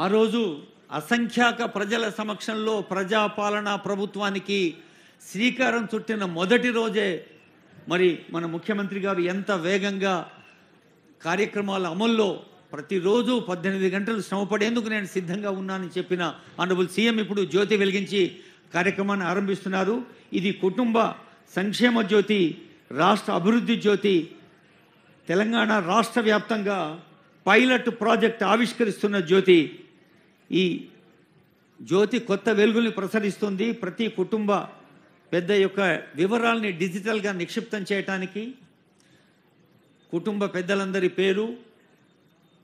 ఆ రోజు అసంఖ్యాక ప్రజల సమక్షంలో ప్రజాపాలనా ప్రభుత్వానికి శ్రీకారం చుట్టిన మొదటి రోజే మరి మన ముఖ్యమంత్రి గారు ఎంత వేగంగా కార్యక్రమాల అమల్లో ప్రతిరోజు 18 గంటలు శ్రమపడేందుకు నేను సిద్ధంగా ఉన్నానని చెప్పిన ఆనరబుల్ సీఎం ఇప్పుడు జ్యోతి వెలిగించి కార్యక్రమాన్ని ఆరంభిస్తున్నారు. ఇది కుటుంబ సంక్షేమ జ్యోతి, రాష్ట్ర అభివృద్ధి జ్యోతి. తెలంగాణ రాష్ట్ర వ్యాప్తంగా పైలట్ ప్రాజెక్ట్ ఆవిష్కరిస్తున్న జ్యోతి. ఈ జ్యోతి కొత్త వెలుగుల్ని ప్రసరిస్తుంది. ప్రతి కుటుంబ పెద్ద యొక్క వివరాల్ని డిజిటల్గా నిక్షిప్తం చేయటానికి కుటుంబ పెద్దలందరి పేరు,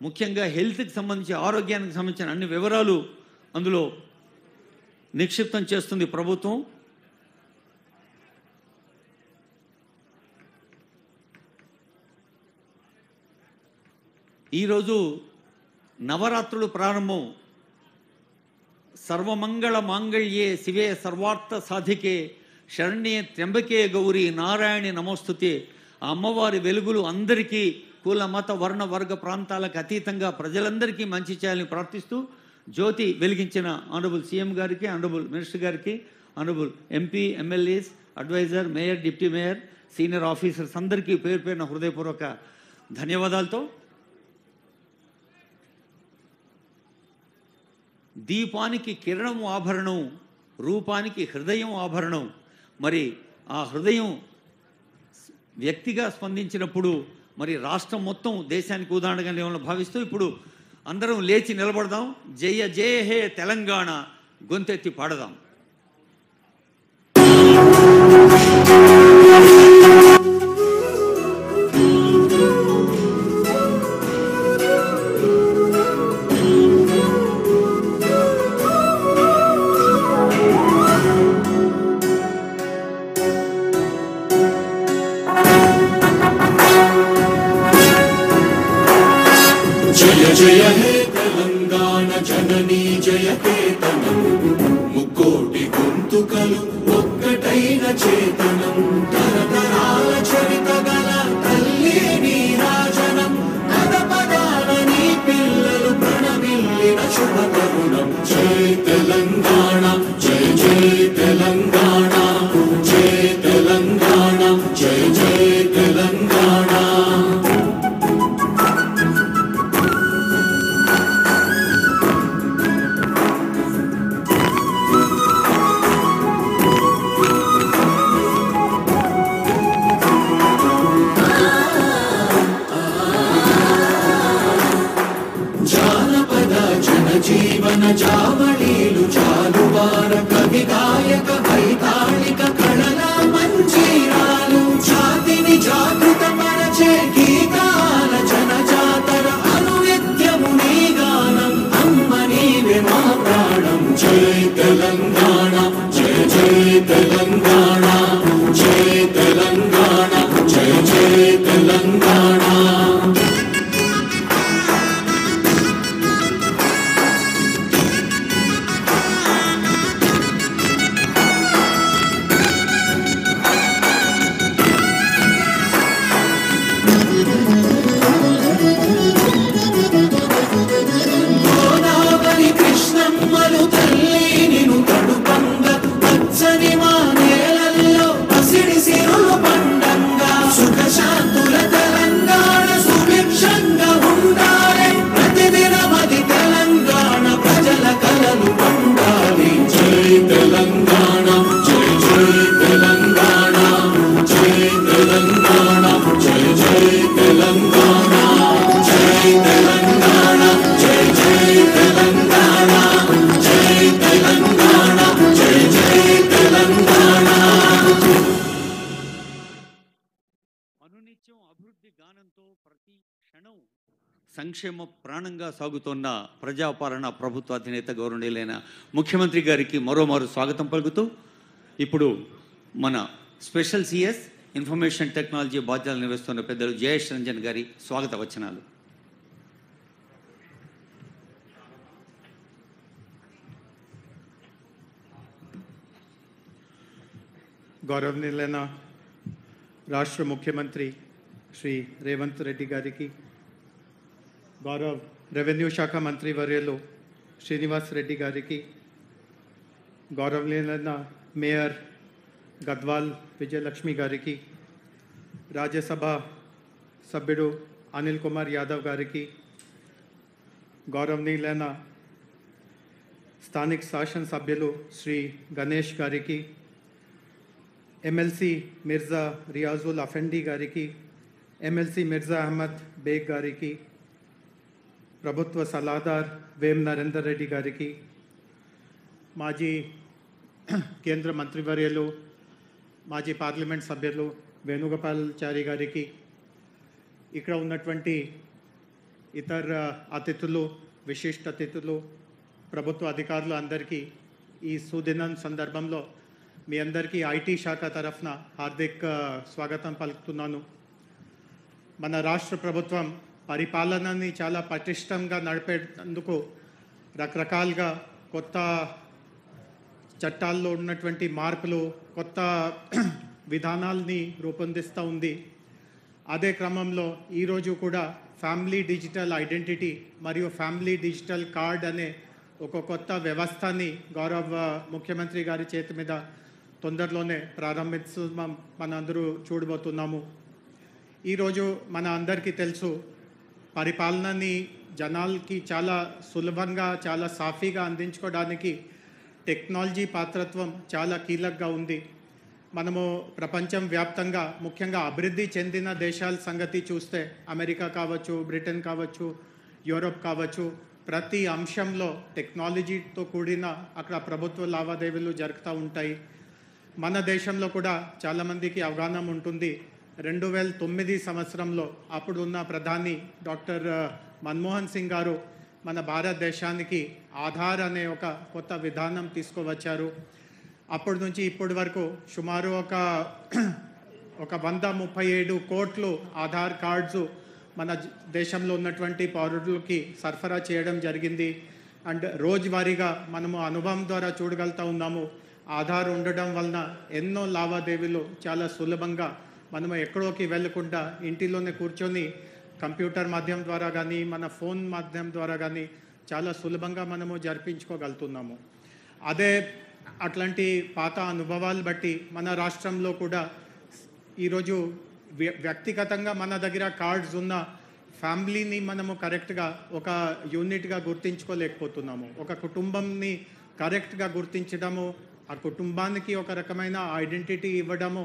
ముఖ్యంగా హెల్త్కి సంబంధించి, ఆరోగ్యానికి సంబంధించిన అన్ని వివరాలు అందులో నిక్షిప్తం చేస్తుంది ప్రభుత్వం. ఈరోజు నవరాత్రులు ప్రారంభం. సర్వమంగళ మాంగళ్యే శివే సర్వార్థ సాధికే శరణ్యే త్ర్యంబకే గౌరీ నారాయణి నమోస్తుతే. ఆ అమ్మవారి వెలుగులు అందరికీ, కుల మత వర్ణ వర్గ ప్రాంతాలకు అతీతంగా ప్రజలందరికీ మంచి చేయాలని ప్రార్థిస్తూ జ్యోతి వెలిగించిన ఆనరబుల్ సీఎం గారికి, ఆనరబుల్ మినిస్టర్ గారికి, honourable MP, MLAs, adviser, mayor, deputy mayor, senior officers అందరికీ పేరు పేరున హృదయపూర్వక ధన్యవాదాలతో దీపానికి కిరణం ఆభరణం, రూపానికి హృదయం ఆభరణం. మరి ఆ హృదయం వ్యక్తిగా స్పందించినప్పుడు మరి రాష్ట్రం మొత్తం దేశానికి ఉదాహరణగా లేవని భావిస్తూ ఇప్పుడు అందరం లేచి నిలబడదాం. జయ జయ హే తెలంగాణ గొంతెత్తి పాడదాం. జయ హే తెలంగాణ జననీ జయకేతనం, ముక్కోటి గొంతుకలు ఒక్కటైన చేతనం, తరతరాల చరిత గల తల్లి నీరాజనం, పద పదాల నీ పిల్లలు ప్రణమిల్లిన శుభ తరుణం. జయ తెలంగాణ, జయ జయ తెలంగాణ, జయ తెలంగాణ, జయ జయ తెలంగాణ. జీవన జావళీలు జాలువార కవి గాయక వైతాళిక కళల మంజీరాలు, జాతిని జాగృత పరచే గీతాల జనజాతర అనునిత్యము నీ గానం, అమ్మ నీవే మా ప్రాణం. జయ తెలంగాణ, జయ జయ తెలంగాణ, జయ తెలంగాణ, జయ జయ తెలంగాణ. సంక్షేమ ప్రాణంగా సాగుతున్న ప్రజాపాలన ప్రభుత్వ అధినేత గౌరవనీయులైన ముఖ్యమంత్రి గారికి మరోమారు స్వాగతం పలుకుతూ ఇప్పుడు మన స్పెషల్ సిఎస్ ఇన్ఫర్మేషన్ టెక్నాలజీ బాధ్యతలు నిర్వహిస్తున్న పెద్దలు జయేష్ రంజన్ గారి స్వాగత వచనాలు. గౌరవనీయులైన రాష్ట్ర ముఖ్యమంత్రి శ్రీ రేవంత్ రెడ్డి గారికి, గౌరవ రెవెన్యూ శాఖ మంత్రి వర్యులు శ్రీనివాస్ రెడ్డి గారికి, గౌరవనీయులైన మేయర్ గద్వాల్ విజయలక్ష్మి గారికి, రాజ్యసభ సభ్యుడు అనిల్ కుమార్ యాదవ్ గారికి, గౌరవనీయులైన స్థానిక శాసనసభ్యులు శ్రీ గణేష్ గారికి, ఎమ్మెల్సీ మిర్జా రియాజుల్ అఫెండి గారికి, ఎమ్మెల్సీ మిర్జా అహ్మద్ బేగ్ గారికి, ప్రభుత్వ సలహాదార్ వేం నరేందర్ రెడ్డి గారికి, మాజీ కేంద్ర మంత్రివర్యులు మాజీ పార్లమెంట్ సభ్యులు వేణుగోపాల్చారి గారికి, ఇక్కడ ఉన్నటువంటి ఇతర అతిథులు, విశిష్ట అతిథులు, ప్రభుత్వ అధికారులు అందరికీ ఈ సుదినం సందర్భంలో మీ అందరికీ ఐటీ శాఖ తరఫున హార్దిక స్వాగతం పలుకుతున్నాను. మన రాష్ట్ర ప్రభుత్వం పరిపాలనని చాలా పటిష్టంగా నడిపేందుకు రకరకాలుగా కొత్త చట్టాల్లో ఉన్నటువంటి మార్పులు, కొత్త విధానాల్ని రూపొందిస్తూ ఉంది. అదే క్రమంలో ఈరోజు కూడా ఫ్యామిలీ డిజిటల్ ఐడెంటిటీ మరియు ఫ్యామిలీ డిజిటల్ కార్డ్ అనే ఒక కొత్త వ్యవస్థని గౌరవ ముఖ్యమంత్రి గారి చేతి మీద తొందరలోనే ప్రారంభిస్తున్నాం, మనందరూ చూడబోతున్నాము. ఈరోజు మన అందరికీ తెలుసు, పరిపాలనని జనాలకి చాలా సులభంగా, చాలా సాఫీగా అందించుకోవడానికి టెక్నాలజీ పాత్రత్వం చాలా కీలకంగా ఉంది. మనము ప్రపంచం వ్యాప్తంగా, ముఖ్యంగా అభివృద్ధి చెందిన దేశాల సంగతి చూస్తే, అమెరికా కావచ్చు, బ్రిటన్ కావచ్చు, యూరోప్ కావచ్చు, ప్రతి అంశంలో టెక్నాలజీతో కూడిన అక్కడ ప్రభుత్వ లావాదేవీలు జరుగుతూ ఉంటాయి. మన దేశంలో కూడా చాలామందికి అవగాహన ఉంటుంది. 2009 సంవత్సరంలో అప్పుడు ఉన్న ప్రధాని డాక్టర్ మన్మోహన్ సింగ్ గారు మన భారతదేశానికి ఆధార్ అనే ఒక కొత్త విధానం తీసుకువచ్చారు. అప్పటి నుంచి ఇప్పటి వరకు సుమారు ఒక 137 కోట్లు ఆధార్ కార్డ్స్ మన దేశంలో ఉన్నటువంటి పౌరులకి సరఫరా చేయడం జరిగింది. అండ్ రోజువారీగా మనము అనుభవం ద్వారా చూడగలుగుతూ ఉన్నాము. ఆధార్ ఉండడం వలన ఎన్నో లావాదేవీలు చాలా సులభంగా మనము ఎక్కడోకి వెళ్ళకుండా ఇంటిలోనే కూర్చొని కంప్యూటర్ మాధ్యమం ద్వారా కానీ, మన ఫోన్ మాధ్యమం ద్వారా కానీ చాలా సులభంగా మనము జరిపించుకోగలుగుతున్నాము. అదే అట్లాంటి పాత అనుభవాలు బట్టి మన రాష్ట్రంలో కూడా ఈరోజు వ్యక్తిగతంగా మన దగ్గర కార్డ్స్ ఉన్న ఫ్యామిలీని మనము కరెక్ట్గా ఒక యూనిట్గా గుర్తించుకోలేకపోతున్నాము. ఒక కుటుంబంని కరెక్ట్గా గుర్తించడము, ఆ కుటుంబానికి ఒక రకమైన ఐడెంటిటీ ఇవ్వడము,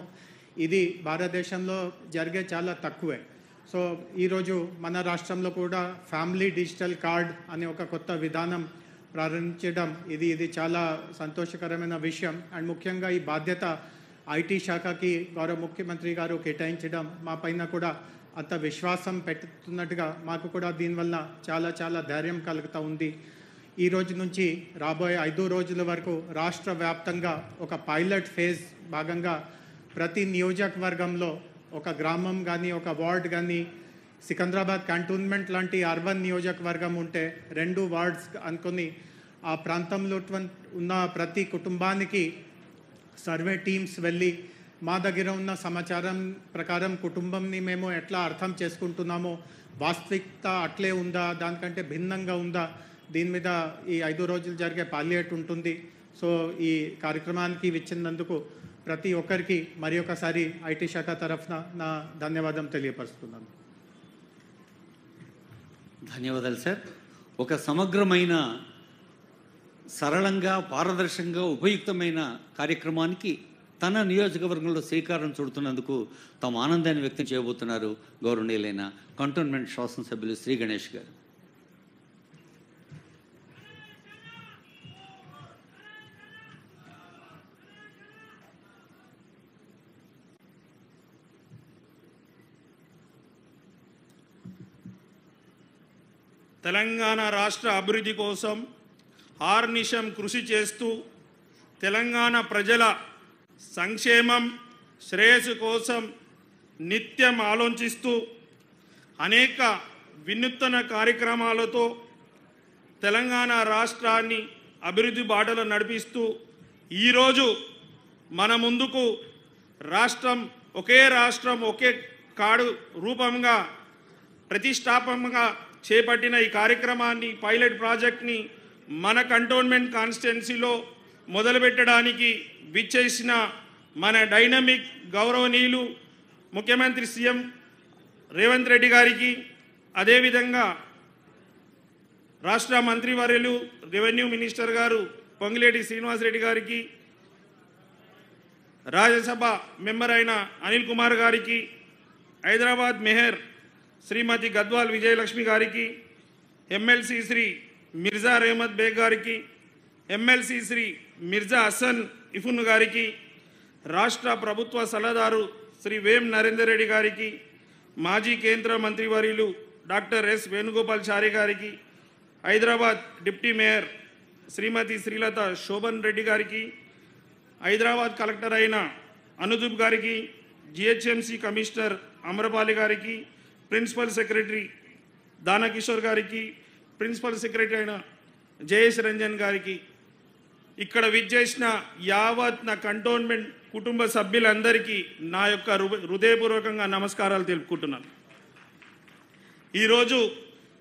ఇది భారతదేశంలో జరిగే చాలా తక్కువే. సో ఈరోజు మన రాష్ట్రంలో కూడా ఫ్యామిలీ డిజిటల్ కార్డ్ అనే ఒక కొత్త విధానం ప్రారంభించడం ఇది చాలా సంతోషకరమైన విషయం. అండ్ ముఖ్యంగా ఈ బాధ్యత ఐటీ శాఖకి గౌరవ ముఖ్యమంత్రి గారు కేటాయించడం మా పైన కూడా అంత విశ్వాసం పెట్టుతున్నట్టుగా మాకు కూడా దీనివల్ల చాలా ధైర్యం కలుగుతూ ఉంది. ఈ రోజు నుంచి రాబోయే 5 రోజుల వరకు రాష్ట్ర వ్యాప్తంగా ఒక పైలట్ ఫేజ్ భాగంగా ప్రతి నియోజకవర్గంలో ఒక గ్రామం కానీ, ఒక వార్డ్ కానీ, సికింద్రాబాద్ కంటోన్మెంట్ లాంటి అర్బన్ నియోజకవర్గం ఉంటే 2 వార్డ్స్ అనుకొని ఆ ప్రాంతంలో ఉన్న ప్రతి కుటుంబానికి సర్వే టీమ్స్ వెళ్ళి మా దగ్గర ఉన్న సమాచారం ప్రకారం కుటుంబంని మేము ఎట్లా అర్థం చేసుకుంటున్నామో, వాస్తవికత అట్లే ఉందా, దానికంటే భిన్నంగా ఉందా, దీని మీద ఈ 5 రోజులు జరిగే పాలియేట్ ఉంటుంది. సో ఈ కార్యక్రమానికి విచ్చినందుకు ప్రతి ఒక్కరికి మరి ఒకసారి ఐటీ శాఖ తరఫున నా ధన్యవాదం తెలియపరుస్తున్నాను. ధన్యవాదాలు సార్. ఒక సమగ్రమైన, సరళంగా, పారదర్శకంగా, ఉపయుక్తమైన కార్యక్రమానికి తన నియోజకవర్గంలో శ్రీకారం చుడుతున్నందుకు తమ ఆనందాన్ని వ్యక్తం చేయబోతున్నారు గౌరవనీయులైన కంటోన్మెంట్ శాసనసభ్యులు శ్రీ గణేష్ గారు. తెలంగాణ రాష్ట్ర అభివృద్ధి కోసం ఆర్నిశం కృషి చేస్తూ తెలంగాణ ప్రజల సంక్షేమం, శ్రేయస్సు కోసం నిత్యం ఆలోచిస్తూ అనేక వినూత్న కార్యక్రమాలతో తెలంగాణ రాష్ట్రాన్ని అభివృద్ధి బాటలో నడిపిస్తూ ఈరోజు మన ముందుకు ఒకే రాష్ట్రం ఒకే కార్డు రూపంగా ప్రతిష్టాపకంగా చేపట్టిన ఈ కార్యక్రమాన్ని, పైలట్ ప్రాజెక్ట్ని మన కంటోన్మెంట్ కాన్స్టిట్యున్సీలో మొదలుపెట్టడానికి విచ్చేసిన మన డైనమిక్ గౌరవనీయులు ముఖ్యమంత్రి సీఎం రేవంత్ రెడ్డి గారికి, అదేవిధంగా రాష్ట్ర మంత్రివర్యులు రెవెన్యూ మినిస్టర్ గారు పొంగిలేటి శ్రీనివాసరెడ్డి గారికి, రాజ్యసభ మెంబర్ అయిన అనిల్ కుమార్ గారికి, హైదరాబాద్ మేయర్ శ్రీమతి గద్వాల్ విజయలక్ష్మి గారికి, ఎమ్మెల్సీ శ్రీ మిర్జా రెహమద్ బేగ్ గారికి, ఎమ్మెల్సీ శ్రీ మిర్జా హసన్ ఇఫున్ గారికి, రాష్ట్ర ప్రభుత్వ సలహాదారు శ్రీ వేం నరేందర్ రెడ్డి గారికి, మాజీ కేంద్ర మంత్రివర్యులు డాక్టర్ ఎస్ వేణుగోపాల్చారి గారికి, హైదరాబాద్ డిప్యూటీ మేయర్ శ్రీమతి శ్రీలత శోభన్ రెడ్డి గారికి, హైదరాబాద్ కలెక్టర్ అయిన అనుదూప్ గారికి, జిహెచ్ఎంసీ కమిషనర్ అమరపాలి గారికి, ప్రిన్సిపల్ సెక్రటరీ దానకిషోర్ గారికి, ప్రిన్సిపల్ సెక్రటరీ అయిన జయేష్ రంజన్ గారికి, ఇక్కడ విచ్చేసిన యావత్ నా కంటోన్మెంట్ కుటుంబ సభ్యులందరికీ నా యొక్క హృదయపూర్వకంగా నమస్కారాలు తెలుపుకుంటున్నాను. ఈరోజు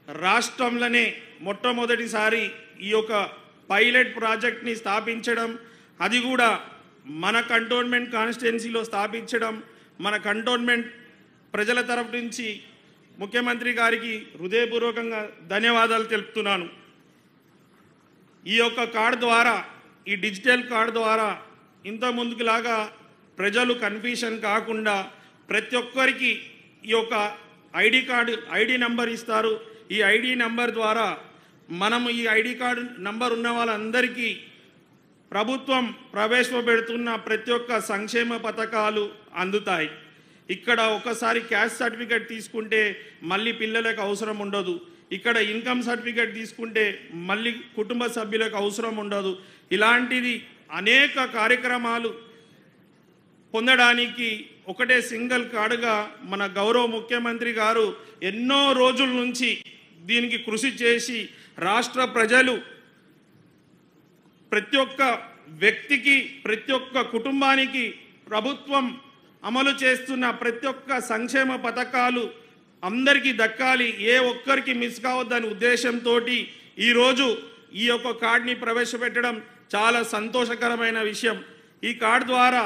రాష్ట్రంలోనే మొట్టమొదటిసారి ఈ యొక్క పైలట్ ప్రాజెక్ట్ని స్థాపించడం, అది కూడా మన కంటోన్మెంట్ కాన్స్టిట్యున్సీలో స్థాపించడం, మన కంటోన్మెంట్ ప్రజల తరఫు నుంచి ముఖ్యమంత్రి గారికి హృదయపూర్వకంగా ధన్యవాదాలు తెలుపుతున్నాను. ఈ యొక్క కార్డు ద్వారా, ఈ డిజిటల్ కార్డు ద్వారా ఇంత ముందుకులాగా ప్రజలు కన్ఫ్యూషన్ కాకుండా ప్రతి ఒక్కరికి ఈ యొక్క ఐడి నంబర్ ఇస్తారు. ఈ ఐడి నంబర్ ద్వారా మనం ఈ ఐడి కార్డు నంబర్ ఉన్న వాళ్ళందరికీ ప్రభుత్వం ప్రవేశపెడుతున్న ప్రతి ఒక్క సంక్షేమ పథకాలు అందుతాయి. ఇక్కడ ఒకసారి క్యాస్ట్ సర్టిఫికేట్ తీసుకుంటే మళ్ళీ పిల్లలకు అవసరం ఉండదు. ఇక్కడ ఇన్కమ్ సర్టిఫికేట్ తీసుకుంటే మళ్ళీ కుటుంబ సభ్యులకు అవసరం ఉండదు. ఇలాంటిది అనేక కార్యక్రమాలు పొందడానికి ఒకటే సింగిల్ కార్డుగా మన గౌరవ ముఖ్యమంత్రి గారు ఎన్నో రోజుల నుంచి దీనికి కృషి చేసి రాష్ట్ర ప్రజలు ప్రతి ఒక్క వ్యక్తికి, ప్రతి ఒక్క కుటుంబానికి ప్రభుత్వం అమలు చేస్తున్న ప్రతి ఒక్క సంక్షేమ పథకాలు అందరికీ దక్కాలి, ఏ ఒక్కరికి మిస్ కావద్దనే ఉద్దేశంతో ఈరోజు ఈ యొక్క కార్డుని ప్రవేశపెట్టడం చాలా సంతోషకరమైన విషయం. ఈ కార్డు ద్వారా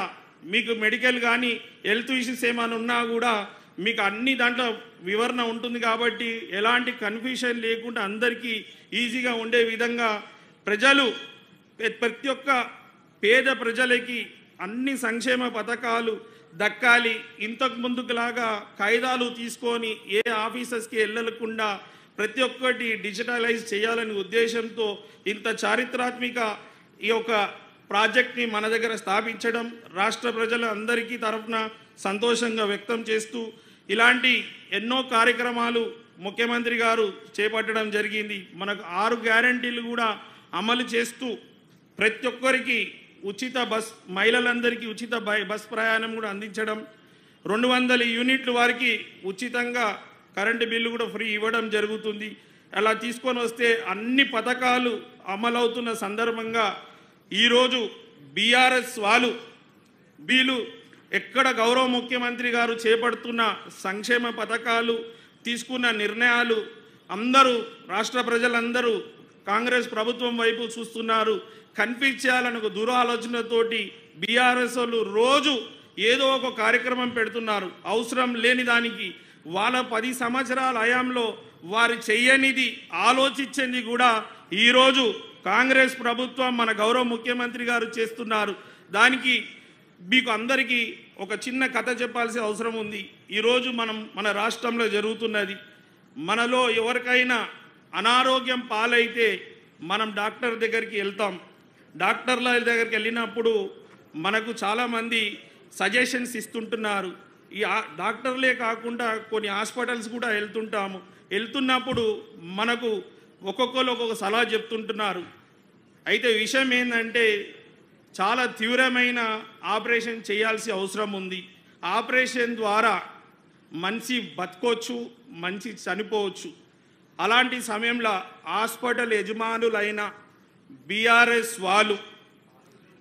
మీకు మెడికల్ కానీ హెల్త్ ఇష్యూస్ ఏమైనా ఉన్నా కూడా మీకు అన్ని దాంట్లో వివరణ ఉంటుంది కాబట్టి ఎలాంటి కన్ఫ్యూషన్ లేకుండా అందరికీ ఈజీగా ఉండే విధంగా ప్రజలు, ప్రతి ఒక్క పేద ప్రజలకి అన్ని సంక్షేమ పథకాలు దక్కాలి. ఇంతకు ముందుకులాగా కాయిదాలు తీసుకొని ఏ ఆఫీసర్స్కి వెళ్ళకుండా ప్రతి ఒక్కటి డిజిటలైజ్ చేయాలనే ఉద్దేశంతో ఇంత చారిత్రాత్మక ఈ యొక్క ప్రాజెక్ట్ని మన దగ్గర స్థాపించడం రాష్ట్ర ప్రజల అందరికీ తరఫున సంతోషంగా వ్యక్తం చేస్తూ ఇలాంటి ఎన్నో కార్యక్రమాలు ముఖ్యమంత్రి గారు చేపట్టడం జరిగింది. మనకు 6 గ్యారంటీలు కూడా అమలు చేస్తూ ప్రతి ఒక్కరికి ఉచిత బస్, మహిళలందరికీ ఉచిత బస్ ప్రయాణం కూడా అందించడం, 200 యూనిట్లు వారికి ఉచితంగా కరెంటు బిల్లు కూడా ఫ్రీ ఇవ్వడం జరుగుతుంది. అలా తీసుకొని వస్తే అన్ని పథకాలు అమలవుతున్న సందర్భంగా ఈరోజు బీఆర్ఎస్ వీళ్ళు ఎక్కడ గౌరవ ముఖ్యమంత్రి గారు చేపడుతున్న సంక్షేమ పథకాలు, తీసుకున్న నిర్ణయాలు అందరూ రాష్ట్ర ప్రజలందరూ కాంగ్రెస్ ప్రభుత్వం వైపు చూస్తున్నారు. కన్ఫ్యూజ్ చేయాలని ఒక దురాలోచనతోటి బీఆర్ఎస్ వాళ్ళు రోజు ఏదో ఒక కార్యక్రమం పెడుతున్నారు. అవసరం లేని దానికి వాళ్ళ 10 సంవత్సరాల హయాంలో వారు చెయ్యనిది ఆలోచించింది కూడా ఈరోజు కాంగ్రెస్ ప్రభుత్వం మన గౌరవ ముఖ్యమంత్రి గారు చేస్తున్నారు. దానికి మీకు అందరికీ ఒక చిన్న కథ చెప్పాల్సిన అవసరం ఉంది. ఈరోజు మన రాష్ట్రంలో జరుగుతున్నది, మనలో ఎవరికైనా అనారోగ్యం పాలైతే మనం డాక్టర్ దగ్గరికి వెళ్తాం. డాక్టర్ల దగ్గరికి వెళ్ళినప్పుడు మనకు చాలామంది సజెషన్స్ ఇస్తుంటున్నారు. ఈ డాక్టర్లే కాకుండా కొన్ని హాస్పిటల్స్ కూడా వెళ్తున్నప్పుడు మనకు ఒక్కొక్కరు ఒక్కొక్క సలహా చెప్తుంటున్నారు. అయితే విషయం ఏంటంటే చాలా తీవ్రమైన ఆపరేషన్ చేయాల్సి అవసరం ఉంది. ఆపరేషన్ ద్వారా మనిషి బతకొచ్చు, మనిషి చనిపోవచ్చు. అలాంటి సమయంలో హాస్పిటల్ యజమానులైన బీఆర్ఎస్ వాళ్ళు,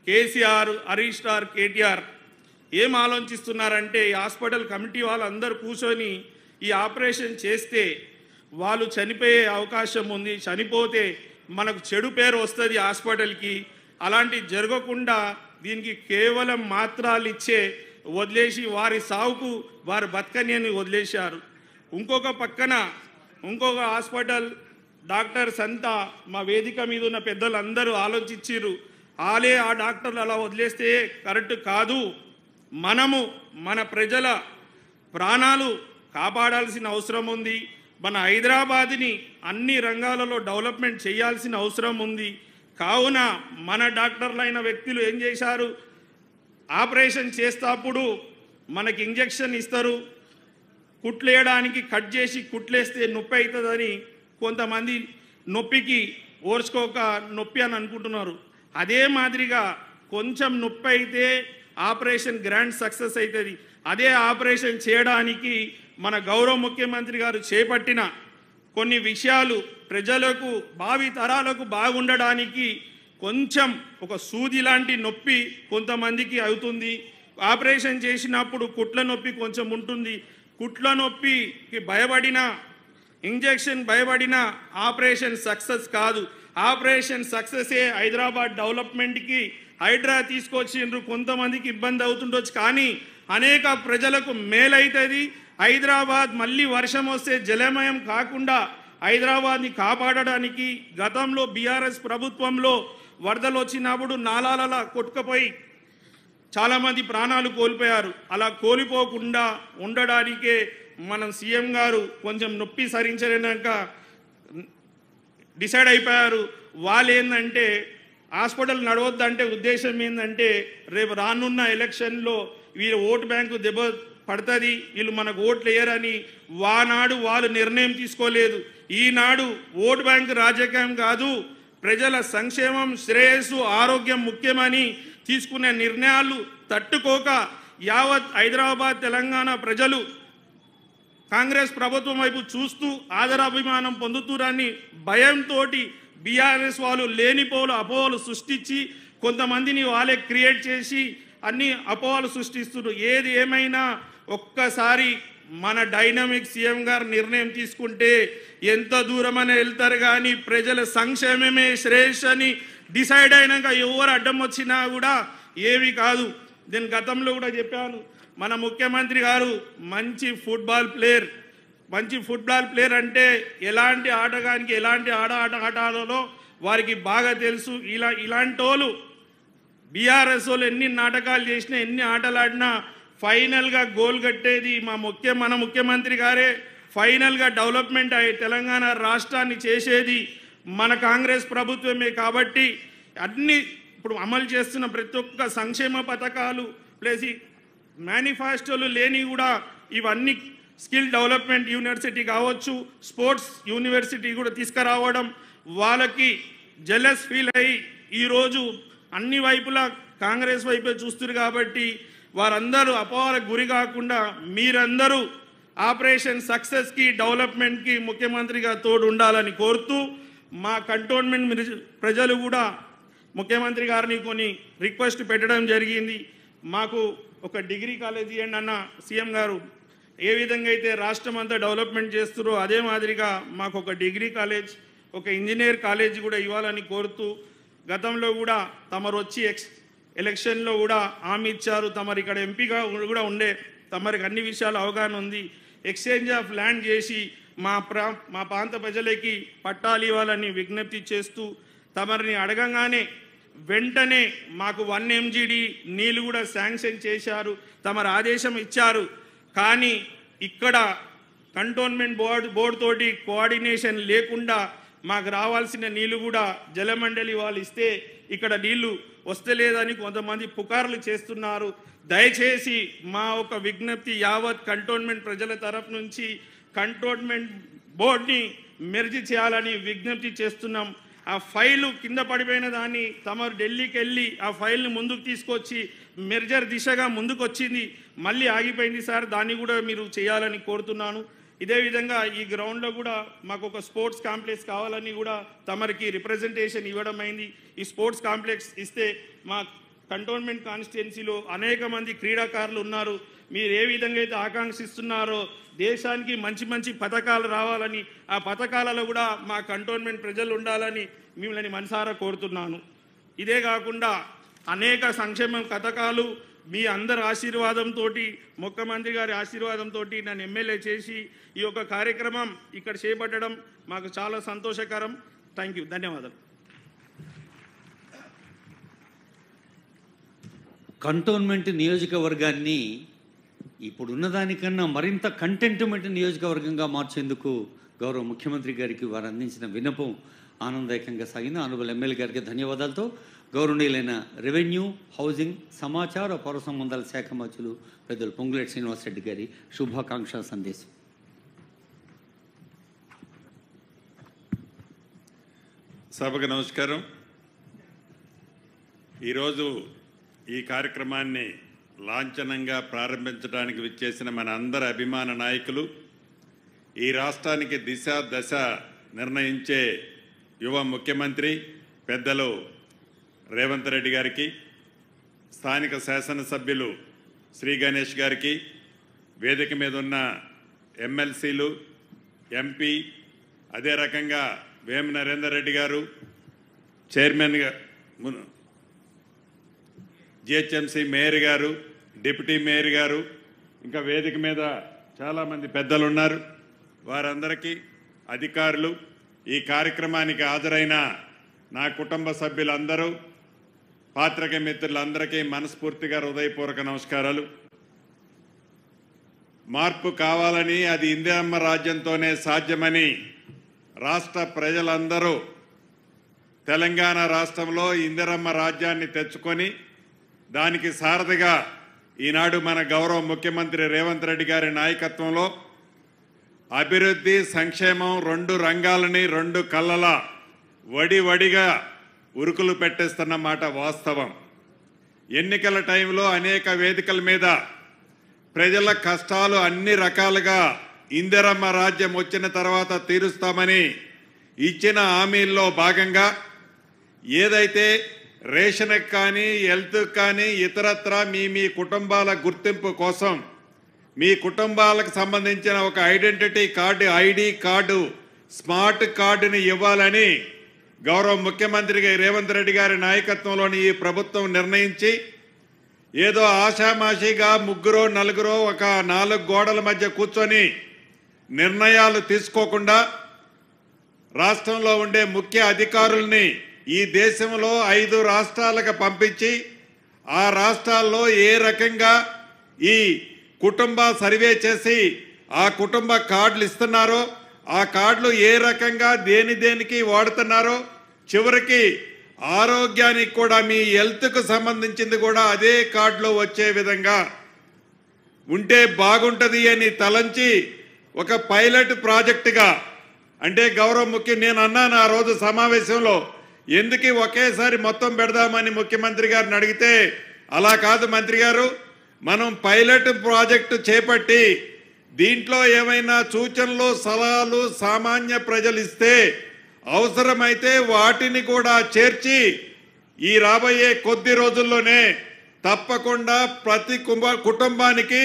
కేసీఆర్, హరీష్ రావు, కేటీఆర్ ఏం ఆలోచిస్తున్నారంటే ఈ హాస్పిటల్ కమిటీ వాళ్ళందరూ కూర్చొని ఈ ఆపరేషన్ చేస్తే వాళ్ళు చనిపోయే అవకాశం ఉంది, చనిపోతే మనకు చెడు పేరు వస్తుంది హాస్పిటల్కి. అలాంటి జరగకుండా దీనికి కేవలం మాత్రలు ఇచ్చే వదిలేసి వారి సావుకు వారి బతకని వదిలేశారు. ఇంకొక పక్కన ఇంకొక హాస్పిటల్ డాక్టర్స్ అంతా మా వేదిక మీద ఉన్న పెద్దలు అందరూ ఆలోచించారు. ఆ డాక్టర్లు అలా వదిలేస్తే కరెక్ట్ కాదు. మనము మన ప్రజల ప్రాణాలు కాపాడాల్సిన అవసరం ఉంది. మన హైదరాబాద్ని అన్ని రంగాలలో డెవలప్మెంట్ చేయాల్సిన అవసరం ఉంది. కావున మన డాక్టర్లైన వ్యక్తులు ఏం చేశారు, ఆపరేషన్ చేసేటప్పుడు మనకి ఇంజెక్షన్ ఇస్తారు, కుట్లేయడానికి కట్ చేసి కుట్లేస్తే నొప్పి అవుతుందని కొంతమంది నొప్పికి ఓర్చుకోక నొప్పి అని అనుకుంటున్నారు. అదే మాదిరిగా కొంచెం నొప్పి అయితే ఆపరేషన్ గ్రాండ్ సక్సెస్ అవుతుంది. అదే ఆపరేషన్ చేయడానికి మన గౌరవ ముఖ్యమంత్రి గారు చేపట్టిన కొన్ని విషయాలు ప్రజలకు భావి తరాలకు బాగుండడానికి కొంచెం ఒక సూది లాంటి నొప్పి కొంతమందికి అవుతుంది. ఆపరేషన్ చేసినప్పుడు కుట్ల నొప్పి కొంచెం ఉంటుంది. కుట్ల నొప్పికి భయపడిన ఇంజెక్షన్ భయపడిన ఆపరేషన్ సక్సెస్ కాదు. ఆపరేషన్ సక్సెసే హైదరాబాద్ డెవలప్మెంట్కి హైడ్రా తీసుకొచ్చిండ్రు. కొంతమందికి ఇబ్బంది అవుతుండొచ్చు, కానీ అనేక ప్రజలకు మేలైతుంది. హైదరాబాద్ మళ్ళీ వర్షం వస్తే జలమయం కాకుండా హైదరాబాద్ని కాపాడడానికి గతంలో బీఆర్ఎస్ ప్రభుత్వంలో వరదలు వచ్చినప్పుడు నాలాలలో కొట్టుకుపోయి చాలామంది ప్రాణాలు కోల్పోయారు. అలా కోల్పోకుండా ఉండడానికే మనం సీఎం గారు కొంచెం నొప్పి సరించలేక డిసైడ్ అయిపోయారు. వాళ్ళు ఏంటంటే హాస్పిటల్ నడవద్దంటే ఉద్దేశం ఏంటంటే రేపు రానున్న ఎలక్షన్లో వీళ్ళ ఓటు బ్యాంకు దెబ్బ పడుతుంది, వీళ్ళు మనకు ఓట్లు వేయరని వానాడు వాళ్ళు నిర్ణయం తీసుకోలేదు. ఈనాడు ఓటు బ్యాంకు రాజకీయం కాదు, ప్రజల సంక్షేమం శ్రేయస్సు ఆరోగ్యం ముఖ్యమని తీసుకునే నిర్ణయాలు తట్టుకోక యావత్ హైదరాబాద్ తెలంగాణ ప్రజలు కాంగ్రెస్ ప్రభుత్వం వైపు చూస్తూ ఆదరాభిమానం పొందుతురని భయంతో బీఆర్ఎస్ వాళ్ళు లేనిపోలు అపోహలు సృష్టించి కొంతమందిని వాళ్ళే క్రియేట్ చేసి అన్ని అపోహలు సృష్టిస్తున్నారు. ఏది ఏమైనా ఒక్కసారి మన డైనమిక్ సీఎం గారు నిర్ణయం తీసుకుంటే ఎంత దూరమైనా వెళ్తారు, కానీ ప్రజల సంక్షేమమే శ్రేయస్సు అని డిసైడ్ అయినాక ఎవరు అడ్డం వచ్చినా కూడా ఏవి కాదు. నేను గతంలో కూడా చెప్పాను, మన ముఖ్యమంత్రి గారు మంచి ఫుట్బాల్ ప్లేయర్ అంటే ఎలాంటి ఆటగానికి ఎలాంటి ఆడాలో వారికి బాగా తెలుసు. ఇలాంటి వాళ్ళు బీఆర్ఎస్ వాళ్ళు ఎన్ని నాటకాలు చేసినా ఎన్ని ఆటలు ఆడినా ఫైనల్గా గోల్ కట్టేది మన ముఖ్యమంత్రి గారే. ఫైనల్గా డెవలప్మెంట్ తెలంగాణ రాష్ట్రాన్ని చేసేది మన కాంగ్రెస్ ప్రభుత్వమే. కాబట్టి అన్ని ఇప్పుడు అమలు చేస్తున్న ప్రతి ఒక్క సంక్షేమ పథకాలు ప్లస్ మేనిఫెస్టోలు లేని కూడా ఇవన్నీ స్కిల్ డెవలప్మెంట్ యూనివర్సిటీ కావచ్చు, స్పోర్ట్స్ యూనివర్సిటీ కూడా తీసుకురావడం, వాళ్ళకి జెలస్ ఫీల్ అయ్యి ఈరోజు అన్ని వైపులా కాంగ్రెస్ వైపే చూస్తున్నారు. కాబట్టి వారందరూ అపోహలకు గురి కాకుండా మీరందరూ ఆపరేషన్ సక్సెస్కి డెవలప్మెంట్కి ముఖ్యమంత్రిగా తోడు ఉండాలని కోరుతూ మా కంటోన్మెంట్ ప్రజలు కూడా ముఖ్యమంత్రి గారిని కొన్ని రిక్వెస్ట్ పెట్టడం జరిగింది. మాకు ఒక డిగ్రీ కాలేజ్ ఇవ్వండి అన్న సీఎం గారు. ఏ విధంగా అయితే రాష్ట్రం అంతా డెవలప్మెంట్ చేస్తారో అదే మాదిరిగా మాకు ఒక డిగ్రీ కాలేజ్, ఒక ఇంజనీర్ కాలేజ్ కూడా ఇవ్వాలని కోరుతూ, గతంలో కూడా తమరు వచ్చి ఎలక్షన్లో కూడా హామీ ఇచ్చారు. తమరు ఇక్కడ ఎంపీగా కూడా ఉండే, తమరికి అన్ని విషయాలు అవగాహన ఉంది. ఎక్స్చేంజ్ ఆఫ్ ల్యాండ్ చేసి మా ప్రాంత ప్రజలకి పట్టాలు ఇవ్వాలని విజ్ఞప్తి చేస్తూ, తమరిని అడగంగానే వెంటనే మాకు 1 MGD నీళ్ళు కూడా శాంక్షన్ చేశారు, తమరు ఆదేశం ఇచ్చారు. కానీ ఇక్కడ కంటోన్మెంట్ బోర్డు తోటి కోఆర్డినేషన్ లేకుండా మాకు రావాల్సిన నీళ్ళు కూడా జలమండలి వాళ్ళు ఇస్తే ఇక్కడ నీళ్లు వస్తలేదని కొంతమంది పుకార్లు చేస్తున్నారు. దయచేసి మా ఒక విజ్ఞప్తి యావత్ కంటోన్మెంట్ ప్రజల తరఫు నుంచి కంటోన్మెంట్ బోర్డుని మెర్జీ చేయాలని విజ్ఞప్తి చేస్తున్నాం. ఆ ఫైలు కింద పడిపోయిన దాన్ని తమరు ఢిల్లీకి వెళ్ళి ఆ ఫైల్ని ముందుకు తీసుకొచ్చి మెర్జర్ దిశగా ముందుకు వచ్చింది, మళ్ళీ ఆగిపోయింది సార్, దాన్ని కూడా మీరు చేయాలని కోరుతున్నాను. ఇదే విధంగా ఈ గ్రౌండ్లో కూడా మాకు ఒక స్పోర్ట్స్ కాంప్లెక్స్ కావాలని కూడా తమరికి రిప్రజెంటేషన్ ఇవ్వడం అయింది. ఈ స్పోర్ట్స్ కాంప్లెక్స్ ఇస్తే మా కంటోన్మెంట్ కాన్స్టిట్యున్సీలో అనేక మంది క్రీడాకారులు ఉన్నారు, మీరు ఏ విధంగా అయితే ఆకాంక్షిస్తున్నారో దేశానికి మంచి మంచి పథకాలు రావాలని, ఆ పథకాలలో కూడా మా కంటోన్మెంట్ ప్రజలు ఉండాలని మిమ్మల్ని మనసారా కోరుతున్నాను. ఇదే కాకుండా అనేక సంక్షేమ పథకాలు మీ అందరి ఆశీర్వాదంతో, ముఖ్యమంత్రి గారి ఆశీర్వాదంతో నన్ను ఎమ్మెల్యే చేసి ఈ యొక్క కార్యక్రమం ఇక్కడ చేపట్టడం మాకు చాలా సంతోషకరం. థ్యాంక్ యూ, ధన్యవాదాలు. కంటోన్మెంట్ నియోజకవర్గాన్ని ఇప్పుడున్న దానికన్నా మరింత కంటెంట్మెంట్ నియోజకవర్గంగా మార్చేందుకు గౌరవ ముఖ్యమంత్రి గారికి వారు అందించిన విన్నపం ఆనందదాయకంగా సాగింది. ఆనరబుల్ ఎమ్మెల్యే గారికి ధన్యవాదాలతో గౌరవనీయులైన రెవెన్యూ, హౌసింగ్, సమాచార పౌర సంబంధాల శాఖ మంత్రులు పెద్దలు పొంగులేటి శ్రీనివాసరెడ్డి గారి శుభాకాంక్ష సందేశం. సభకు నమస్కారం. ఈరోజు ఈ కార్యక్రమాన్ని లాంఛనంగా ప్రారంభించడానికి విచ్చేసిన మన అందరి అభిమాన నాయకులు, ఈ రాష్ట్రానికి దిశ దశ నిర్ణయించే యువ ముఖ్యమంత్రి పెద్దలు రేవంత్ రెడ్డి గారికి, స్థానిక శాసనసభ్యులు శ్రీ గణేష్ గారికి, వేదిక మీద ఉన్న ఎమ్మెల్సీలు, ఎంపీ, అదే రకంగా వేమ నరేందర్ రెడ్డి గారు, చైర్మన్గా జిహెచ్ఎంసీ మేయర్ గారు, డిప్యూటీ మేయర్ గారు, ఇంకా వేదిక మీద చాలామంది పెద్దలు ఉన్నారు. వారందరికీ, అధికారులు, ఈ కార్యక్రమానికి హాజరైన నా కుటుంబ సభ్యులందరూ, పాత్రికేయ మిత్రులందరికీ మనస్ఫూర్తిగా హృదయపూర్వక నమస్కారాలు. మార్పు కావాలని, అది ఇందిరమ్మ రాజ్యంతోనే సాధ్యమని రాష్ట్ర ప్రజలందరూ తెలంగాణ రాష్ట్రంలో ఇందిరమ్మ రాజ్యాన్ని తెచ్చుకొని దానికి సారథిగా ఈనాడు మన గౌరవ ముఖ్యమంత్రి రేవంత్ రెడ్డి గారి నాయకత్వంలో అభివృద్ధి, సంక్షేమం రెండు రంగాలని రెండు కళ్ళలా వడివడిగా ఉరుకులు పెట్టేస్తున్న మాట వాస్తవం. ఎన్నికల టైంలో అనేక వేదికల మీద ప్రజల కష్టాలు అన్ని రకాలుగా ఇందిరమ్మ రాజ్యం వచ్చిన తర్వాత తీరుస్తామని ఇచ్చిన హామీల్లో భాగంగా ఏదైతే రేషన్కి కానీ, హెల్త్కి కానీ, ఇతరత్రా మీ కుటుంబాల గుర్తింపు కోసం మీ కుటుంబాలకు సంబంధించిన ఒక identity card, ID card, smart కార్డుని ఇవ్వాలని గౌరవ ముఖ్యమంత్రి రేవంత్ రెడ్డి గారి నాయకత్వంలోని ఈ ప్రభుత్వం నిర్ణయించి, ఏదో ఆషామాషిగా ముగ్గురో నలుగురో ఒక 4 గోడల మధ్య కూర్చొని నిర్ణయాలు తీసుకోకుండా రాష్ట్రంలో ఉండే ముఖ్య అధికారుల్ని ఈ దేశంలో 5 రాష్ట్రాలకు పంపించి ఆ రాష్ట్రాల్లో ఏ రకంగా ఈ కుటుంబ సర్వే చేసి ఆ కుటుంబ కార్డులు ఇస్తున్నారో, ఆ కార్డులు ఏ రకంగా దేనికి వాడుతున్నారో, చివరికి ఆరోగ్యానికి కూడా మీ హెల్త్కు సంబంధించింది కూడా అదే కార్డులో వచ్చే విధంగా ఉంటే బాగుంటుంది అని తలంచి ఒక పైలట్ ప్రాజెక్టుగా, అంటే గౌరవ నేను అన్నాను ఆ రోజు సమావేశంలో, ఎందుకు ఒకేసారి మొత్తం పెడదామని ముఖ్యమంత్రి గారిని అడిగితే, అలా కాదు మంత్రి గారు, మనం పైలట్ ప్రాజెక్టు చేపట్టి దీంట్లో ఏమైనా సూచనలు, సలహాలు సామాన్య ప్రజలు ఇస్తే అవసరమైతే వాటిని కూడా చేర్చి ఈ రాబోయే కొద్ది రోజుల్లోనే తప్పకుండా ప్రతి కుటుంబానికి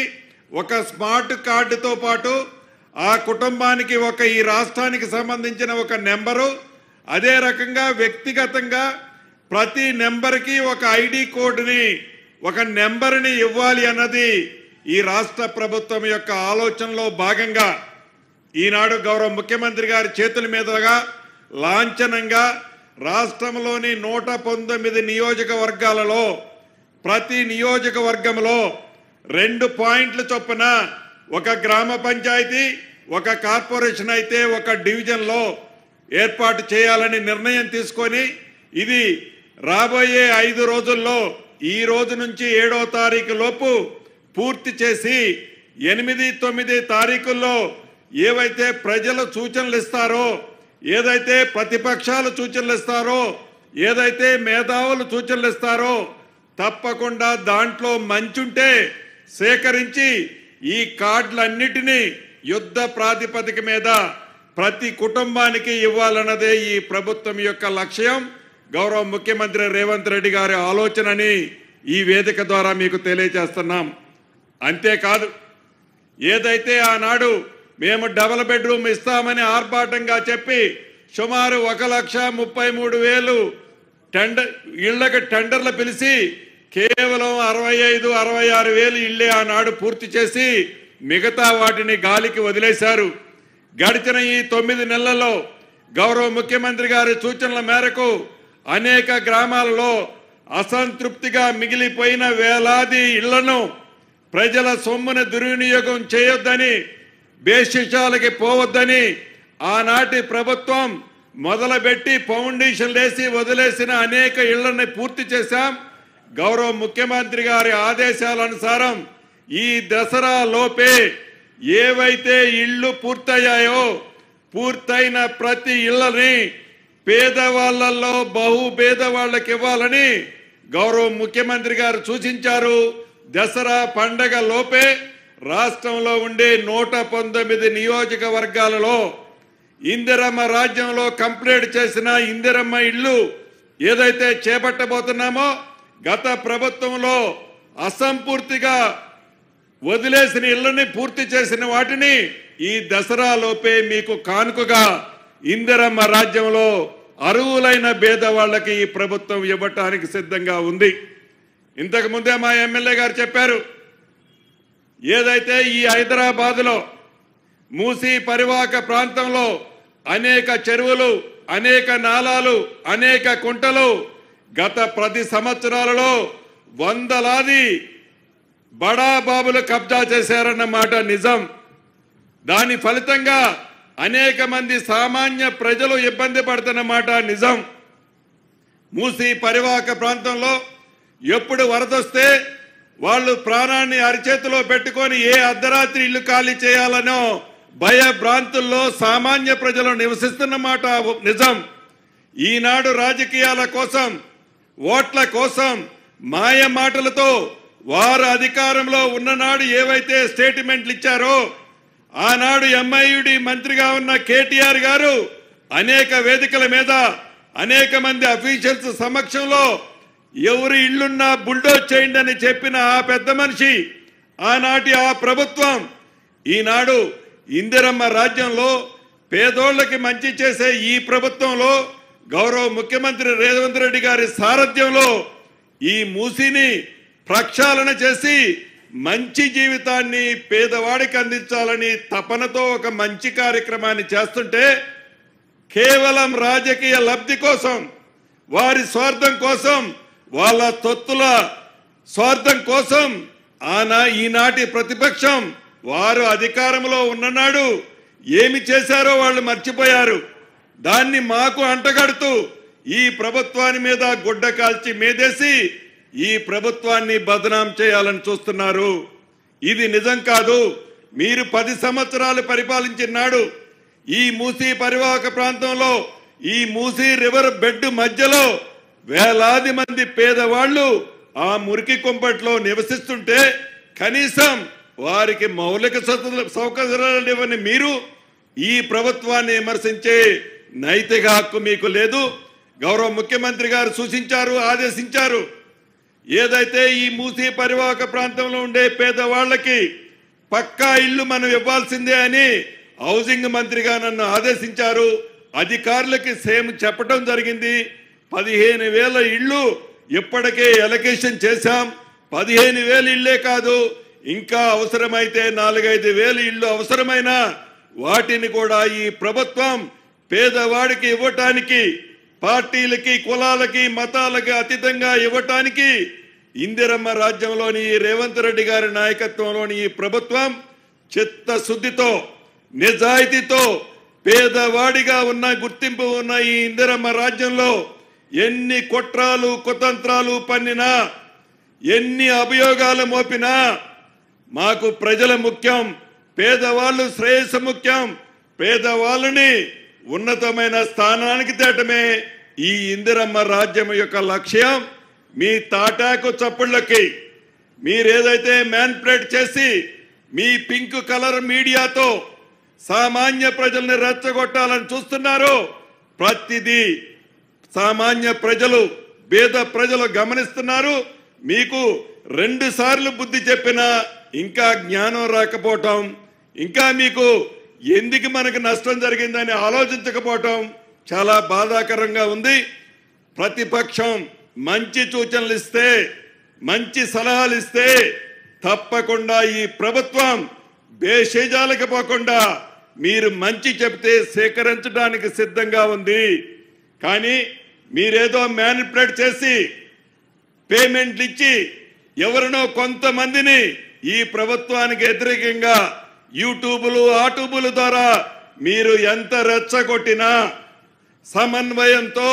ఒక స్మార్ట్ కార్డుతో పాటు ఆ కుటుంబానికి ఈ రాష్ట్రానికి సంబంధించిన ఒక నెంబరు, అదే రకంగా వ్యక్తిగతంగా ప్రతి నెంబర్కి ఒక ఐడి కోడ్ని, ఒక నెంబర్ని ఇవ్వాలి అన్నది ఈ రాష్ట్ర ప్రభుత్వం యొక్క ఆలోచనలో భాగంగా ఈనాడు గౌరవ ముఖ్యమంత్రి గారి చేతుల మీదుగా లాంఛనంగా రాష్ట్రంలోని 119 నియోజకవర్గాలలో ప్రతి నియోజకవర్గంలో 2 పాయింట్ల చొప్పున ఒక గ్రామ పంచాయతీ, ఒక కార్పొరేషన్ అయితే ఒక డివిజన్లో ఏర్పాటు చేయాలని నిర్ణయం తీసుకొని, ఇది రాబోయే 5 రోజుల్లో ఈ రోజు నుంచి 7వ తారీఖు లోపు పూర్తి చేసి 8, 9 తారీఖుల్లో ఏవైతే ప్రజలు సూచనలు ఇస్తారో, ఏదైతే ప్రతిపక్షాలు సూచనలు ఇస్తారో, ఏదైతే మేధావులు సూచనలు ఇస్తారో తప్పకుండా దాంట్లో మంచుంటే సేకరించి ఈ కార్డులన్నిటినీ యుద్ధ ప్రాతిపదిక మీద ప్రతి కుటుంబానికి ఇవ్వాలన్నదే ఈ ప్రభుత్వం యొక్క లక్ష్యం. గౌరవ ముఖ్యమంత్రి రేవంత్ రెడ్డి గారి ఆలోచనని ఈ వేదిక ద్వారా మీకు తెలియజేస్తున్నాం. అంతేకాదు ఏదైతే ఆనాడు మేము డబుల్ బెడ్రూమ్ ఇస్తామని ఆర్భాటంగా చెప్పి సుమారు 1,33,000 ఇళ్లకు టెండర్లు పిలిచి కేవలం 65,000-66,000 ఇళ్లే ఆనాడు పూర్తి చేసి మిగతా వాటిని గాలికి వదిలేశారు. గడిచిన ఈ 9 నెలల్లో గౌరవ ముఖ్యమంత్రి గారి సూచనల మేరకు అనేక గ్రామాలలో అసంతృప్తిగా మిగిలిపోయిన వేలాది ఇళ్లను ప్రజల సొమ్మును దుర్వినియోగం చేయొద్దని, బేషిషాలకి పోవద్దని ఆనాటి ప్రభుత్వం మొదలుపెట్టి ఫౌండేషన్ వేసి వదిలేసిన అనేక ఇళ్లని పూర్తి చేశాం. గౌరవ ముఖ్యమంత్రి గారి ఆదేశాలనుసారం ఈ దసరా లోపే ఏవైతే ఇళ్లు పూర్తయ్యాయో పూర్తయిన ప్రతి ఇళ్లని పేదవాళ్లలో బహు పేదవాళ్ళకి ఇవ్వాలని గౌరవ ముఖ్యమంత్రి గారు సూచించారు. దసరా పండగ లోపే రాష్ట్రంలో ఉండే 119 నియోజకవర్గాలలో ఇందిరమ్మ రాజ్యంలో కంప్లీట్ చేసిన ఇందిరమ్మ ఇల్లు ఏదైతే చేపట్టబోతున్నామో గత ప్రభుత్వంలో అసంపూర్తిగా వదిలేసిన ఇళ్లని పూర్తి చేసిన వాటిని ఈ దసరా లోపే మీకు కానుకగా ఇందిరమ్మ రాజ్యంలో అర్హులైన పేదవాళ్ళకి ఈ ప్రభుత్వం ఇవ్వటానికి సిద్ధంగా ఉంది. ఇంతకు ముందే మా ఎమ్మెల్యే గారు చెప్పారు, ఏదైతే ఈ హైదరాబాదులో మూసీ పరివాహక ప్రాంతంలో అనేక చెరువులు, అనేక నాలాలు, అనేక కుంటలు గత 10 సంవత్సరాలలో వందలాది బడాబాబులు కబ్జా చేశారన్న మాట నిజం. దాని ఫలితంగా అనేక మంది సామాన్య ప్రజలు ఇబ్బంది పడుతున్న మాట నిజం. మూసీ పరివాహక ప్రాంతంలో ఎప్పుడు వరదొస్తే వాళ్ళు ప్రాణాన్ని అరిచేతిలో పెట్టుకొని ఏ అర్ధరాత్రి ఇల్లు ఖాళీ చేయాలనో భయభ్రాంతుల్లో సామాన్య ప్రజలు నివసిస్తున్న మాట నిజం. ఈనాడు రాజకీయాల కోసం, ఓట్ల కోసం మాయ మాటలతో వారు అధికారంలో ఉన్ననాడు ఏవైతే స్టేట్మెంట్లు ఇచ్చారో ఆనాడు ఎంఐయుడి మంత్రిగా ఉన్న కేటీఆర్ గారు అనేక వేదికల మీద అనేక మంది అఫీషియల్స్ సమక్షంలో ఎవరు ఇళ్లున్నా బుల్డోజ్ చేయండి అని చెప్పిన ఆ పెద్ద మనిషి ఆనాటి ఆ ప్రభుత్వం ఈనాడు ఇందిరమ్మ రాజ్యంలో పేదోళ్ళకి మంచి చేసే ఈ ప్రభుత్వంలో గౌరవ ముఖ్యమంత్రి రేవంత్ రెడ్డి గారి సారథ్యంలో ఈ మూసీని ప్రక్షాళన చేసి మంచి జీవితాన్ని పేదవాడికి అందించాలని తపనతో ఒక మంచి కార్యక్రమాన్ని చేస్తుంటే కేవలం రాజకీయ లబ్ధి కోసం, వారి స్వార్థం కోసం, వాళ్ళ తొత్తుల స్వార్థం కోసం ఈనాటి ప్రతిపక్షం వారు అధికారంలో ఉన్ననాడు ఏమి చేశారో వాళ్ళు మర్చిపోయారు. దాన్ని మాకు అంటగడుతూ ఈ ప్రభుత్వాన్ని మీద గుడ్డ కాల్చి మేదేసి ఈ ప్రభుత్వాన్ని బదనాం చేయాలని చూస్తున్నారు. ఇది నిజం కాదు. మీరు 10 సంవత్సరాలు పరిపాలించినాడు ఈ మూసీ పరివాహక ప్రాంతంలో, ఈ మూసీ రివర్ బెడ్ మధ్యలో వేలాది మంది పేదవాళ్ళు ఆ మురికి కుంపట్లో నివసిస్తుంటే కనీసం వారికి మౌలిక సౌకర్యాలు ఇవ్వని మీరు ఈ ప్రభుత్వాన్ని విమర్శించే నైతిక హక్కు మీకు లేదు. గౌరవ ముఖ్యమంత్రి గారు సూచించారు, ఆదేశించారు, ఏదైతే ఈ మూసీ పరివాహక ప్రాంతంలో ఉండే పేదవాళ్ళకి పక్కా ఇల్లు మనం ఇవ్వాల్సిందే అని హౌసింగ్ మంత్రిగా నన్ను ఆదేశించారు. అధికారులకి సేమ్ చెప్పడం జరిగింది. 15,000 ఇళ్ళు ఇప్పటికే ఎలకేషన్ చేశాం. 15,000 ఇళ్లే కాదు, ఇంకా అవసరమైతే 4-5,000 ఇళ్ళు అవసరమైన వాటిని కూడా ఈ ప్రభుత్వం పేదవాడికి ఇవ్వటానికి, పార్టీలకి, కులాలకి, మతాలకి అతీతంగా ఇవ్వటానికి ఇందిరమ్మ రాజ్యంలోని రేవంత్ రెడ్డి గారి నాయకత్వంలోని ఈ ప్రభుత్వం చిత్తశుద్ధితో, నిజాయితీతో పేదవాడిగా ఉన్న గుర్తింపు ఉన్న ఈ ఇందిరమ్మ రాజ్యంలో ఎన్ని కుట్రాలు కుతంత్రాలు పన్నినా, ఎన్ని అభియోగాలు మోపినా మాకు ప్రజల ముఖ్యం, పేదవాళ్ళు శ్రేయస్సు ముఖ్యం. పేదవాళ్ళని ఉన్నతమైన స్థానానికి తేటమే ఈ ఇందిరమ్మ రాజ్యం యొక్క లక్ష్యం. మీ తాటాకు చప్పుళ్ళకి మీరేదైతే మ్యాన్ప్లేట్ చేసి మీ పింక్ కలర్ మీడియాతో సామాన్య ప్రజల్ని రెచ్చగొట్టాలని చూస్తున్నారో ప్రతిదీ సామాన్య ప్రజలు, పేద ప్రజలు గమనిస్తున్నారు. మీకు 2 సార్లు బుద్ధి చెప్పినా ఇంకా జ్ఞానం రాకపోవటం, ఇంకా మీకు ఎందుకు మనకు నష్టం జరిగిందని ఆలోచించకపోవటం చాలా బాధాకరంగా ఉంది. ప్రతిపక్షం మంచి సూచనలు ఇస్తే, మంచి సలహాలు ఇస్తే తప్పకుండా ఈ ప్రభుత్వం బేషజాలకు పోకుండా మీరు మంచి చెప్తే సేకరించడానికి సిద్ధంగా ఉంది. కానీ మీరేదో మ్యానిపులేట్ చేసి పేమెంట్లు ఇచ్చి ఎవరినో కొంతమందిని ఈ ప్రభుత్వానికి వ్యతిరేకంగా యూట్యూబులు ఆటూబుల ద్వారా మీరు ఎంత రెచ్చగొట్టినా సమన్వయంతో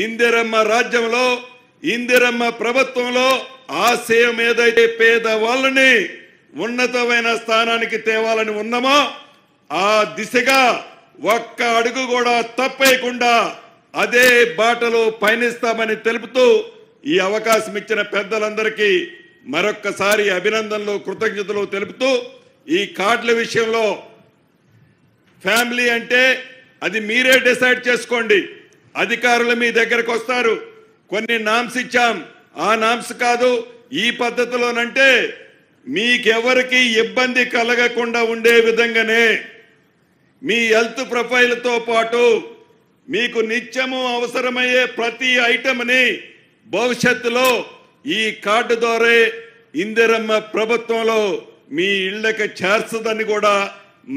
ఇందిరమ్మ రాజ్యంలో, ఇందిరమ్మ ప్రభుత్వంలో ఆశయం ఏదైతే పేదవాళ్ళని ఉన్నతమైన స్థానానికి తేవాలని ఉన్నామో ఆ దిశగా ఒక్క అడుగు కూడా తప్పేయకుండా అదే బాటలో పయనిస్తామని తెలుపుతూ ఈ అవకాశం ఇచ్చిన పెద్దలందరికీ మరొక్కసారి అభినందనలు, కృతజ్ఞతలు తెలుపుతూ ఈ కార్డుల విషయంలో ఫ్యామిలీ అంటే అది మీరే డిసైడ్ చేసుకోండి. అధికారులు మీ దగ్గరకు వస్తారు, కొన్ని నామ్స్ ఇచ్చాం, ఆ నామ్స్ కాదు ఈ పద్ధతిలోనంటే మీకెవరికి ఇబ్బంది కలగకుండా ఉండే విధంగానే మీ హెల్త్ ప్రొఫైల్తో పాటు మీకు నిత్యము అవసరమయ్యే ప్రతి ఐటమ్ని భవిష్యత్తులో ఈ కార్డు ద్వారా ఇందిరమ్మ ప్రభుత్వంలో మీ ఇళ్లకు చేర్చదని కూడా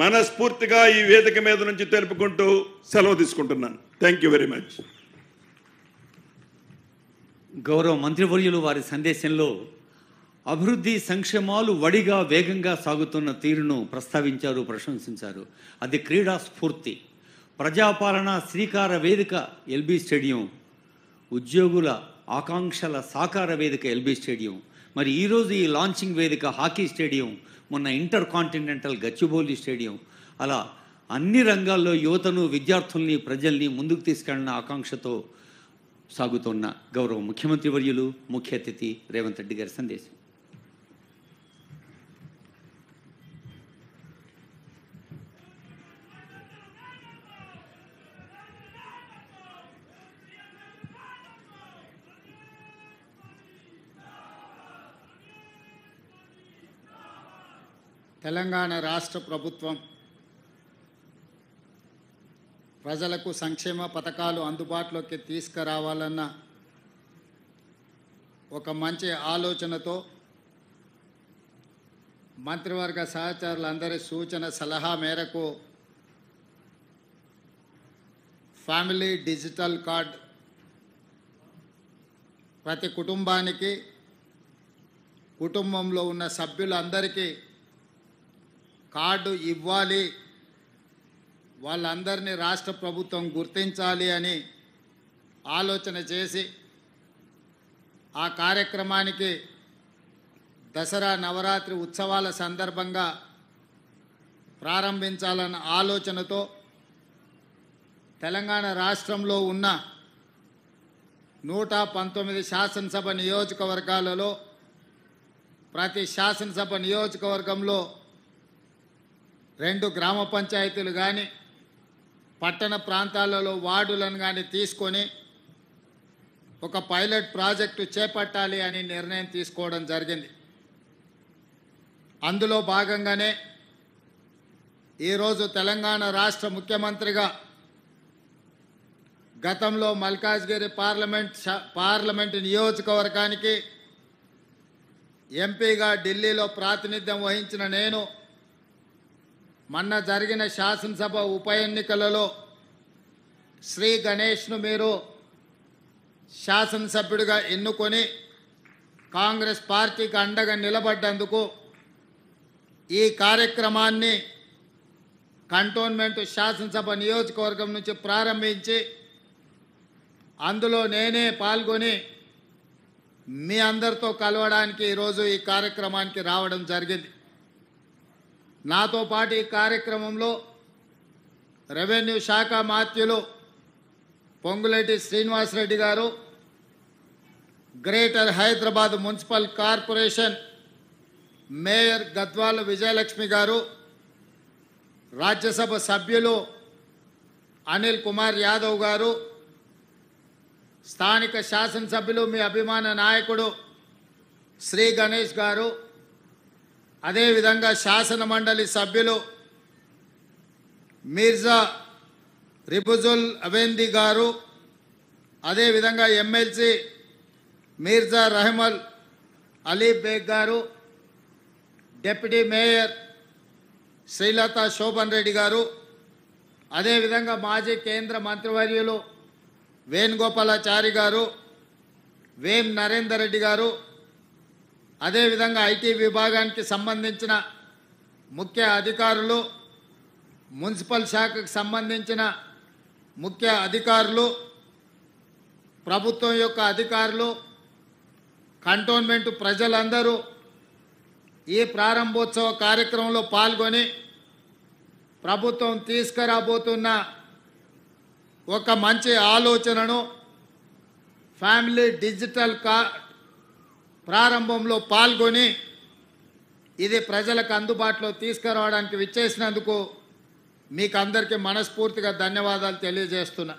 మనస్ఫూర్తిగా ఈ వేదిక మీద నుంచి తెలుపుకుంటూ సెలవు తీసుకుంటున్నాను. Thank you very much. గౌరవ మంత్రివర్యులు వారి సందేశంలో అభివృద్ధి సంక్షేమాలు వడిగా వేగంగా సాగుతున్న తీరును ప్రస్తావించారు, ప్రశంసించారు. అది క్రీడా స్ఫూర్తి. ప్రజాపాలన శ్రీకార వేదిక ఎల్బీ స్టేడియం, ఉద్యోగుల ఆకాంక్షల సాకార వేదిక ఎల్బీ స్టేడియం, మరి ఈరోజు ఈ లాంచింగ్ వేదిక హాకీ స్టేడియం, మొన్న ఇంటర్ కాంటినెంటల్ గచ్చిబౌలి స్టేడియం, అలా అన్ని రంగాల్లో యువతను, విద్యార్థుల్ని, ప్రజల్ని ముందుకు తీసుకెళ్లిన ఆకాంక్షతో సాగుతున్న గౌరవ ముఖ్యమంత్రి వర్యులు, ముఖ్య అతిథి రేవంత్ రెడ్డి గారి సందేశం. తెలంగాణ రాష్ట్ర ప్రభుత్వం ప్రజలకు సంక్షేమ పథకాలు అందుబాటులోకి తీసుకురావాలన్న ఒక మంచి ఆలోచనతో మంత్రివర్గ సహచరులందరి సూచన సలహా మేరకు ఫ్యామిలీ డిజిటల్ కార్డ్ ప్రతి కుటుంబానికి, కుటుంబంలో ఉన్న సభ్యులందరికీ కార్డు ఇవ్వాలి, వాళ్ళందరినీ రాష్ట్ర ప్రభుత్వం గుర్తించాలి అని ఆలోచన చేసి ఆ కార్యక్రమానికి దసరా నవరాత్రి ఉత్సవాల సందర్భంగా ప్రారంభించాలన్న ఆలోచనతో తెలంగాణ రాష్ట్రంలో ఉన్న 119 శాసనసభ నియోజకవర్గాలలో ప్రతి శాసనసభ నియోజకవర్గంలో 2 గ్రామ పంచాయతీలు కానీ, పట్టణ ప్రాంతాలలో వార్డులను కానీ తీసుకొని ఒక పైలట్ ప్రాజెక్టు చేపట్టాలి అని నిర్ణయం తీసుకోవడం జరిగింది. అందులో భాగంగానే ఈరోజు తెలంగాణ రాష్ట్ర ముఖ్యమంత్రిగా గతంలో మల్కాజ్గిరి పార్లమెంట్ నియోజకవర్గానికి ఎంపీగా ఢిల్లీలో ప్రాతినిధ్యం వహించిన నేను మొన్న జరిగిన శాసనసభ ఉప ఎన్నికలలో శ్రీ గణేష్ను మీరు శాసనసభ్యుడిగా ఎన్నుకొని కాంగ్రెస్ పార్టీకి అండగా నిలబడ్డందుకు ఈ కార్యక్రమాన్ని కంటోన్మెంట్ శాసనసభ నియోజకవర్గం నుంచి ప్రారంభించి అందులో నేనే పాల్గొని మీ అందరితో కలవడానికి ఈరోజు ఈ కార్యక్రమానికి రావడం జరిగింది. నాతో పాటు ఈ కార్యక్రమంలో రెవెన్యూ శాఖ మాత్యులు పొంగులేటి శ్రీనివాసరెడ్డి గారు, greater Hyderabad municipal corporation mayor Gadwal Vijayalakshmi గారు, రాజ్యసభ సభ్యులు అనిల్ కుమార్ యాదవ్ గారు, స్థానిక శాసనసభ్యులు మీ అభిమాన నాయకుడు శ్రీ గణేష్ గారు, అదేవిధంగా శాసన మండలి సభ్యులు మీర్జా రిబుజుల్ అవేంది గారు, అదేవిధంగా ఎమ్మెల్సీ మీర్జా రహమల్ అలీ బేగ్ గారు, డిప్యూటీ మేయర్ శ్రీలత శోభన్ రెడ్డి గారు, అదేవిధంగా మాజీ కేంద్ర మంత్రివర్యులు వేణుగోపాలాచారి గారు, వేం నరేందర్ రెడ్డి గారు, అదేవిధంగా ఐటీ విభాగానికి సంబంధించిన ముఖ్య అధికారులు, మున్సిపల్ శాఖకు సంబంధించిన ముఖ్య అధికారులు, ప్రభుత్వం యొక్క అధికారులు, కంటోన్మెంట్ ప్రజలందరూ ఈ ప్రారంభోత్సవ కార్యక్రమంలో పాల్గొని ప్రభుత్వం తీసుకురాబోతున్న ఒక మంచి ఆలోచనను ఫ్యామిలీ డిజిటల్ ప్రారంభంలో పాల్గొని ఇది ప్రజలకు అందుబాటులో తీసుకురావడానికి విచ్చేసినందుకు మీకు అందరికీ మనస్ఫూర్తిగా ధన్యవాదాలు తెలియజేస్తున్నా.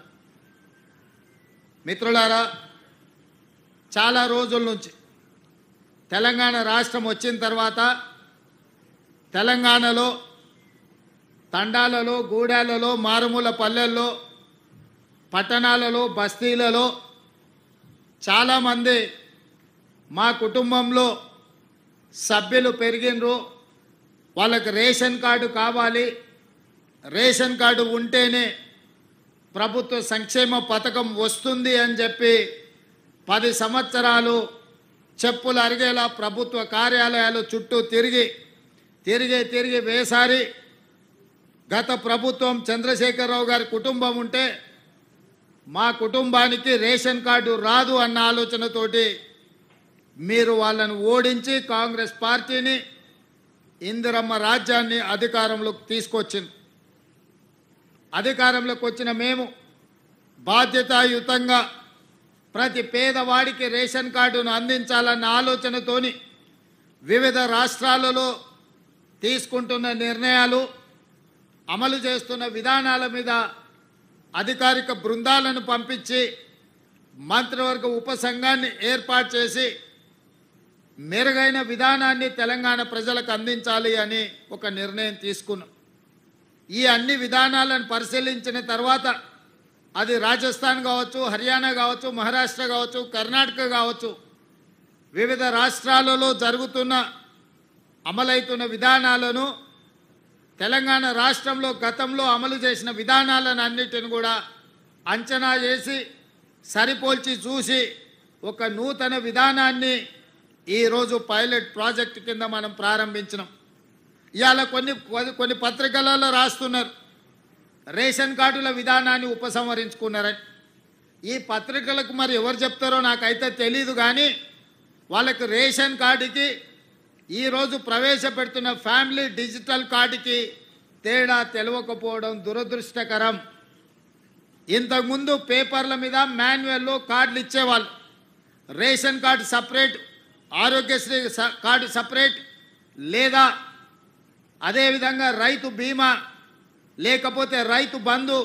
మిత్రులారా, చాలా రోజుల నుంచి తెలంగాణ రాష్ట్రం వచ్చిన తర్వాత తెలంగాణలో తండాలలో, గూడాలలో, మారుమూల పల్లెల్లో, పట్టణాలలో, బస్తీలలో చాలామంది మా కుటుంబంలో సభ్యులు పెరిగినరు, వాళ్ళకి రేషన్ కార్డు కావాలి, రేషన్ కార్డు ఉంటేనే ప్రభుత్వ సంక్షేమ పథకం వస్తుంది అని చెప్పి 10 సంవత్సరాలు చెప్పులు అరిగేలా ప్రభుత్వ కార్యాలయాలు చుట్టూ తిరిగి వేసారి గత ప్రభుత్వం చంద్రశేఖరరావు గారి కుటుంబం ఉంటే మా కుటుంబానికి రేషన్ కార్డు రాదు అన్న ఆలోచనతోటి మీరు వాళ్ళను ఓడించి కాంగ్రెస్ పార్టీని, ఇందిరమ్మ రాజ్యాన్ని అధికారంలోకి తీసుకొచ్చింది. అధికారంలోకి వచ్చిన మేము బాధ్యతాయుతంగా ప్రతి పేదవాడికి రేషన్ కార్డును అందించాలన్న ఆలోచనతోని వివిధ రాష్ట్రాలలో తీసుకుంటున్న నిర్ణయాలు, అమలు చేస్తున్న విధానాల మీద అధికారిక బృందాలను పంపించి మంత్రివర్గ ఉపసంఘాన్ని ఏర్పాటు చేసి మెరుగైన విధానాన్ని తెలంగాణ ప్రజలకు అందించాలి అని ఒక నిర్ణయం తీసుకున్నాం. ఈ అన్ని విధానాలను పరిశీలించిన తర్వాత అది రాజస్థాన్ కావచ్చు, హర్యానా కావచ్చు, మహారాష్ట్ర కావచ్చు, కర్ణాటక కావచ్చు, వివిధ రాష్ట్రాలలో జరుగుతున్న అమలవుతున్న విధానాలను, తెలంగాణ రాష్ట్రంలో గతంలో అమలు చేసిన విధానాలను అన్నిటిని కూడా అంచనా చేసి సరిపోల్చి చూసి ఒక నూతన విధానాన్ని ఈరోజు పైలట్ ప్రాజెక్ట్ కింద మనం ప్రారంభించినాం. ఇవాళ కొన్ని పత్రికలలో రాస్తున్నారు రేషన్ కార్డుల విధానాన్ని ఉపసంహరించుకున్నారని. ఈ పత్రికలకు మరి ఎవరు చెప్తారో నాకైతే తెలీదు, కానీ వాళ్ళకి రేషన్ కార్డుకి ఈరోజు ప్రవేశపెడుతున్న ఫ్యామిలీ డిజిటల్ కార్డుకి తేడా తెలియకపోవడం దురదృష్టకరం. ఇంతకుముందు పేపర్ల మీద మాన్యువల్లో కార్డులు ఇచ్చేవాళ్ళు. Ration card separate, Aarogyasri card separate, లేదా అదేవిధంగా రైతు బీమా, లేకపోతే రైతు బంధు,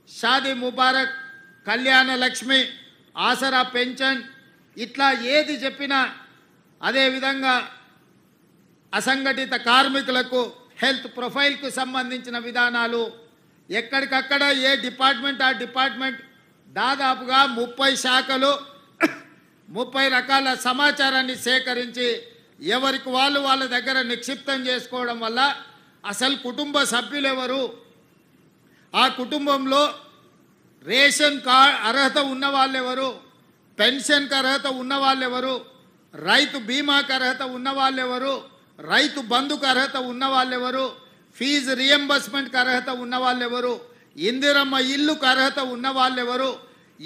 షాదీ ముబారక్, కళ్యాణ లక్ష్మి, ఆసరా పెన్షన్, ఇట్లా ఏది చెప్పినా, అదేవిధంగా అసంఘటిత కార్మికులకు హెల్త్ ప్రొఫైల్కు సంబంధించిన విధానాలు ఎక్కడికక్కడ ఏ డిపార్ట్మెంట్ ఆ డిపార్ట్మెంట్ దాదాపుగా 30 శాఖలు 30 రకాల సమాచారాన్ని సేకరించి ఎవరికి వాళ్ళ దగ్గర నిక్షిప్తం చేసుకోవడం వల్ల అసలు కుటుంబ సభ్యులు ఎవరు, ఆ కుటుంబంలో రేషన్ కార్డ్ అర్హత ఉన్న వాళ్ళు ఎవరు, పెన్షన్కి అర్హత ఉన్న వాళ్ళు ఎవరు, రైతు బీమాకు అర్హత ఉన్న వాళ్ళు ఎవరు, రైతు బంధుకు అర్హత ఉన్న వాళ్ళు ఎవరు, ఫీజు రియంబర్స్మెంట్కి అర్హత ఉన్న వాళ్ళు ఎవరు, ఇందిరమ్మ ఇల్లుకు అర్హత ఉన్న వాళ్ళు ఎవరు,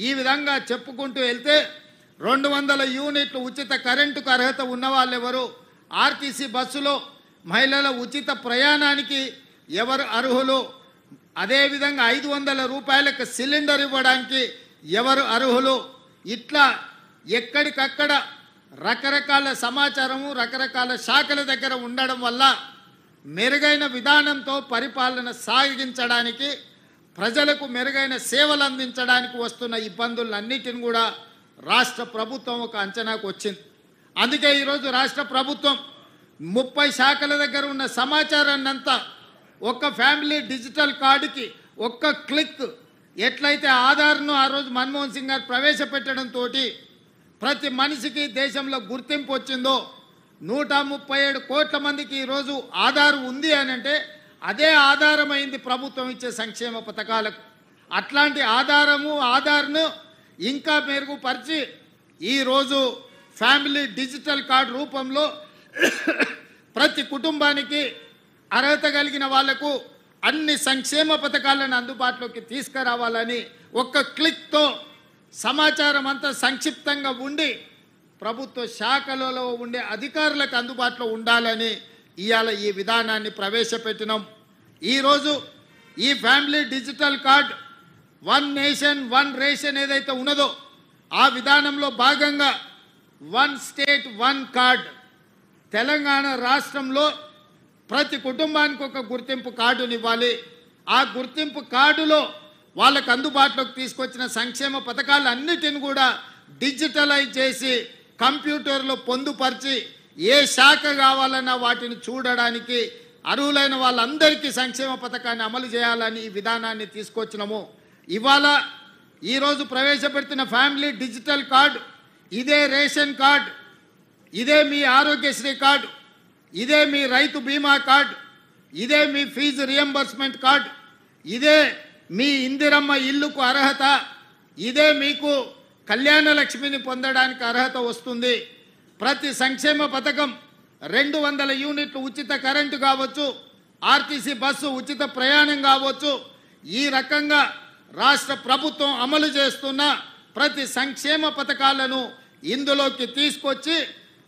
ఈ విధంగా చెప్పుకుంటూ వెళ్తే 200 యూనిట్లు ఉచిత కరెంటుకు అర్హత ఉన్న వాళ్ళు ఎవరు, ఆర్టీసీ బస్సులో మహిళల ఉచిత ప్రయాణానికి ఎవరు అర్హులు, అదేవిధంగా 500 రూపాయలకు సిలిండర్ ఇవ్వడానికి ఎవరు అర్హులు, ఇట్లా ఎక్కడికక్కడ రకరకాల సమాచారము రకరకాల శాఖల దగ్గర ఉండడం వల్ల మెరుగైన విధానంతో పరిపాలన సాగించడానికి, ప్రజలకు మెరుగైన సేవలు అందించడానికి వస్తున్న ఇబ్బందులన్నిటిని కూడా రాష్ట్ర ప్రభుత్వం ఒక అంచనాకు వచ్చింది. అందుకే ఈరోజు రాష్ట్ర ప్రభుత్వం 30 శాఖల దగ్గర ఉన్న సమాచారాన్ని అంతా ఒక్క ఫ్యామిలీ డిజిటల్ కార్డుకి ఒక్క క్లిక్ ఎట్లయితే ఆధార్ను ఆ రోజు మన్మోహన్ సింగ్ గారు ప్రవేశపెట్టడంతో ప్రతి మనిషికి దేశంలో గుర్తింపు వచ్చిందో 137 కోట్ల మందికి ఈరోజు ఆధార్ ఉంది అని అంటే అదే ఆధారమైంది ప్రభుత్వం ఇచ్చే సంక్షేమ పథకాలకు. అట్లాంటి ఆధార్ను ఇంకా మెరుగుపరిచి ఈరోజు ఫ్యామిలీ డిజిటల్ కార్డు రూపంలో ప్రతి కుటుంబానికి అర్హత కలిగిన వాళ్లకు అన్ని సంక్షేమ పథకాలను అందుబాటులోకి తీసుకురావాలని ఒక్క క్లిక్తో సమాచారం అంతా సంక్షిప్తంగా ఉండి ప్రభుత్వ శాఖలలో ఉండే అధికారులకు అందుబాటులో ఉండాలని ఇవాళ ఈ విధానాన్ని ప్రవేశపెట్టినాం. ఈరోజు ఈ family digital card 1 nation 1 ration ఏదైతే ఉన్నదో ఆ విధానంలో భాగంగా 1 స్టేట్ 1 కార్డ్ తెలంగాణ రాష్ట్రంలో ప్రతి కుటుంబానికి ఒక గుర్తింపు కార్డుని ఇవ్వాలి. ఆ గుర్తింపు కార్డులో వాళ్ళకు అందుబాటులోకి తీసుకొచ్చిన సంక్షేమ పథకాలన్నిటిని కూడా డిజిటలైజ్ చేసి కంప్యూటర్లో పొందుపరిచి ఏ శాఖ కావాలన్నా వాటిని చూడడానికి అర్హులైన వాళ్ళందరికీ సంక్షేమ పథకాన్ని అమలు చేయాలని ఈ విధానాన్ని తీసుకొచ్చినాము. ఇవాళ ఈరోజు ప్రవేశపెడుతున్న ఫ్యామిలీ డిజిటల్ కార్డు ఇదే రేషన్ కార్డు, ఇదే మీ ఆరోగ్యశ్రీ కార్డు, ఇదే మీ రైతు బీమా కార్డు, ఇదే మీ ఫీజు రియంబర్స్మెంట్ కార్డు, ఇదే మీ ఇందిరమ్మ ఇల్లుకు అర్హత, ఇదే మీకు కళ్యాణ లక్ష్మిని పొందడానికి అర్హత వస్తుంది. ప్రతి సంక్షేమ పథకం 200 యూనిట్లు ఉచిత కరెంటు కావచ్చు, ఆర్టీసీ బస్సు ఉచిత ప్రయాణం కావచ్చు, ఈ రకంగా రాష్ట్ర ప్రభుత్వం అమలు చేస్తున్న ప్రతి సంక్షేమ పథకాలను ఇందులోకి తీసుకొచ్చి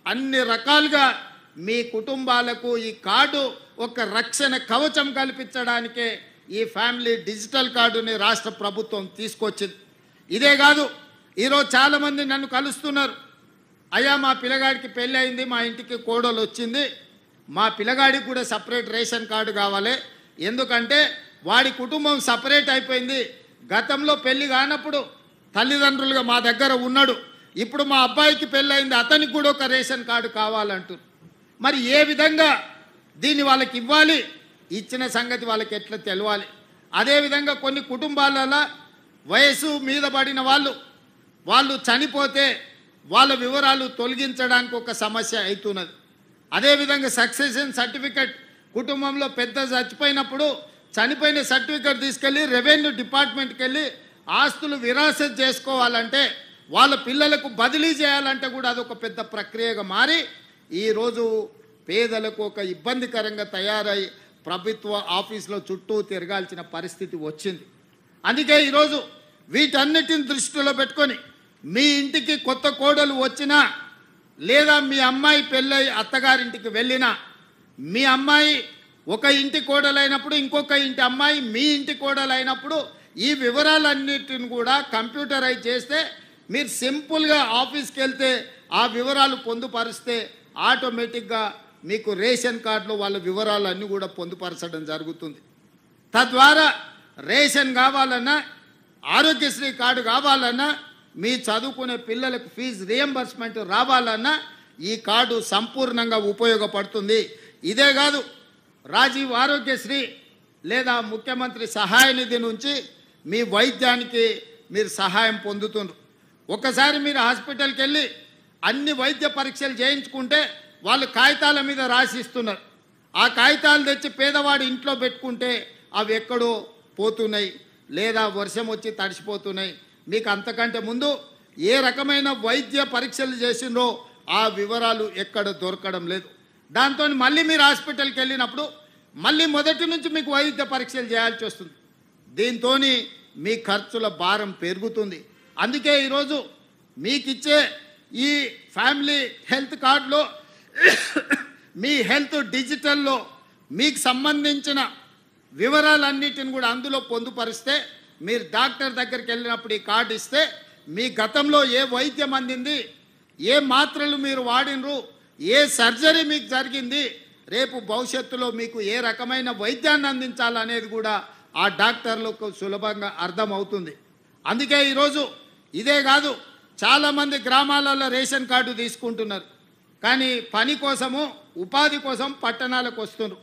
అన్ని రకాలుగా మీ కుటుంబాలకు ఈ కార్డు ఒక రక్షణ కవచం కల్పించడానికే ఈ ఫ్యామిలీ డిజిటల్ కార్డుని రాష్ట్ర ప్రభుత్వం తీసుకొచ్చింది. ఇదే కాదు, ఈరోజు చాలామంది నన్ను కలుస్తున్నారు, అయ్యా మా పిల్లగాడికి పెళ్ళి అయింది, మా ఇంటికి కోడలు వచ్చింది, మా పిల్లగాడికి కూడా సపరేట్ రేషన్ కార్డు కావాలి, ఎందుకంటే వాడి కుటుంబం సపరేట్ అయిపోయింది, గతంలో పెళ్లి కానప్పుడు తల్లిదండ్రులుగా మా దగ్గర ఉన్నాడు, ఇప్పుడు మా అబ్బాయికి పెళ్ళి అయింది, అతనికి కూడా ఒక రేషన్ కార్డు కావాలంటారు. మరి ఏ విధంగా దీన్ని వాళ్ళకి ఇవ్వాలి, ఇచ్చిన సంగతి వాళ్ళకి ఎట్లా తెలవాలి? అదేవిధంగా కొన్ని కుటుంబాలలో వయసు మీద పడిన వాళ్ళు చనిపోతే వాళ్ళ వివరాలు తొలగించడానికి ఒక సమస్య అవుతున్నది. అదేవిధంగా సక్సెషన్ సర్టిఫికెట్ కుటుంబంలో పెద్ద చచ్చిపోయినప్పుడు చనిపోయిన సర్టిఫికెట్ తీసుకెళ్ళి రెవెన్యూ డిపార్ట్మెంట్కి వెళ్ళి ఆస్తులు విరాసత్ చేసుకోవాలంటే వాళ్ళ పిల్లలకు బదిలీ చేయాలంటే కూడా అదొక పెద్ద ప్రక్రియగా మారి ఈరోజు పేదలకు ఒక ఇబ్బందికరంగా తయారై ప్రభుత్వ ఆఫీసులో చుట్టూ తిరగాల్సిన పరిస్థితి వచ్చింది. అందుకే ఈరోజు వీటన్నిటిని దృష్టిలో పెట్టుకొని మీ ఇంటికి కొత్త కోడలు వచ్చినా లేదా మీ అమ్మాయి పెళ్ళై అత్తగారింటికి వెళ్ళినా, మీ అమ్మాయి ఒక ఇంటి కోడలైనప్పుడు ఇంకొక ఇంటి అమ్మాయి మీ ఇంటి కోడలైనప్పుడు ఈ వివరాలన్నిటిని కూడా కంప్యూటరైజ్ చేస్తే మీరు సింపుల్గా ఆఫీస్కి వెళ్తే ఆ వివరాలు పొందుపరిస్తే ఆటోమేటిక్గా మీకు రేషన్ కార్డులో వాళ్ళ వివరాలన్నీ కూడా పొందుపరచడం జరుగుతుంది. తద్వారా రేషన్ కావాలన్నా, ఆరోగ్యశ్రీ కార్డు కావాలన్నా, మీ చదువుకునే పిల్లలకు ఫీజు రియంబర్స్మెంట్ రావాలన్నా ఈ కార్డు సంపూర్ణంగా ఉపయోగపడుతుంది. ఇదే కాదు, రాజీవ్ ఆరోగ్యశ్రీ లేదా ముఖ్యమంత్రి సహాయ నిధి నుంచి మీ వైద్యానికి మీరు సహాయం పొందుతున్నారు. ఒకసారి మీరు హాస్పిటల్కి వెళ్ళి అన్ని వైద్య పరీక్షలు చేయించుకుంటే వాళ్ళు కాగితాల మీద రాసిస్తున్నారు. ఆ కాగితాలు తెచ్చి పేదవాడి ఇంట్లో పెట్టుకుంటే అవి ఎక్కడో పోతున్నాయి లేదా వర్షం వచ్చి తడిసిపోతున్నాయి. మీకు అంతకంటే ముందు ఏ రకమైన వైద్య పరీక్షలు చేసిండ్రో ఆ వివరాలు ఎక్కడ దొరకడం లేదు. దాంతో మళ్ళీ మీరు హాస్పిటల్కి వెళ్ళినప్పుడు మళ్ళీ మొదటి నుంచి మీకు వైద్య పరీక్షలు చేయాల్సి వస్తుంది. దీంతో మీ ఖర్చుల భారం పెరుగుతుంది. అందుకే ఈరోజు మీకు ఇచ్చే ఈ ఫ్యామిలీ హెల్త్ కార్డులో మీ హెల్త్ డిజిటల్లో మీకు సంబంధించిన వివరాలన్నిటిని కూడా అందులో పొందుపరిస్తే మీరు డాక్టర్ దగ్గరికి వెళ్ళినప్పుడు ఈ కార్డు ఇస్తే మీ గతంలో ఏ వైద్యం అందింది, ఏ మాత్రలు మీరు వాడినరు, ఏ సర్జరీ మీకు జరిగింది, రేపు భవిష్యత్తులో మీకు ఏ రకమైన వైద్యాన్ని అందించాలనేది కూడా ఆ డాక్టర్లకు సులభంగా అర్థమవుతుంది. అందుకే ఈరోజు ఇదే కాదు, చాలామంది గ్రామాలలో రేషన్ కార్డు తీసుకుంటున్నారు. కానీ పని కోసము ఉపాధి కోసం పట్టణాలకు వస్తున్నారు.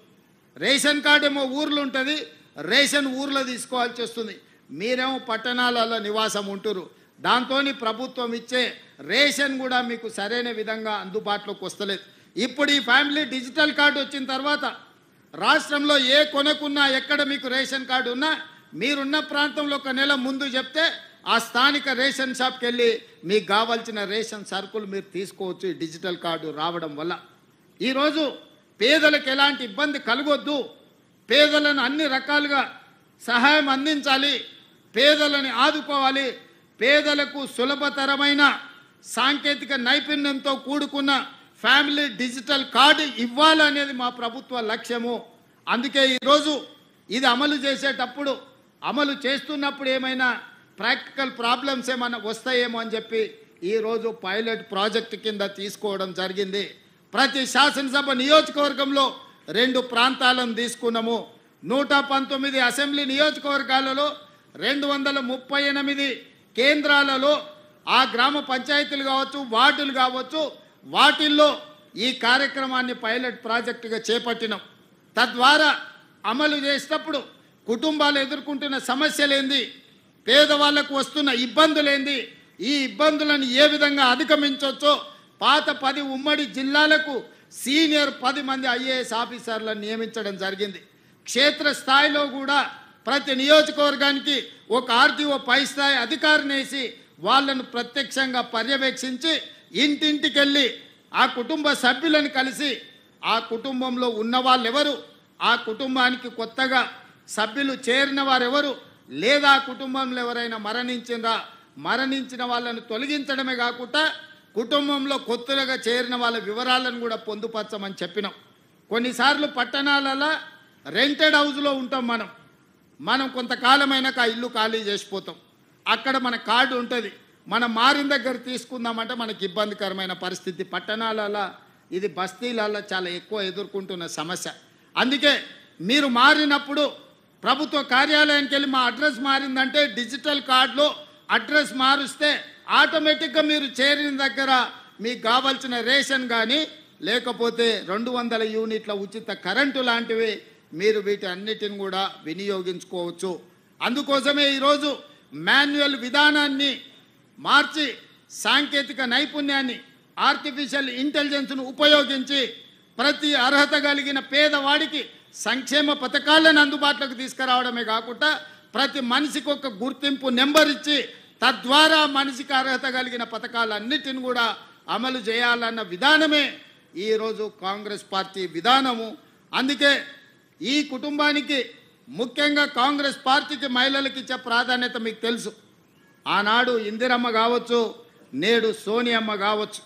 రేషన్ కార్డు ఏమో ఊర్లో ఉంటుంది, రేషన్ ఊర్లో తీసుకోవాల్సి వస్తుంది. మీరేమో పట్టణాలలో నివాసం ఉంటురు. దాంతో ప్రభుత్వం ఇచ్చే రేషన్ కూడా మీకు సరైన విధంగా అందుబాటులోకి వస్తలేదు. ఇప్పుడు ఈ ఫ్యామిలీ డిజిటల్ కార్డు వచ్చిన తర్వాత రాష్ట్రంలో ఏ కొనకున్నా ఎక్కడ మీకు రేషన్ కార్డు ఉన్నా మీరున్న ప్రాంతంలో ఒక నెల ముందు చెప్తే ఆ స్థానిక రేషన్ షాప్కి వెళ్ళి మీకు కావాల్సిన రేషన్ సరుకులు మీరు తీసుకోవచ్చు. ఈ డిజిటల్ కార్డు రావడం వల్ల ఈరోజు పేదలకు ఎలాంటి ఇబ్బంది కలగొద్దు, పేదలను అన్ని రకాలుగా సహాయం అందించాలి, పేదలని ఆదుకోవాలి, పేదలకు సులభతరమైన సాంకేతిక నైపుణ్యంతో కూడుకున్న ఫ్యామిలీ డిజిటల్ కార్డు ఇవ్వాలనేది మా ప్రభుత్వ లక్ష్యము. అందుకే ఈరోజు ఇది అమలు చేసేటప్పుడు, అమలు చేస్తున్నప్పుడు ఏమైనా ప్రాక్టికల్ ప్రాబ్లమ్స్ ఏమైనా వస్తాయేమో అని చెప్పి ఈరోజు పైలట్ ప్రాజెక్టు కింద తీసుకోవడం జరిగింది. ప్రతి శాసనసభ నియోజకవర్గంలో 2 ప్రాంతాలను తీసుకున్నాము. 119 అసెంబ్లీ నియోజకవర్గాలలో 238 కేంద్రాలలో ఆ గ్రామ పంచాయతీలు కావచ్చు, వార్డులు కావచ్చు, వాటిల్లో ఈ కార్యక్రమాన్ని పైలట్ ప్రాజెక్టుగా చేపట్టినాం. తద్వారా అమలు చేసేటప్పుడు కుటుంబాలు ఎదుర్కొంటున్న సమస్యలేంది, పేదవాళ్లకు వస్తున్న ఇబ్బందులేంది, ఈ ఇబ్బందులను ఏ విధంగా అధిగమించవచ్చో పాత 10 ఉమ్మడి జిల్లాలకు సీనియర్ 10 మంది ఐఏఎస్ ఆఫీసర్లను నియమించడం జరిగింది. క్షేత్ర స్థాయిలో కూడా ప్రతి నియోజకవర్గానికి ఒక ఆర్టీఓ పై స్థాయి అధికారిని వేసి వాళ్ళను ప్రత్యక్షంగా పర్యవేక్షించి ఇంటింటికి వెళ్ళి ఆ కుటుంబ సభ్యులను కలిసి ఆ కుటుంబంలో ఉన్న వాళ్ళెవరు, ఆ కుటుంబానికి కొత్తగా సభ్యులు చేరిన వారెవరు, లేదా ఆ కుటుంబంలో ఎవరైనా మరణించిన వాళ్ళను తొలగించడమే కాకుండా కుటుంబంలో కొత్తగా చేరిన వాళ్ళ వివరాలను కూడా పొందుపరచమని చెప్పినాం. కొన్నిసార్లు పట్టణాలలో రెంటెడ్ హౌస్లో ఉంటాం మనం కొంతకాలమైనాక ఆ ఇల్లు ఖాళీ చేసిపోతాం. అక్కడ మన కార్డు ఉంటుంది, మనం మారిన దగ్గర తీసుకుందామంటే మనకి ఇబ్బందికరమైన పరిస్థితి. పట్టణాలలో ఇది బస్తీలలో చాలా ఎక్కువ ఎదుర్కొంటున్న సమస్య. అందుకే మీరు మారినప్పుడు ప్రభుత్వ కార్యాలయానికి వెళ్ళి మా అడ్రస్ మారిందంటే డిజిటల్ కార్డులో అడ్రస్ మారుస్తే ఆటోమేటిక్గా మీరు చేరిన దగ్గర మీకు కావాల్సిన రేషన్ కానీ లేకపోతే 200 యూనిట్ల ఉచిత కరెంటు లాంటివి మీరు వీటి అన్నిటిని కూడా వినియోగించుకోవచ్చు. అందుకోసమే ఈరోజు మాన్యువల్ విధానాన్ని మార్చి సాంకేతిక నైపుణ్యాన్ని, ఆర్టిఫిషియల్ ఇంటెలిజెన్స్ను ఉపయోగించి ప్రతి అర్హత కలిగిన పేదవాడికి సంక్షేమ పథకాలను అందుబాటులోకి తీసుకురావడమే కాకుండా ప్రతి మనిషికి ఒక గుర్తింపు నెంబర్ ఇచ్చి తద్వారా మనిషికి అర్హత కలిగిన పథకాలన్నిటిని కూడా అమలు చేయాలన్న విధానమే ఈరోజు కాంగ్రెస్ పార్టీ విధానము. అందుకే ఈ కుటుంబానికి ముఖ్యంగా కాంగ్రెస్ పార్టీకి మహిళలకు ఇచ్చే ప్రాధాన్యత మీకు తెలుసు. ఆనాడు ఇందిరమ్మ కావచ్చు, నేడు సోనియమ్మ కావచ్చు,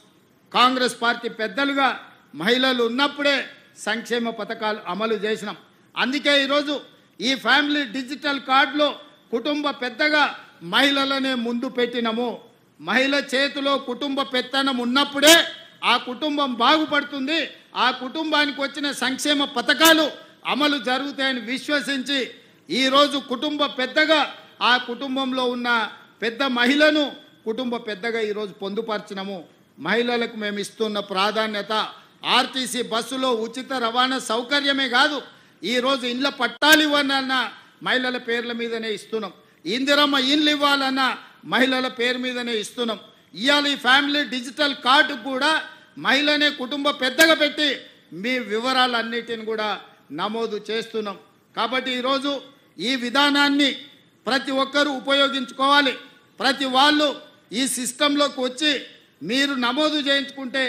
కాంగ్రెస్ పార్టీ పెద్దలుగా మహిళలు ఉన్నప్పుడే సంక్షేమ పథకాలు అమలు చేసినాం. అందుకే ఈరోజు ఈ ఫ్యామిలీ డిజిటల్ కార్డులో కుటుంబ పెద్దగా మహిళలనే ముందు పెట్టినాము. మహిళ చేతిలో కుటుంబ పెత్తనం ఉన్నప్పుడే ఆ కుటుంబం బాగుపడుతుంది, ఆ కుటుంబానికి వచ్చిన సంక్షేమ పథకాలు అమలు జరుగుతాయని విశ్వసించి ఈరోజు కుటుంబ పెద్దగా ఆ కుటుంబంలో ఉన్న పెద్ద మహిళను కుటుంబ పెద్దగా ఈరోజు పొందుపరిచినాము. మహిళలకు మేము ఇస్తున్న ప్రాధాన్యత ఆర్టీసీ బస్సులో ఉచిత రవాణా సౌకర్యమే కాదు, ఈరోజు ఇండ్ల పట్టాలు ఇవ్వాలన్నా మహిళల పేర్ల మీదనే ఇస్తున్నాం, ఇందిరమ్మ ఇండ్లు ఇవ్వాలన్నా మహిళల పేరు మీదనే ఇస్తున్నాం. ఇవాళ ఈ ఫ్యామిలీ డిజిటల్ కార్డు కూడా మహిళనే కుటుంబ పెద్దగా పెట్టి మీ వివరాలన్నిటిని కూడా నమోదు చేస్తున్నాం. కాబట్టి ఈరోజు ఈ విధానాన్ని ప్రతి ఒక్కరూ ఉపయోగించుకోవాలి. ప్రతి వాళ్ళు ఈ సిస్టంలోకి వచ్చి మీరు నమోదు చేయించుకుంటే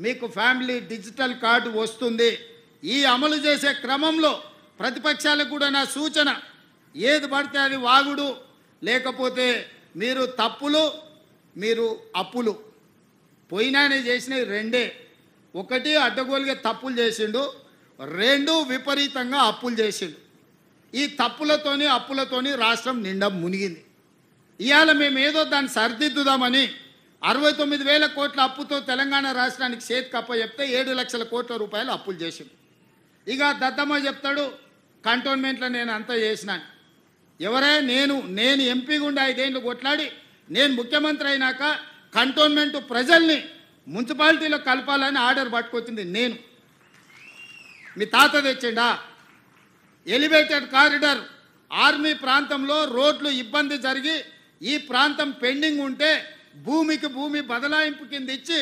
మీకు ఫ్యామిలీ డిజిటల్ కార్డు వస్తుంది. ఈ అమలు చేసే క్రమంలో ప్రతిపక్షాలకు కూడా నా సూచన, ఏది పడితే అది వాగుడు, లేకపోతే మీరు తప్పులు, మీరు అప్పులు. పోయినానే చేసినవి రెండే, ఒకటి అడ్డగోలుగా తప్పులు చేసిండు, 2 విపరీతంగా అప్పులు చేసిండు. ఈ తప్పులతోని అప్పులతోని రాష్ట్రం నిండా మునిగింది. ఇవాళ మేము ఏదో దాన్ని సరిదిద్దుదామని 69,000 కోట్ల అప్పుతో తెలంగాణ రాష్ట్రానికి చేతికి అప్ప చెప్తే 7 లక్షల కోట్ల రూపాయలు అప్పులు చేసిండు. ఇక దత్తమ్మ చెప్తాడు కంటోన్మెంట్లో నేను అంతా చేసినాను. ఎవరే నేను ఎంపీ గుండా 5 ఏళ్ళు కొట్లాడి నేను ముఖ్యమంత్రి అయినాక కంటోన్మెంట్ ప్రజల్ని మున్సిపాలిటీలో కలపాలని ఆర్డర్ పట్టుకొచ్చింది నేను. మీ తాత తెచ్చిండా? ఎలివేటెడ్ కారిడార్ ఆర్మీ ప్రాంతంలో రోడ్లు ఇబ్బంది జరిగి ఈ ప్రాంతం పెండింగ్ ఉంటే భూమికి భూమి బదలాయింపు కింద ఇచ్చి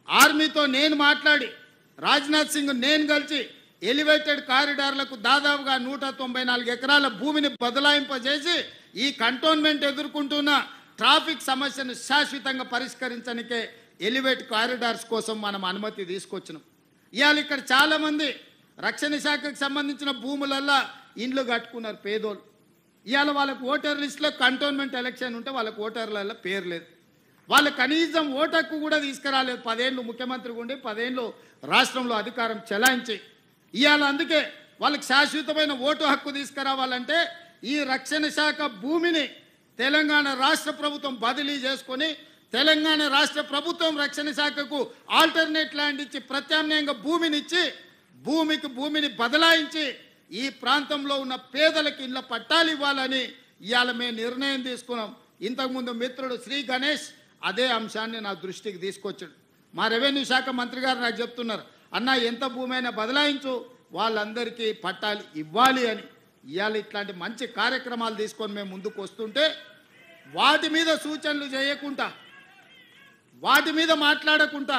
ఆర్మీతో నేను మాట్లాడి రాజ్నాథ్ సింగ్ నేను కలిసి ఎలివేటెడ్ కారిడార్లకు దాదాపుగా 194 ఎకరాల భూమిని బదలాయింపజేసి ఈ కంటోన్మెంట్ ఎదుర్కొంటున్న ట్రాఫిక్ సమస్యను శాశ్వతంగా పరిష్కరించడానికే ఎలివేట్ కారిడార్స్ కోసం మనం అనుమతి తీసుకొచ్చినాం. ఇవాళ ఇక్కడ చాలామంది రక్షణ శాఖకు సంబంధించిన భూములల్లా ఇండ్లు కట్టుకున్నారు పేదోళ్ళు. ఇవాళ వాళ్ళకు ఓటర్ లిస్టులో కంటోన్మెంట్ ఎలక్షన్ ఉంటే వాళ్ళకు ఓటర్లలో పేరు లేదు. వాళ్ళు కనీసం ఓటు హక్కు కూడా తీసుకురాలేదు. 10 ఏళ్ళు ముఖ్యమంత్రిగా ఉండి 10 ఏళ్ళు రాష్ట్రంలో అధికారం చెలాయించి ఇవాళ అందుకే వాళ్ళకి శాశ్వతమైన ఓటు హక్కు తీసుకురావాలంటే ఈ రక్షణ శాఖ భూమిని తెలంగాణ రాష్ట్ర ప్రభుత్వం బదిలీ చేసుకొని తెలంగాణ రాష్ట్ర ప్రభుత్వం రక్షణ శాఖకు ఆల్టర్నేట్ ల్యాండ్ ఇచ్చి ప్రత్యామ్నాయంగా భూమినిచ్చి భూమికి భూమిని బదలాయించి ఈ ప్రాంతంలో ఉన్న పేదలకు ఇళ్ళ పట్టాలు ఇవ్వాలని ఇవాళ మేము నిర్ణయం తీసుకున్నాం. ఇంతకుముందు మిత్రుడు శ్రీ గణేష్ అదే అంశాన్ని నా దృష్టికి తీసుకొచ్చాడు. మా రెవెన్యూ శాఖ మంత్రి గారు నాకు చెప్తున్నారు, అన్న ఎంత భూమి అయినా బదలాయించు, వాళ్ళందరికీ పట్టాలు ఇవ్వాలి అని. ఇవాళ ఇట్లాంటి మంచి కార్యక్రమాలు తీసుకొని మేము ముందుకు వస్తుంటే వాటి మీద సూచనలు చేయకుండా వాటి మీద మాట్లాడకుండా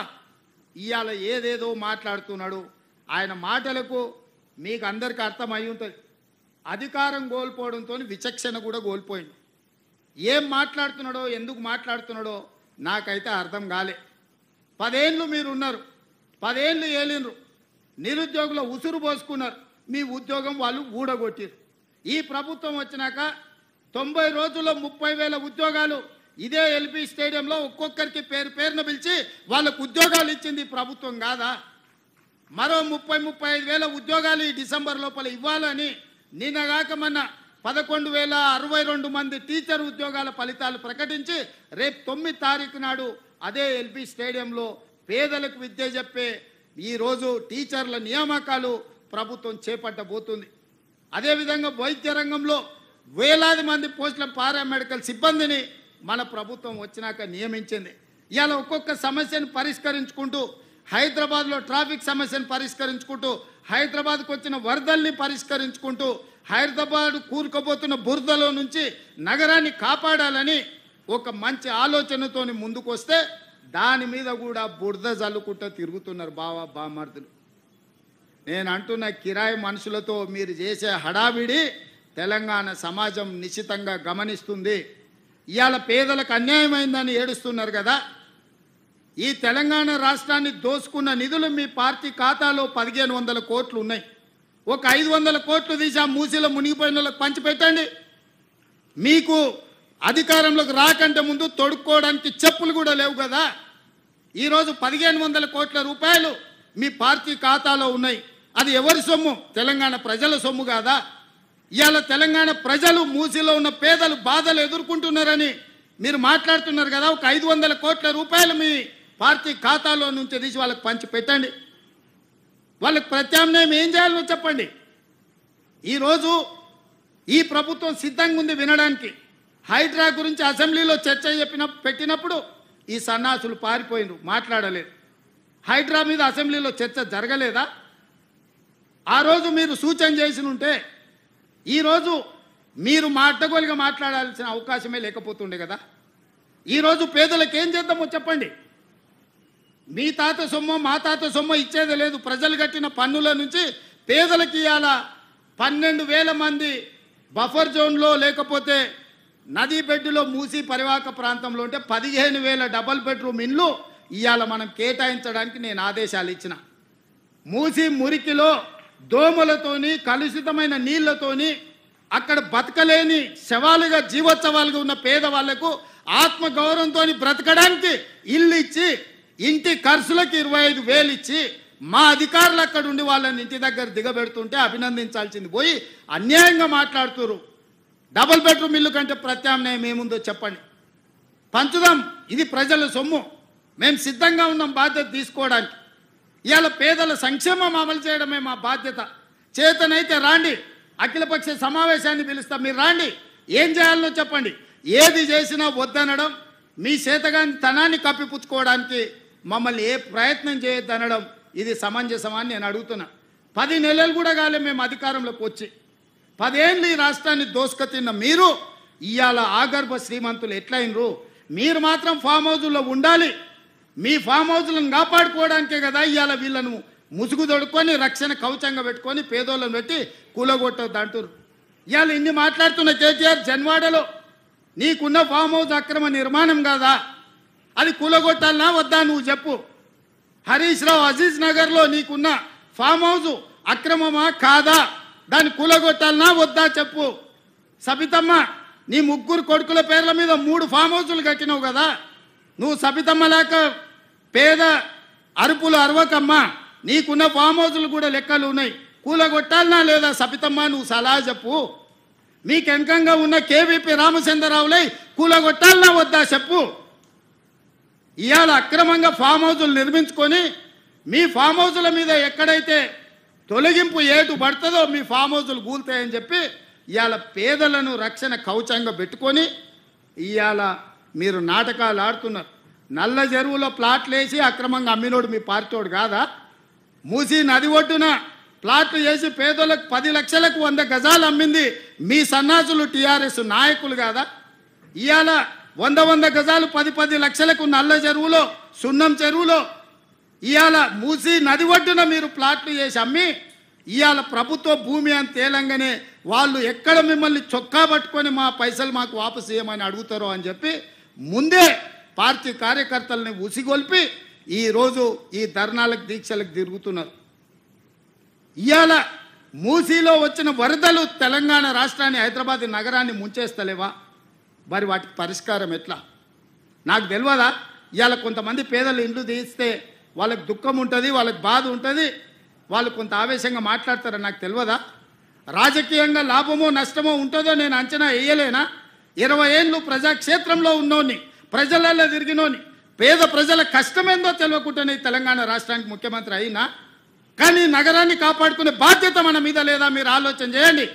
ఇవాళ ఏదేదో మాట్లాడుతున్నాడు. ఆయన మాటలకు మీకు అందరికీ అర్థమై ఉంటుంది. అధికారం కోల్పోవడంతో విచక్షణ కూడా కోల్పోయింది. ఏం మాట్లాడుతున్నాడో ఎందుకు మాట్లాడుతున్నాడో నాకైతే అర్థం కాలే. 10 ఏళ్ళు మీరు ఉన్నారు, 10 ఏళ్ళు ఏలినరు, నిరుద్యోగుల ఉసురు పోసుకున్నారు, మీ ఉద్యోగం వాళ్ళు ఊడగొట్టారు. ఈ ప్రభుత్వం వచ్చినాక 90 రోజుల్లో 30,000 ఉద్యోగాలు ఇదే ఎల్బీ స్టేడియంలో ఒక్కొక్కరికి పేరున పిలిచి వాళ్ళకు ఉద్యోగాలు ఇచ్చింది ప్రభుత్వం కాదా? మరో 30-35,000 ఉద్యోగాలు ఈ డిసెంబర్ లోపల ఇవ్వాలని నిన్నగాక మొన్న 11,062 మంది టీచర్ ఉద్యోగాల ఫలితాలు ప్రకటించి రేపు 9 తారీఖు నాడు అదే ఎల్బీ స్టేడియంలో పేదలకు విద్య చెప్పే ఈరోజు టీచర్ల నియామకాలు ప్రభుత్వం చేపట్టబోతుంది. అదేవిధంగా వైద్య రంగంలో వేలాది మంది పోస్టుల పారామెడికల్ సిబ్బందిని మన ప్రభుత్వం వచ్చినాక నియమించింది. ఇవాళ ఒక్కొక్క సమస్యను పరిష్కరించుకుంటూ హైదరాబాద్లో ట్రాఫిక్ సమస్యను పరిష్కరించుకుంటూ హైదరాబాద్కు వచ్చిన వరదల్ని పరిష్కరించుకుంటూ హైదరాబాద్ కూరుకుపోతున్న బురదలో నుంచి నగరాన్ని కాపాడాలని ఒక మంచి ఆలోచనతో ముందుకు వస్తే దాని మీద కూడా బురద జల్లుకుంటూ తిరుగుతున్నారు బామర్దులు. నేను అంటున్న కిరాయి మనుషులతో మీరు చేసే హడావిడి తెలంగాణ సమాజం నిశ్చితంగా గమనిస్తుంది. ఇవాళ పేదలకు అన్యాయమైందని ఏడుస్తున్నారు కదా. ఈ తెలంగాణ రాష్ట్రాన్ని దోసుకున్న నిధులు మీ పార్టీ ఖాతాలో 1,500 కోట్లు ఉన్నాయి. ఒక 500 కోట్లు తీసి ఆ మూసిలో మునిగిపోయిన వాళ్ళకి పంచిపెట్టండి. మీకు అధికారంలోకి రాకంటే ముందు తొడుక్కోవడానికి చెప్పులు కూడా లేవు కదా. ఈరోజు 1,500 కోట్ల రూపాయలు మీ పార్టీ ఖాతాలో ఉన్నాయి. అది ఎవరి సొమ్ము? తెలంగాణ ప్రజల సొమ్ము కాదా? ఇవాళ తెలంగాణ ప్రజలు మూసిలో ఉన్న పేదలు బాధలు ఎదుర్కొంటున్నారని మీరు మాట్లాడుతున్నారు కదా. ఒక 500 కోట్ల రూపాయలు మీ పార్టీ ఖాతాలో నుంచి తీసి వాళ్ళకి పంచి పెట్టండి. వాళ్ళకి ప్రత్యామ్నాయం ఏం చేయాలో చెప్పండి. ఈరోజు ఈ ప్రభుత్వం సిద్ధంగా ఉంది వినడానికి. హైడ్రా గురించి అసెంబ్లీలో చర్చ పెట్టినప్పుడు ఈ సన్నాసులు పారిపోయినరు, మాట్లాడలేదు. హైడ్రా మీద అసెంబ్లీలో చర్చ జరగలేదా? ఆ రోజు మీరు సూచన చేసి ఉంటే ఈరోజు మీరు అడ్డగోలుగా మాట్లాడాల్సిన అవకాశమే లేకపోతుండే కదా. ఈరోజు పేదలకు ఏం చేద్దామో చెప్పండి. మీ తాత సొమ్ము మా తాత సొమ్ము ఇచ్చేది లేదు. ప్రజలు కట్టిన పన్నుల నుంచి పేదలకు ఇవాళ 12,000 మంది బఫర్ జోన్లో లేకపోతే నదీ బెడ్డులో మూసి పరివాహక ప్రాంతంలో ఉంటే 15,000 డబల్ బెడ్రూమ్ ఇండ్లు ఇవాళ మనం కేటాయించడానికి నేను ఆదేశాలు ఇచ్చిన. మూసి మురికిలో దోమలతోని కలుషితమైన నీళ్లతోని అక్కడ బతకలేని శవాలుగా జీవోత్సవాలుగా ఉన్న పేదవాళ్లకు ఆత్మగౌరవంతో బ్రతకడానికి ఇల్లు ఇచ్చి ఇంటి ఖర్చులకు 25,000 ఇచ్చి మా అధికారులు అక్కడ ఉండి వాళ్ళని ఇంటి దగ్గర దిగబెడుతుంటే అభినందించాల్సింది పోయి అన్యాయంగా మాట్లాడుతున్నారు. డబుల్ బెడ్రూమ్ ఇల్లు కంటే ప్రత్యామ్నాయం ఏముందో చెప్పండి. పంచుదాం, ఇది ప్రజల సొమ్ము, మేము సిద్ధంగా ఉన్నాం బాధ్యత తీసుకోవడానికి. ఇవాళ పేదల సంక్షేమం అమలు చేయడమే మా బాధ్యత. చేతనైతే రాండి, అఖిలపక్ష సమావేశాన్ని పిలుస్తాం, మీరు రాండి, ఏం చేయాలో చెప్పండి. ఏది చేసినా వద్దనడం మీ చేతగాని తనాన్ని కప్పిపుచ్చుకోవడానికి మమ్మల్ని ఏ ప్రయత్నం చేయొద్దనడం ఇది సమంజసమని నేను అడుగుతున్నా. 10 నెలలు కూడా కాలే మేము అధికారంలోకి వచ్చి. 10 ఏళ్ళు ఈ రాష్ట్రాన్ని దోసుక తిన్న మీరు ఇవాళ ఆగర్భ శ్రీమంతులు ఎట్లయినరు? మీరు మాత్రం ఫామ్ హౌజుల్లో ఉండాలి. మీ ఫామ్ హౌజులను కాపాడుకోవడానికే కదా ఇవాళ వీళ్ళను ముసుగు దొడుకొని రక్షణ కవచంగా పెట్టుకొని పేదోళ్ళను పెట్టి కూలగొట్టద్దు అంటారు. ఇవాళ ఇన్ని మాట్లాడుతున్న కేటీఆర్ జన్వాడలో నీకున్న ఫామ్ హౌస్ అక్రమ నిర్మాణం కాదా? అది కూలగొట్టాలనా వద్దా నువ్వు చెప్పు. హరీష్ రావు అజీజ్ నగర్లో నీకున్న ఫామ్ హౌస్ అక్రమమా కాదా? దాన్ని కూలగొట్టాలనా వద్దా చెప్పు. సబితమ్మ నీ 3 కొడుకుల పేర్ల మీద 3 ఫామ్ హౌజులు కట్టినావు కదా. నువ్వు సబితమ్మ లేక పేద అరుపులు అరవకమ్మా. నీకున్న ఫామ్ హౌజులు కూడా లెక్కలు ఉన్నాయి. కూలగొట్టాలనా లేదా సబితమ్మ నువ్వు సలహా చెప్పు. మీకు వెనకంగా ఉన్న కేవీపీ రామచంద్రరావులై కూలగొట్టాలనా వద్దా చెప్పు. ఇవాళ అక్రమంగా ఫామ్ హౌజులు నిర్మించుకొని మీ ఫామ్ హౌజుల మీద ఎక్కడైతే తొలగింపు ఏటు పడుతుందో మీ ఫామ్ హౌజులు కూలుతాయని చెప్పి ఇవాళ పేదలను రక్షణ కవచంగా పెట్టుకొని ఇవాళ మీరు నాటకాలు ఆడుతున్నారు. నల్ల చెరువులో ప్లాట్లు వేసి అక్రమంగా అమ్మినోడు మీ పార్టీోడు కాదా? మూసి నది ఒడ్డున ప్లాట్లు వేసి పేదోళ్ళకు 10 లక్షలకు 100 గజాలు అమ్మింది మీ సన్నాసులు టీఆర్ఎస్ నాయకులు కాదా? ఇవాళ 100 గజాలు 10 లక్షలకు నల్ల చెరువులో సున్నం చెరువులో ఇవాళ మూసి నది ఒడ్డున మీరు ప్లాట్లు చేసి అమ్మి ఇవాళ ప్రభుత్వ భూమి అని తేలంగానే వాళ్ళు ఎక్కడ మిమ్మల్ని చొక్కా పట్టుకొని మా పైసలు మాకు వాపసు చేయమని అడుగుతారో అని చెప్పి ముందే పార్టీ కార్యకర్తలని ఉసిగొల్పి ఈరోజు ఈ ధర్నాలకు దీక్షలకు తిరుగుతున్నారు. ఇవాళ మూసీలో వచ్చిన వరదలు తెలంగాణ రాష్ట్రాన్ని హైదరాబాద్ నగరాన్ని ముంచేస్తలేవా? మరి వాటికి పరిష్కారం ఎట్లా నాకు తెలియదా? ఇవాళ కొంతమంది పేదలు ఇండ్లు తీస్తే వాళ్ళకి దుఃఖం ఉంటుంది, వాళ్ళకి బాధ ఉంటుంది, వాళ్ళు కొంత ఆవేశంగా మాట్లాడతారని నాకు తెలియదా? రాజకీయంగా లాభమో నష్టమో ఉంటుందో నేను అంచనా వేయలేనా? 20 ఏళ్ళు ప్రజాక్షేత్రంలో ఉన్నోని, ప్రజలలో తిరిగినోని, పేద ప్రజల కష్టమేందో తెలియకుండానే తెలంగాణ రాష్ట్రానికి ముఖ్యమంత్రి అయినా. కానీ నగరాన్ని కాపాడుకునే బాధ్యత మన మీద లేదా? మీరు ఆలోచన చేయండి.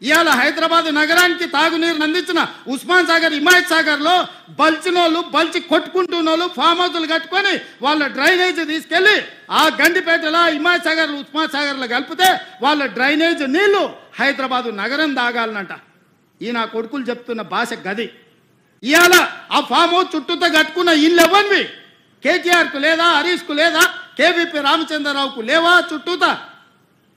ఇవాళ హైదరాబాద్ నగరానికి తాగునీరు అందించిన ఉస్మాన్ సాగర్, హిమాయత్ సాగర్లో బల్చినోళ్ళు బల్చి కొట్టుకుంటున్నోళ్ళు ఫామ్ హౌజులు కట్టుకొని వాళ్ళ డ్రైనేజ్ తీసుకెళ్ళి ఆ గండిపేటలో హిమాయత్ సాగర్, ఉస్మాన్ సాగర్లో కలిపితే వాళ్ళ డ్రైనేజ్ నీళ్లు హైదరాబాదు నగరం తాగాలనంట. ఈ నా కొడుకులు చెప్తున్న భాష గది. ఇవాళ ఆ ఫామ్ హౌస్ చుట్టూతో కట్టుకున్న ఇల్లు ఎవరివి? కేటీఆర్కు లేదా? హరీష్కు లేదా? కేవీపీ రామచంద్రరావుకు లేవా? చుట్టూతా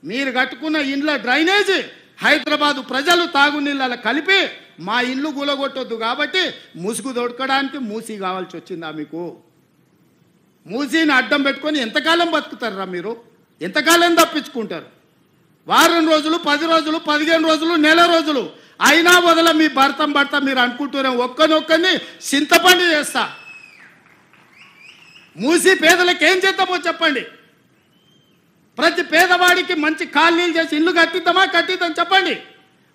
మీరు కట్టుకున్న ఇండ్ల డ్రైనేజ్ హైదరాబాదు ప్రజలు తాగునీళ్ళ కలిపి మా ఇల్లు కూలగొట్టొద్దు కాబట్టి ముసుగు దొడకడానికి మూసీ కావాల్సి వచ్చిందా మీకు? మూసీని అడ్డం పెట్టుకొని ఎంతకాలం బతుకుతారా మీరు? ఎంతకాలం తప్పించుకుంటారు? వారం రోజులు, 10 రోజులు, 15 రోజులు, నెల రోజులు అయినా వదల మీ భర్తం మీరు అనుకుంటున్నాం ఒక్కనొక్కని చింతపండు చేస్తా. మూసి పేదలకు ఏం చేద్దామో చెప్పండి. ప్రతి పేదవాడికి మంచి కాలనీలు చేసి ఇల్లు కట్టిద్దాం చెప్పండి.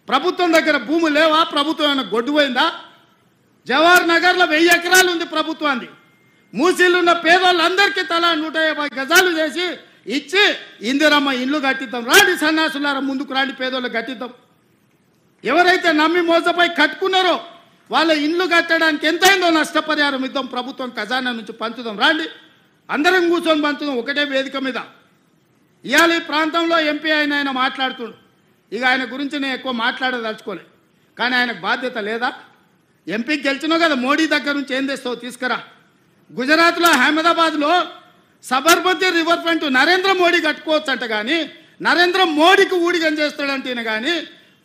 ప్రభుత్వం దగ్గర భూములు లేవా? ప్రభుత్వం ఏమైనా గొడ్డుపోయిందా? జవహర్ నగర్లో 1000 ఎకరాలు ఉంది ప్రభుత్వాన్ని. మూసీలు ఉన్న పేదవాళ్ళందరికీ తలా 150 గజాలు చేసి ఇచ్చి ఇందిరమ్మ ఇల్లు కట్టిద్దాం. రాండి సన్నాసులారా, ముందుకు రాండి, పేదోళ్ళు కట్టిద్దాం. ఎవరైతే నమ్మి మోసపోయి కట్టుకున్నారో వాళ్ళ ఇల్లు కట్టడానికి ఎంతైందో నష్టపరిహారం ఇద్దాం, ప్రభుత్వం ఖజానా నుంచి పంచుదాం. రాండి, అందరం కూర్చొని పంచుదాం ఒకటే వేదిక మీద. ఇవాళ ఈ ప్రాంతంలో ఎంపీ ఆయన మాట్లాడుతుండు. ఇక ఆయన గురించి నేను ఎక్కువ మాట్లాడదలుచుకోలే, కానీ ఆయనకు బాధ్యత లేదా? ఎంపీకి గెలిచినావు కదా, మోడీ దగ్గర నుంచి ఏం తెస్తావు తీసుకురా. గుజరాత్లో అహ్మదాబాద్లో సబర్మతి రివర్ ఫ్రంట్ నరేంద్ర మోడీ కట్టుకోవచ్చు అంట, కానీ నరేంద్ర మోడీకి ఊడిగం చేస్తాడంటేనే కానీ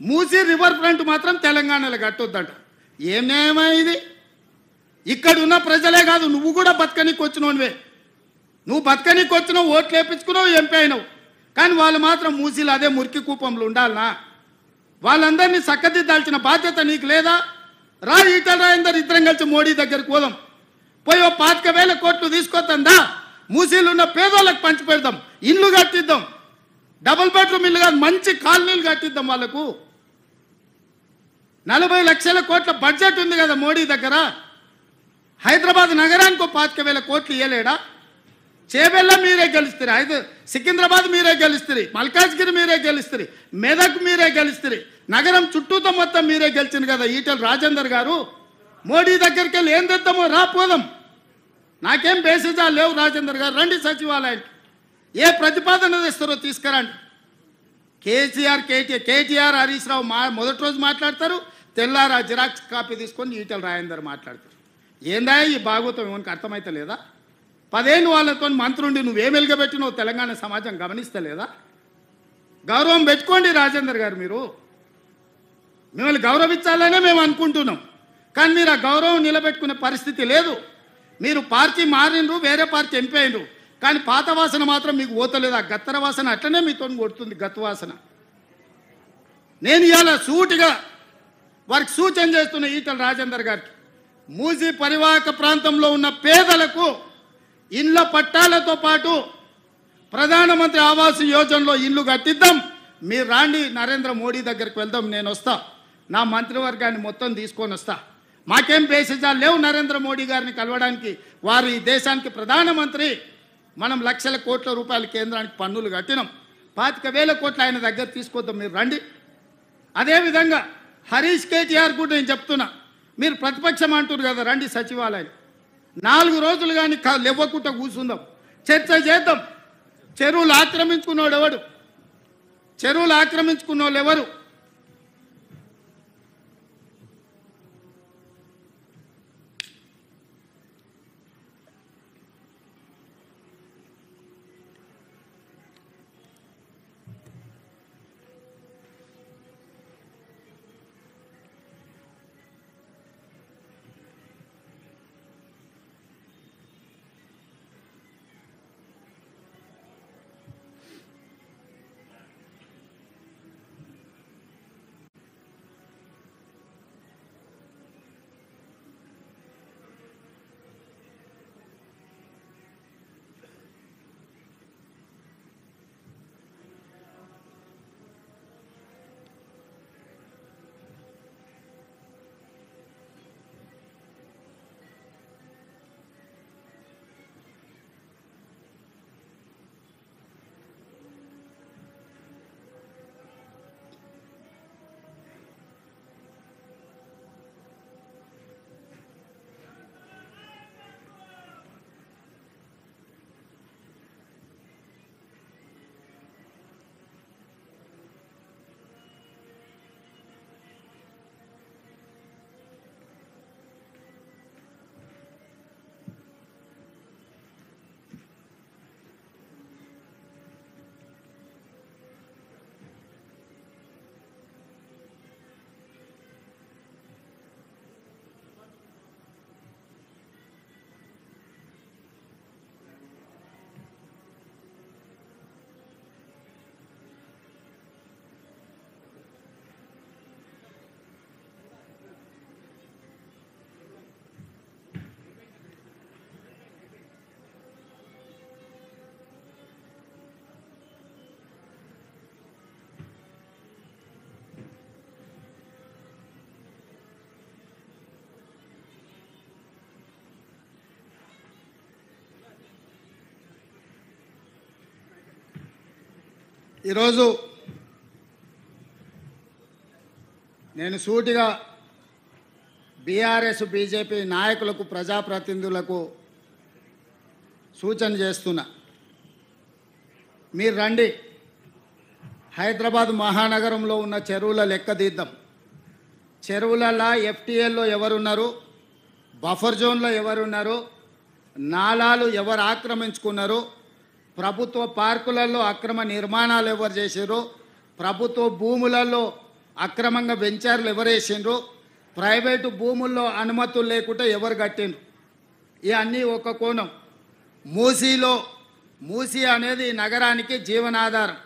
మూసీ రివర్ ఫ్రంట్ మాత్రం తెలంగాణలో కట్టొద్దంట. ఏం న్యాయమా ఇది? ఇక్కడ ఉన్న ప్రజలే కాదు, నువ్వు కూడా బతకనీకి వచ్చినోనివే. నువ్వు బతకనీకి వచ్చినావు, ఓట్లు వేయించుకున్నావు, ఎంపీ అయినావు. కానీ వాళ్ళు మాత్రం మూసీలు అదే మురికి కూపంలో ఉండాలనా? వాళ్ళందరినీ చక్కదిద్దాల్సిన బాధ్యత నీకు లేదా? రా, ఈటల రాజేందర్ ఇద్దరం కలిసి మోడీ దగ్గరికి పోదాం. పోయి 25,000 కోట్లు తీసుకొద్దా, మూసీలు ఉన్న పేదోళ్ళకి పంచి పెడదాం, ఇల్లు కట్టిద్దాం, డబుల్ బెడ్రూమ్ ఇల్లు కాదు మంచి కాలనీలు కట్టిద్దాం. వాళ్ళకు 40 లక్షల కోట్ల బడ్జెట్ ఉంది కదా మోడీ దగ్గర. హైదరాబాద్ నగరానికి 25,000 కోట్లు ఇవ్వలేడా? చేబెల్ల మీరే గెలుస్తారు, సికింద్రాబాద్ మీరే గెలుస్తారు, మల్కాజ్గిరి మీరే గెలుస్తారు, మెదక్ మీరే గెలుస్తారు, నగరం చుట్టూతో మొత్తం మీరే గెలిచింది కదా ఈటల రాజేందర్ గారు. మోడీ దగ్గరికి వెళ్ళి ఏం తెద్దామో రాపోదాం. నాకేం బేసిజాలు లేవు. రాజేందర్ గారు రండి సచివాలయానికి, ఏ ప్రతిపాదన తెస్తారో తీసుకురండి. కేటీఆర్ హరీష్ రావు మొదటి రోజు మాట్లాడతారు, తెల్లారా జిరాక్స్ కాపీ తీసుకొని ఈటెల రాజేందర్ మాట్లాడతారు. ఏందా ఈ భాగవతం ఏమనికి అర్థమైతే లేదా? 10 ఏళ్ళు వాళ్ళతో మంత్రుండి నువ్వేం వెలుగబెట్టినావు తెలంగాణ సమాజం గమనిస్తలేదా? గౌరవం పెట్టుకోండి రాజేందర్ గారు. మీరు మిమ్మల్ని గౌరవించాలనే మేము అనుకుంటున్నాం, కానీ మీరు ఆ గౌరవం నిలబెట్టుకునే పరిస్థితి లేదు. మీరు పార్టీ మారినరు, వేరే పార్టీ ఎంపీ అయినరు, కానీ పాత వాసన మాత్రం మీకు పోతలేదు. ఆ గత్తర వాసన అట్లనే మీతో కొడుతుంది, గత్తు వాసన. నేను ఇవాళ సూటిగా వారికి సూచన చేస్తున్న ఈటెల రాజేందర్ గారికి, మూసీ పరివాహక ప్రాంతంలో ఉన్న పేదలకు ఇండ్ల పట్టాలతో పాటు ప్రధానమంత్రి ఆవాస్ యోజనలో ఇల్లు కట్టిద్దాం. మీరు రాండి, నరేంద్ర మోడీ దగ్గరికి వెళ్దాం, నేను వస్తా, నా మంత్రివర్గాన్ని మొత్తం తీసుకొని వస్తా. మాకేం బేసిజాలు లేవు నరేంద్ర మోడీ గారిని కలవడానికి. వారు ఈ దేశానికి ప్రధానమంత్రి. మనం లక్షల కోట్ల రూపాయల కేంద్రానికి పన్నులు కట్టినాం, 25,000 కోట్లు ఆయన దగ్గర తీసుకొద్దాం, మీరు రండి. అదేవిధంగా హరీష్ కేటీఆర్ కూడా నేను చెప్తున్నా, మీరు ప్రతిపక్షం అంటారు కదా, రండి సచివాలయం 4 రోజులు కానీ లేవకుండా కూర్చుందాం, చర్చ చేద్దాం. చెరువులు ఆక్రమించుకున్నోడు ఎవడు? చెరువులు ఆక్రమించుకున్నోళ్ళు ఎవరు? ఈరోజు నేను సూటిగా బీఆర్ఎస్ బీజేపీ నాయకులకు ప్రజాప్రతినిధులకు సూచన చేస్తున్నా, మీరు రండి, హైదరాబాద్ మహానగరంలో ఉన్న చెరువుల లెక్క తీద్దాం. చెరువులలో ఎఫ్టీఎల్లో ఎవరున్నారు, బఫర్ జోన్లో ఎవరున్నారు, నాలాలు ఎవరు ఆక్రమించుకున్నారు, ప్రభుత్వ పార్కులలో అక్రమ నిర్మాణాలు ఎవరు చేసారు, ప్రభుత్వ భూములలో అక్రమంగా వెంచర్లు ఎవరు వేసిండ్రు, ప్రైవేటు భూముల్లో అనుమతులు లేకుండా ఎవరు కట్టిండ్రు, ఇవన్నీ ఒక కోణం. మూసీ అనేది నగరానికి జీవనాధారం.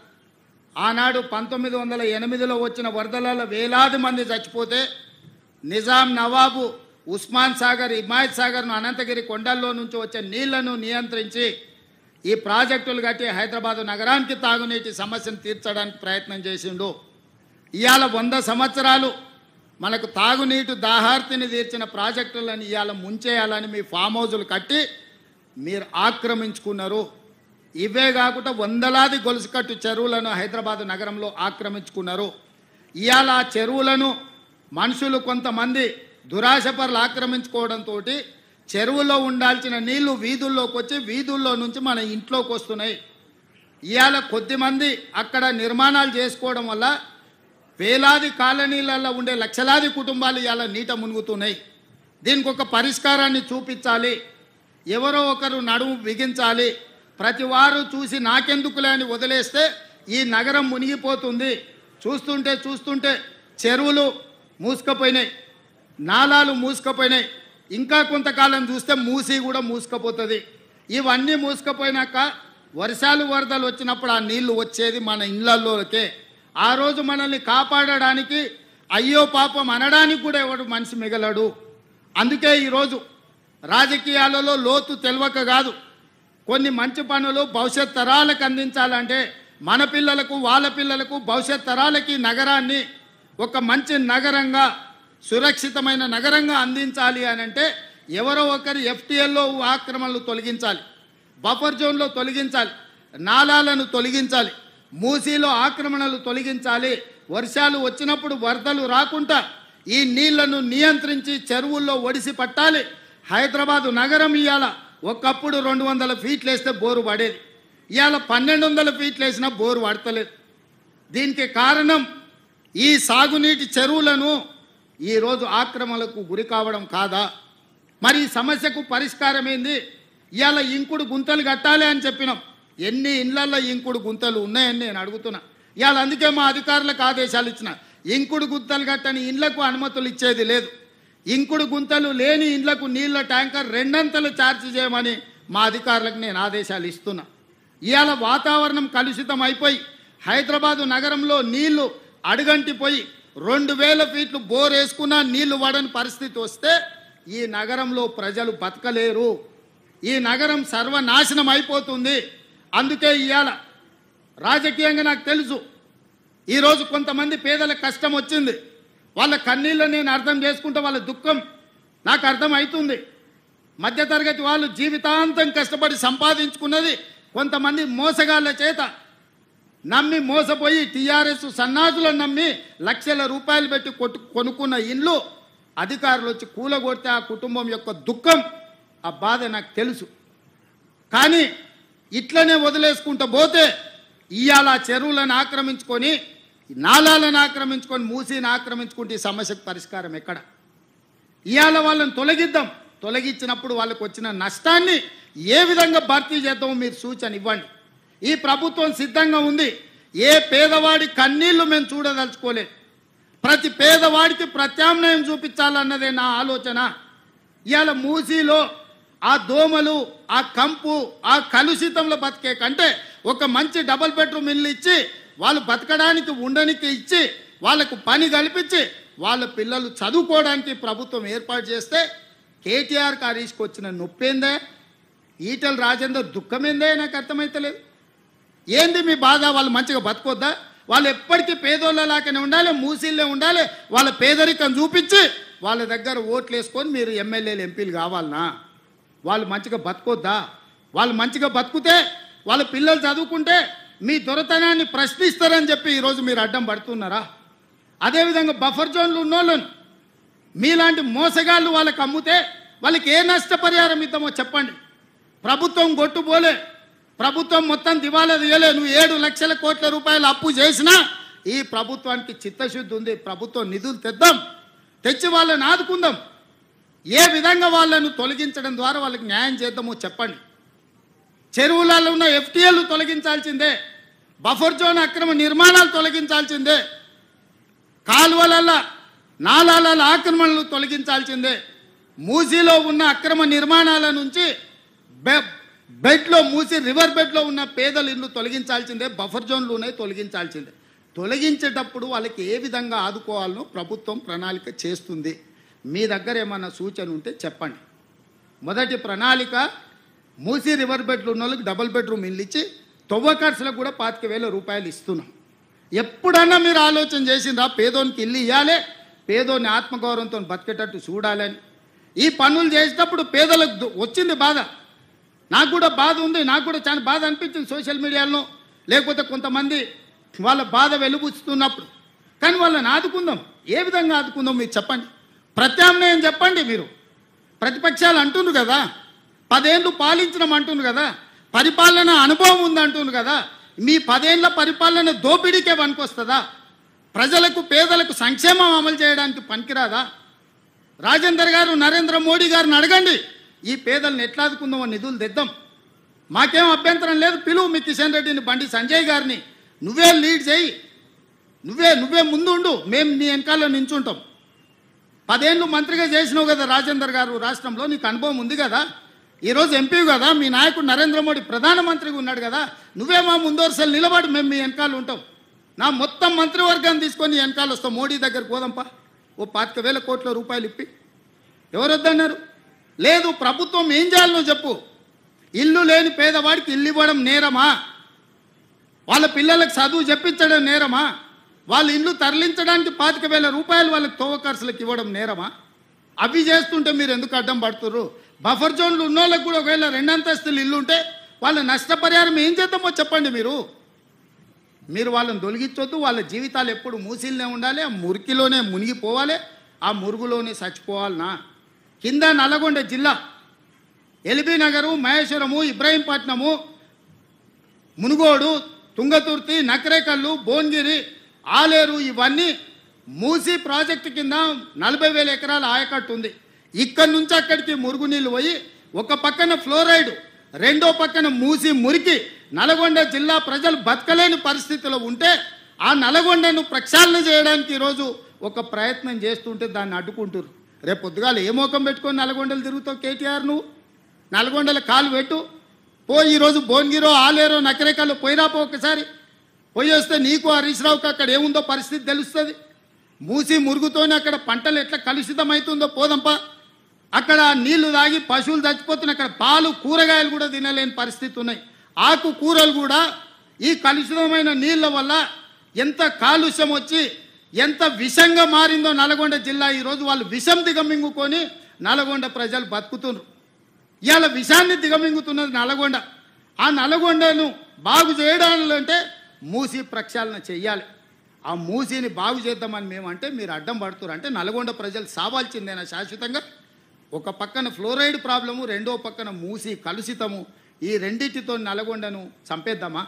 ఆనాడు 1908లో వచ్చిన వరదలలో వేలాది మంది చచ్చిపోతే నిజాం నవాబు ఉస్మాన్ సాగర్, హిమాయత్ సాగర్ను, అనంతగిరి కొండల్లో నుంచి వచ్చే నీళ్లను నియంత్రించి ఈ ప్రాజెక్టులు కట్టి హైదరాబాదు నగరానికి తాగునీటి సమస్యను తీర్చడానికి ప్రయత్నం చేసిండు. ఇవాళ 100 సంవత్సరాలు మనకు తాగునీటి దాహార్తిని తీర్చిన ప్రాజెక్టులను ఇవాళ ముంచేయాలని మీ ఫామ్ హౌజులు కట్టి మీరు ఆక్రమించుకున్నారు. ఇవే కాకుండా వందలాది గొలుసుకట్టు చెరువులను హైదరాబాదు నగరంలో ఆక్రమించుకున్నారు. ఇవాళ ఆ చెరువులను మనుషులు కొంతమంది దురాశపరులు ఆక్రమించుకోవడంతో చెరువులో ఉండాల్సిన నీళ్లు వీధుల్లోకి వచ్చి వీధుల్లో నుంచి మన ఇంట్లోకి వస్తున్నాయి. ఇవాళ కొద్దిమంది అక్కడ నిర్మాణాలు చేసుకోవడం వల్ల వేలాది కాలనీలలో ఉండే లక్షలాది కుటుంబాలు ఇవాళ నీట మునుగుతున్నాయి. దీనికి ఒక పరిష్కారాన్ని చూపించాలి. ఎవరో ఒకరు నడుము బిగించాలి. ప్రతి వారు చూసి నాకెందుకులే అని వదిలేస్తే ఈ నగరం మునిగిపోతుంది. చూస్తుంటే చెరువులు మూసుకుపోయినాయి, నాలాలు మూసుకుపోయినాయి. ఇంకా కొంతకాలం చూస్తే మూసి కూడా మూసుకుపోతుంది. ఇవన్నీ మూసుకుపోయినాక వర్షాలు వరదలు వచ్చినప్పుడు ఆ నీళ్లు వచ్చేది మన ఇళ్లలోకే. ఆ రోజు మనల్ని కాపాడడానికి అయ్యో పాపం అనడానికి కూడా ఎవడు మనిషి మిగలడు. అందుకే ఈరోజు రాజకీయాలలో లోతు తెలవక కాదు, కొన్ని మంచి పనులు భవిష్యత్ తరాలకు అందించాలంటే మన పిల్లలకు వాళ్ళ పిల్లలకు భవిష్యత్ తరాలకి నగరాన్ని ఒక మంచి నగరంగా సురక్షితమైన నగరంగా అందించాలి అని అంటే ఎవరో ఒకరి ఎఫ్టీఎల్లో ఆక్రమణలు తొలగించాలి, బఫర్ జోన్లో తొలగించాలి, నాలాలను తొలగించాలి, మూసీలో ఆక్రమణలు తొలగించాలి. వర్షాలు వచ్చినప్పుడు వరదలు రాకుండా ఈ నీళ్లను నియంత్రించి చెరువుల్లో ఒడిసి పట్టాలి. హైదరాబాదు నగరం ఇవాళ ఒకప్పుడు 200 ఫీట్లు వేస్తే బోరు పడేది, ఇవాళ 1200 ఫీట్లు వేసినా బోరు పడతలేదు. దీనికి కారణం ఈ సాగునీటి చెరువులను ఈరోజు ఆక్రమణలకు గురి కావడం కాదా? మరి ఈ సమస్యకు పరిష్కారం ఏంది? ఇవాళ ఇంకుడు గుంతలు కట్టాలి అని చెప్పినాం. ఎన్ని ఇళ్లల్లో ఇంకుడు గుంతలు ఉన్నాయని నేను అడుగుతున్నా. ఇవాళ అందుకే మా అధికారులకు ఆదేశాలు ఇచ్చిన, ఇంకుడు గుంతలు కట్టని ఇండ్లకు అనుమతులు ఇచ్చేది లేదు. ఇంకుడు గుంతలు లేని ఇండ్లకు నీళ్ల ట్యాంకర్ 2 అంతలు ఛార్జ్ చేయమని మా అధికారులకు నేను ఆదేశాలు ఇస్తున్నా. ఇవాళ వాతావరణం కలుషితం అయిపోయి హైదరాబాదు నగరంలో నీళ్లు అడుగంటిపోయి 2000 ఫీట్లు బోర్ వేసుకున్నా నీళ్లు పడని పరిస్థితి వస్తే ఈ నగరంలో ప్రజలు బతకలేరు. ఈ నగరం సర్వనాశనం అయిపోతుంది. అందుకే ఇవాళ రాజకీయంగా నాకు తెలుసు, ఈరోజు కొంతమంది పేదలకు కష్టం వచ్చింది, వాళ్ళ కన్నీళ్ళని నేను అర్థం చేసుకుంటే వాళ్ళ దుఃఖం నాకు అర్థమవుతుంది. మధ్యతరగతి వాళ్ళు జీవితాంతం కష్టపడి సంపాదించుకున్నది కొంతమంది మోసగాళ్ళ చేత నమ్మి మోసపోయి టీఆర్ఎస్ సన్నాసులను నమ్మి లక్షల రూపాయలు పెట్టి కొనుక్కున్న ఇండ్లు అధికారులు వచ్చి కూలగొడితే ఆ కుటుంబం యొక్క దుఃఖం, ఆ బాధ నాకు తెలుసు. కానీ ఇట్లనే వదిలేసుకుంటూ పోతే ఇవాళ చెరువులను ఆక్రమించుకొని నాలాలను ఆక్రమించుకొని మూసీని ఆక్రమించుకుంటే ఈ సమస్యకు పరిష్కారం ఎక్కడ? ఇవాళ వాళ్ళని తొలగిద్దాం. తొలగించినప్పుడు వాళ్ళకు వచ్చిన నష్టాన్ని ఏ విధంగా భర్తీ చేద్దామో మీరు సూచన ఇవ్వండి. ఈ ప్రభుత్వం సిద్ధంగా ఉంది. ఏ పేదవాడి కన్నీళ్లు మేము చూడదలుచుకోలేదు. ప్రతి పేదవాడికి ప్రత్యామ్నాయం చూపించాలన్నదే నా ఆలోచన. ఇవాళ మూసీలో ఆ దోమలు, ఆ కంపు, ఆ కలుషితంలో బతికే కంటే ఒక మంచి డబుల్ బెడ్రూమ్ ఇల్లు ఇచ్చి వాళ్ళు బతకడానికి ఉండడానికి ఇచ్చి వాళ్ళకు పని కల్పించి వాళ్ళ పిల్లలు చదువుకోవడానికి ప్రభుత్వం ఏర్పాటు చేస్తే కేటీఆర్ హరీష్కి వచ్చిన నొప్పేందే, ఈటెల రాజేందర్ దుఃఖమేందే నాకు అర్థమైతలేదు. ఏంది మీ బాధ? వాళ్ళు మంచిగా బతకొద్దా? వాళ్ళు ఎప్పటికీ పేదోళ్ళలాగానే ఉండాలి, మూసీళ్ళే ఉండాలి. వాళ్ళ పేదరికం చూపించి వాళ్ళ దగ్గర ఓట్లు వేసుకొని మీరు ఎమ్మెల్యేలు ఎంపీలు కావాలనా? వాళ్ళు మంచిగా బతకొద్దా? వాళ్ళు మంచిగా బతుకుతే వాళ్ళ పిల్లలు చదువుకుంటే మీ దొరతనాన్ని ప్రశ్నిస్తారని చెప్పి ఈరోజు మీరు అడ్డం పడుతున్నారా? అదేవిధంగా బఫర్ జోన్లు ఉన్నోళ్ళను మీలాంటి మోసగాళ్ళు వాళ్ళకి అమ్ముతే వాళ్ళకి ఏ నష్టపరిహారం ఇద్దామో చెప్పండి. ప్రభుత్వం గొట్టుపోలే, ప్రభుత్వం మొత్తం దివాలా తీయలే. నువ్వు 7 లక్షల కోట్ల రూపాయలు అప్పు చేసినా ఈ ప్రభుత్వానికి చిత్తశుద్ధి ఉంది. ప్రభుత్వం నిధులు తెద్దాం, తెచ్చి వాళ్ళని ఆదుకుందాం. ఏ విధంగా వాళ్ళను తొలగించడం ద్వారా వాళ్ళకి న్యాయం చేద్దామో చెప్పండి. చెరువులలో ఉన్న ఎఫ్టీఎల్ తొలగించాల్సిందే, బఫర్ జోన్ అక్రమ నిర్మాణాలు తొలగించాల్సిందే, కాలువలలో నాలాల ఆక్రమణలు తొలగించాల్సిందే, మూసీలో ఉన్న అక్రమ నిర్మాణాల నుంచి బెడ్లో మూసి రివర్ బెడ్లో ఉన్న పేదల ఇల్లు తొలగించాల్సిందే, బఫర్ జోన్లు ఉన్నాయి తొలగించాల్సిందే. తొలగించేటప్పుడు వాళ్ళకి ఏ విధంగా ఆదుకోవాలనో ప్రభుత్వం ప్రణాళిక చేస్తుంది. మీ దగ్గర ఏమన్నా సూచన ఉంటే చెప్పండి. మొదటి ప్రణాళిక మూసీ రివర్ బెడ్లు ఉన్న వాళ్ళకి డబుల్ బెడ్రూమ్ ఇల్లు ఇచ్చి తవ్వకర్సులకు కూడా 25,000 రూపాయలు ఇస్తున్నాం. ఎప్పుడన్నా మీరు ఆలోచన చేసిండ్రా పేదోనికి ఇల్లు ఇవ్వాలి, పేదోని ఆత్మగౌరవంతో బతికేటట్టు చూడాలని? ఈ పనులు చేసేటప్పుడు పేదలకు వచ్చింది బాధ, నాకు కూడా బాధ ఉంది, నాకు కూడా చాలా బాధ అనిపించింది సోషల్ మీడియాలో, లేకపోతే కొంతమంది వాళ్ళ బాధ వెలుబుచ్చుతున్నప్పుడు. కానీ వాళ్ళని ఆదుకుందాం. ఏ విధంగా ఆదుకుందాం మీరు చెప్పండి. ప్రత్యామ్నాయం చెప్పండి. మీరు ప్రతిపక్షాలు అంటున్నారు కదా, 10 ఏళ్ళు పాలించడం అంటున్నారు కదా, పరిపాలన అనుభవం ఉందంటున్నారు కదా, మీ 10 ఏళ్ల పరిపాలన దోపిడీకే పనికొస్తుందా? ప్రజలకు పేదలకు సంక్షేమం అమలు చేయడానికి పనికిరాదా? రాజేందర్ గారు నరేంద్ర మోడీ గారిని అడగండి, ఈ పేదలను ఎట్లా ఆదుకుందామో నిధులు తెద్దాం. మాకేం అభ్యంతరం లేదు, పిలువు మీ కిషన్ రెడ్డిని, బండి సంజయ్ గారిని, నువ్వే లీడ్ చేయి, నువ్వే ముందు ఉండు, మేము నీ వెనకాల నించుంటాం. 10 ఏళ్ళు మంత్రిగా చేసినావు కదా రాజేందర్ గారు, రాష్ట్రంలో నీకు అనుభవం ఉంది కదా, ఈరోజు ఎంపీ కదా, మీ నాయకుడు నరేంద్ర మోడీ ప్రధానమంత్రిగా ఉన్నాడు కదా, నువ్వే మా ముందోరసలు నిలబడి మేము మీ వెనకాల ఉంటాం. నా మొత్తం మంత్రివర్గాన్ని తీసుకొని వెనకాల వస్తాం, మోడీ దగ్గరికి పోదాంపా, ఓ 25,000 కోట్ల రూపాయలు ఇప్పి. ఎవరు వద్దన్నారు? లేదు, ప్రభుత్వం ఏం చేయాలనో చెప్పు. ఇల్లు లేని పేదవాడికి ఇల్లు ఇవ్వడం నేరమా? వాళ్ళ పిల్లలకు చదువు చెప్పించడం నేరమా? వాళ్ళ ఇల్లు తరలించడానికి 25,000 రూపాయలు వాళ్ళకి తోవ ఖర్చులకు ఇవ్వడం నేరమా? అవి చేస్తుంటే మీరు ఎందుకు అడ్డం పడుతుర్రు? బఫర్ జోన్లు ఉన్న వాళ్ళకి కూడా ఒకవేళ 2 అంతస్తులు ఇల్లు ఉంటే వాళ్ళ నష్టపరిహారం ఏం చేద్దామో చెప్పండి. మీరు వాళ్ళని తొలగించొద్దు. వాళ్ళ జీవితాలు ఎప్పుడు మూసిల్నే ఉండాలి, ఆ మురికిలోనే మునిగిపోవాలి, ఆ మురుగులోనే చచ్చిపోవాలనా? కింద నల్లగొండ జిల్లా ఎల్బీ నగరు, మహేశ్వరము, ఇబ్రాహీంపట్నము, మునుగోడు, తుంగతుర్తి, నకరేకల్లు, భువనగిరి, ఆలేరు, ఇవన్నీ మూసి ప్రాజెక్టు కింద 40,000 ఎకరాల ఆయకట్టు ఉంది. ఇక్కడి నుంచి అక్కడికి మురుగునీళ్ళు పోయి ఒక పక్కన ఫ్లోరైడ్, రెండో పక్కన మూసి మురికి నల్గొండ జిల్లా ప్రజలు బతకలేని పరిస్థితిలో ఉంటే ఆ నల్గొండను ప్రక్షాళన చేయడానికి ఈరోజు ఒక ప్రయత్నం చేస్తుంటే దాన్ని అడ్డుకుంటారు. రేపు పొద్దుగాలు ఏ మోకం పెట్టుకొని నల్గొండలు తిరుగుతావు కేటీఆర్? నువ్వు నల్గొండల కాలు పెట్టు, పోయి ఈరోజు భువనగిరో, ఆలేరో, నకరేకల్లో పోయిరాపో, ఒకసారి పోయి వస్తే నీకు హరీష్ రావుకి అక్కడ ఏముందో పరిస్థితి తెలుస్తుంది. మూసి మురుగుతోనే అక్కడ పంటలు ఎట్లా కలుషితం అవుతుందో పోదంపా. అక్కడ నీళ్లు తాగి పశువులు చచ్చిపోతున్నాయి, అక్కడ పాలు కూరగాయలు కూడా తినలేని పరిస్థితి ఉన్నాయి. ఆకు కూరలు కూడా ఈ కలుషితమైన నీళ్ళ వల్ల ఎంత కాలుష్యం వచ్చి ఎంత విషంగా మారిందో నల్గొండ జిల్లా. ఈరోజు వాళ్ళు విషం దిగమింగుకొని నల్గొండ ప్రజలు బతుకుతున్నారు. ఇవాళ విషాన్ని దిగమింగుతున్నది నల్గొండ. ఆ నల్గొండను బాగు చేయడాలంటే మూసి ప్రక్షాళన చెయ్యాలి. ఆ మూసిని బాగు చేద్దామని మేమంటే మీరు అడ్డం పడుతున్నారు. అంటే నల్గొండ ప్రజలు సావాల్సిందేనా శాశ్వతంగా? ఒక పక్కన ఫ్లోరైడ్ ప్రాబ్లము, రెండో పక్కన మూసి కలుషితము, ఈ రెండింటితో నల్గొండను చంపేద్దామా?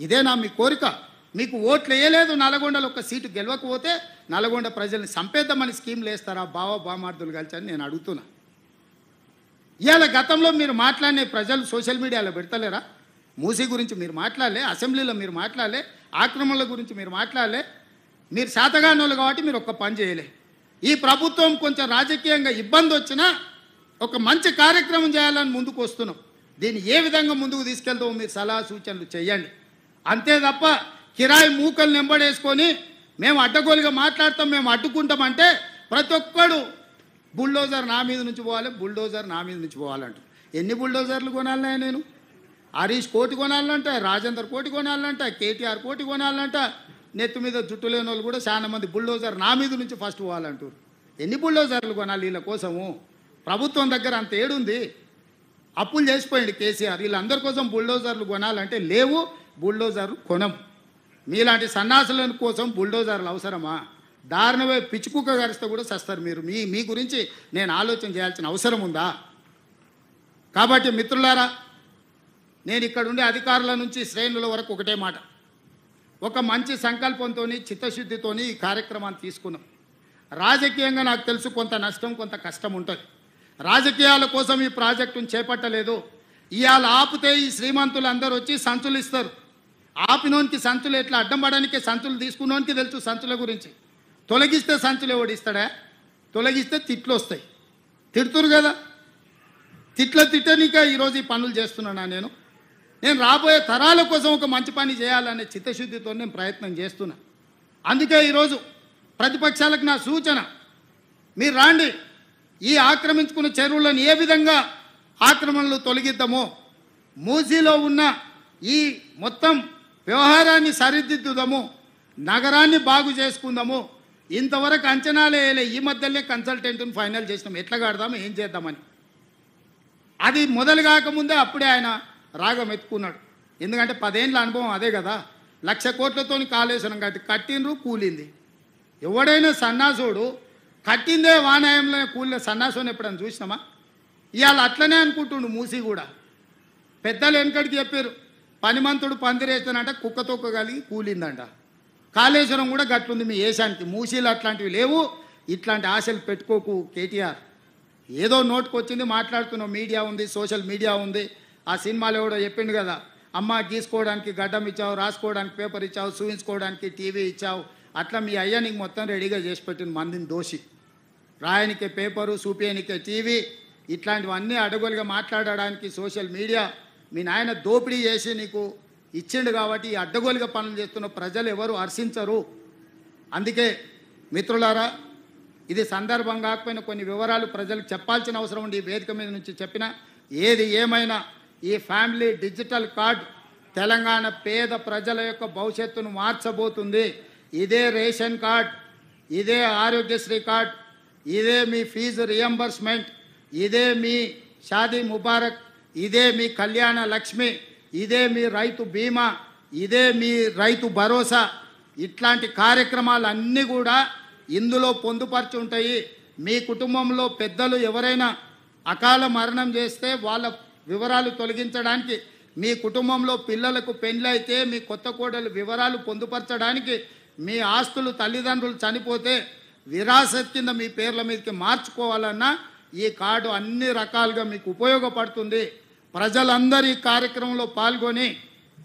ఇదేనా మీ కోరిక? మీకు ఓట్లు వేయలేదు, నల్గొండలో ఒక సీటు గెలవకపోతే నల్గొండ ప్రజల్ని చంపేద్దామని స్కీమ్లు వేస్తారా బామార్దులు కలిసి అని నేను అడుగుతున్నా. ఇవాళ గతంలో మీరు మాట్లాడిన ప్రజలు సోషల్ మీడియాలో పెడతలేరా? మూసీ గురించి మీరు మాట్లాడలే, అసెంబ్లీలో మీరు మాట్లాడలే, ఆక్రమణల గురించి మీరు మాట్లాడలే. మీరు శాతగానోళ్ళు కాబట్టి మీరు ఒక్క పని చేయలే. ఈ ప్రభుత్వం కొంచెం రాజకీయంగా ఇబ్బంది వచ్చినా ఒక మంచి కార్యక్రమం చేయాలని ముందుకు వస్తున్నాం. దీన్ని ఏ విధంగా ముందుకు తీసుకెళ్తామో మీరు సలహా సూచనలు చేయండి. అంతే తప్ప కిరాయి మూకలు నెంబడేసుకొని మేము అడ్డగోలుగా మాట్లాడతాం, మేము అడ్డుకుంటామంటే ప్రతి ఒక్కడు బుల్డోజర్ నా మీద నుంచి పోవాలి, బుల్డోజర్ నా మీద నుంచి పోవాలంట. ఎన్ని బుల్డోజర్లు కొనాలన్నా నేను? హరీష్ కోటి కొనాలంట, రాజేందర్ కోటి కొనాలంట, కేటీఆర్ కోటి కొనాలంట. నెత్తి మీద జుట్టు లేని వాళ్ళు కూడా చాలా మంది బుల్డోజర్ నా మీద నుంచి ఫస్ట్ పోవాలంటారు. ఎన్ని బుల్డోజర్లు కొనాలి వీళ్ళ కోసము? ప్రభుత్వం దగ్గర అంత ఏడుంది? అప్పులు చేసిపోయింది కేసీఆర్. వీళ్ళందరి కోసం బుల్డోజర్లు కొనాలంటే లేవు, బుల్డోజర్లు కొనం. మీలాంటి సన్నాసుల కోసం బుల్డోజర్లు అవసరమా? దారుణమే పిచ్చుకుక్క గరిస్తే కూడా చస్తారు మీరు. మీ గురించి నేను ఆలోచన చేయాల్సిన అవసరం ఉందా? కాబట్టి మిత్రులారా, నేను ఇక్కడ ఉండే అధికారుల నుంచి శ్రేణుల వరకు ఒకటే మాట, ఒక మంచి సంకల్పంతో చిత్తశుద్ధితోని ఈ కార్యక్రమాన్ని తీసుకున్నాం. రాజకీయంగా నాకు తెలుసు కొంత నష్టం కొంత కష్టం ఉంటుంది. రాజకీయాల కోసం ఈ ప్రాజెక్టును చేపట్టలేదు. ఇవాళ ఆపితే ఈ శ్రీమంతులు అందరూ వచ్చి సంచులు ఇస్తారు. ఆపినోనికి సంచులు ఎట్లా అడ్డం పడడానికే సంచులు తీసుకున్నోనికి తెలుసు సంచుల గురించి. తొలగిస్తే సంచులు ఎవడిస్తాడా? తొలగిస్తే తిట్లు వస్తాయి. తిడుతురు కదా, తిట్టనీక ఈరోజు ఈ పనులు చేస్తున్నానా? నేను రాబోయే తరాల కోసం ఒక మంచి పని చేయాలనే చిత్తశుద్ధితో నేను ప్రయత్నం చేస్తున్నా. అందుకే ఈరోజు ప్రతిపక్షాలకు నా సూచన, మీరు రాండి, ఈ ఆక్రమించుకున్న చెరువులను ఏ విధంగా ఆక్రమణలు తొలగిద్దామో, మూసీలో ఉన్న ఈ మొత్తం వ్యవహారాన్ని సరిదిద్దుదాము, నగరాన్ని బాగు చేసుకుందాము. ఇంతవరకు అంచనాలే వేయలే, ఈ మధ్యలో కన్సల్టెంట్ని ఫైనల్ చేసినాం, ఎట్లా కడదాము ఏం చేద్దామని. అది మొదలు కాకముందే అప్పుడే ఆయన రాగం ఎత్తుకున్నాడు. ఎందుకంటే 10 ఏళ్ళ అనుభవం అదే కదా. 1,00,000 కోట్లతో కాళేశ్వరం కట్టినరు, కూలింది. ఎవడైనా సన్నాసుడు కట్టిందే వానాయంలో కూలిన సన్నాసోని ఎప్పుడని చూసినామా? ఇవాళ అట్లనే అనుకుంటుండు మూసి కూడా. పెద్దలు వెనకడికి చెప్పారు, పనిమంతుడు పందిరేస్తానంట కుక్క తొక్క కలిగి కూలిందంట. కాళేశ్వరం కూడా గట్లుంది మీ ఏషానికి. మూసీలు అట్లాంటివి లేవు. ఇట్లాంటి ఆశలు పెట్టుకోకు కేటీఆర్. ఏదో నోటుకు వచ్చింది మాట్లాడుతున్నావు. మీడియా ఉంది, సోషల్ మీడియా ఉంది. ఆ సినిమాలో కూడా చెప్పిండు కదా, అమ్మ గీసుకోవడానికి గడ్డం ఇచ్చావు, రాసుకోవడానికి పేపర్ ఇచ్చావు, చూయించుకోవడానికి టీవీ ఇచ్చావు. అట్లా మీ అయ్యా నీకు మొత్తం రెడీగా చేసి పెట్టిన మందిని దోషి. రాయనికే పేపరు, చూపించనికే టీవీ, ఇట్లాంటివన్నీ అడగలుగా మాట్లాడడానికి సోషల్ మీడియా మీ నాయన దోపిడీ చేసి నీకు ఇచ్చిండు కాబట్టి ఈ అడ్డగోలుగా పనులు చేస్తున్న ప్రజలు ఎవరు హర్షించరు. అందుకే మిత్రులారా, ఇది సందర్భం కాకపోయినా కొన్ని వివరాలు ప్రజలకు చెప్పాల్సిన అవసరం ఉండి ఈ వేదిక మీద నుంచి చెప్పిన. ఏది ఏమైనా ఈ ఫ్యామిలీ డిజిటల్ కార్డ్ తెలంగాణ పేద ప్రజల యొక్క భవిష్యత్తును మార్చబోతుంది. ఇదే రేషన్ కార్డ్, ఇదే ఆరోగ్యశ్రీ కార్డ్, ఇదే మీ ఫీజు రియంబర్స్మెంట్, ఇదే మీ షాదీ ముబారక్, ఇదే మీ కళ్యాణ లక్ష్మి, ఇదే మీ రైతు బీమా, ఇదే మీ రైతు భరోసా. ఇట్లాంటి కార్యక్రమాలన్నీ కూడా ఇందులో పొందుపరిచి ఉంటాయి. మీ కుటుంబంలో పెద్దలు ఎవరైనా అకాల మరణం చేస్తే వాళ్ళ వివరాలు తొలగించడానికి, మీ కుటుంబంలో పిల్లలకు పెళ్ళైతే మీ కొత్త కోడలు వివరాలు పొందుపరచడానికి, మీ ఆస్తులు తల్లిదండ్రులు చనిపోతే విరాసత్ కింద మీ పేర్ల మీదకి మార్చుకోవాలన్నా ఈ కార్డు అన్ని రకాలుగా మీకు ఉపయోగపడుతుంది. ప్రజలందరూ ఈ కార్యక్రమంలో పాల్గొని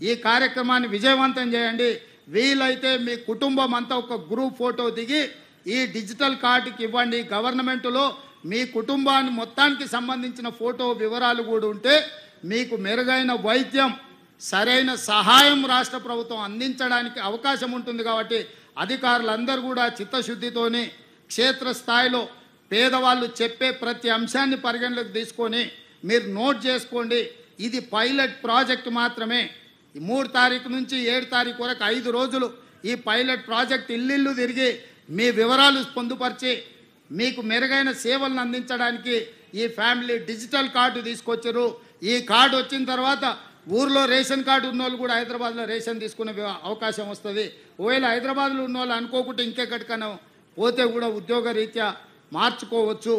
ఈ కార్యక్రమాన్ని విజయవంతం చేయండి. వీలైతే మీ కుటుంబం అంతా ఒక గ్రూప్ ఫోటో దిగి ఈ డిజిటల్ కార్డుకి ఇవ్వండి. గవర్నమెంట్లో మీ కుటుంబాన్ని మొత్తానికి సంబంధించిన ఫోటో వివరాలు కూడా ఉంటే మీకు మెరుగైన వైద్యం, సరైన సహాయం రాష్ట్ర ప్రభుత్వం అందించడానికి అవకాశం ఉంటుంది. కాబట్టి అధికారులందరూ కూడా చిత్తశుద్ధితోని క్షేత్రస్థాయిలో పేదవాళ్ళు చెప్పే ప్రతి అంశాన్ని పరిగణలోకి తీసుకొని మీరు నోట్ చేసుకోండి. ఇది పైలట్ ప్రాజెక్ట్ మాత్రమే. 3 తారీఖు నుంచి 7 తారీఖు వరకు 5 రోజులు ఈ పైలట్ ప్రాజెక్ట్ ఇల్లు తిరిగి మీ వివరాలు పొందుపరిచి మీకు మెరుగైన సేవలను అందించడానికి ఈ ఫ్యామిలీ డిజిటల్ కార్డు తీసుకొచ్చారు. ఈ కార్డు వచ్చిన తర్వాత ఊర్లో రేషన్ కార్డు ఉన్నోళ్ళు కూడా హైదరాబాద్లో రేషన్ తీసుకునే అవకాశం వస్తుంది. ఒకవేళ హైదరాబాద్లో ఉన్నోళ్ళు అనుకోకుండా ఇంకెక్కడికైనా పోతే కూడా ఉద్యోగ రీత్యా మార్చుకోవచ్చు.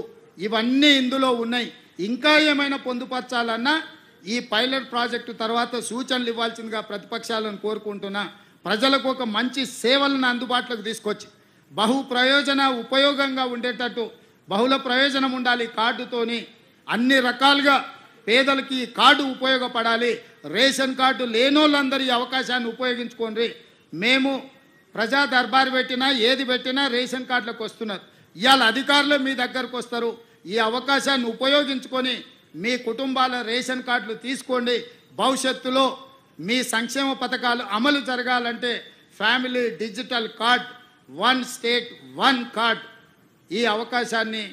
ఇవన్నీ ఇందులో ఉన్నాయి. ఇంకా ఏమైనా పొందుపరచాలన్నా ఈ పైలట్ ప్రాజెక్టు తర్వాత సూచనలు ఇవ్వాల్సిందిగా ప్రతిపక్షాలను కోరుకుంటున్నా. ప్రజలకు ఒక మంచి సేవలను అందుబాటులోకి తీసుకొచ్చి బహు ప్రయోజన ఉపయోగంగా ఉండేటట్టు బహుళ ప్రయోజనం ఉండాలి. కార్డుతోని అన్ని రకాలుగా పేదలకి ఈ కార్డు ఉపయోగపడాలి. రేషన్ కార్డు లేనోళ్ళందరూ ఈ అవకాశాన్ని ఉపయోగించుకోండి. మేము ప్రజా దర్బారు పెట్టినా ఏది పెట్టినా రేషన్ కార్డులకు వస్తున్నారు. ఇవాళ అధికారులు మీ దగ్గరకు వస్తారు. ఈ అవకాశాన్ని ఉపయోగించుకొని మీ కుటుంబాల రేషన్ కార్డులు తీసుకోండి. భవిష్యత్తులో మీ సంక్షేమ పథకాలు అమలు జరగాలంటే family digital card, 1 state 1 card, ఈ అవకాశాన్ని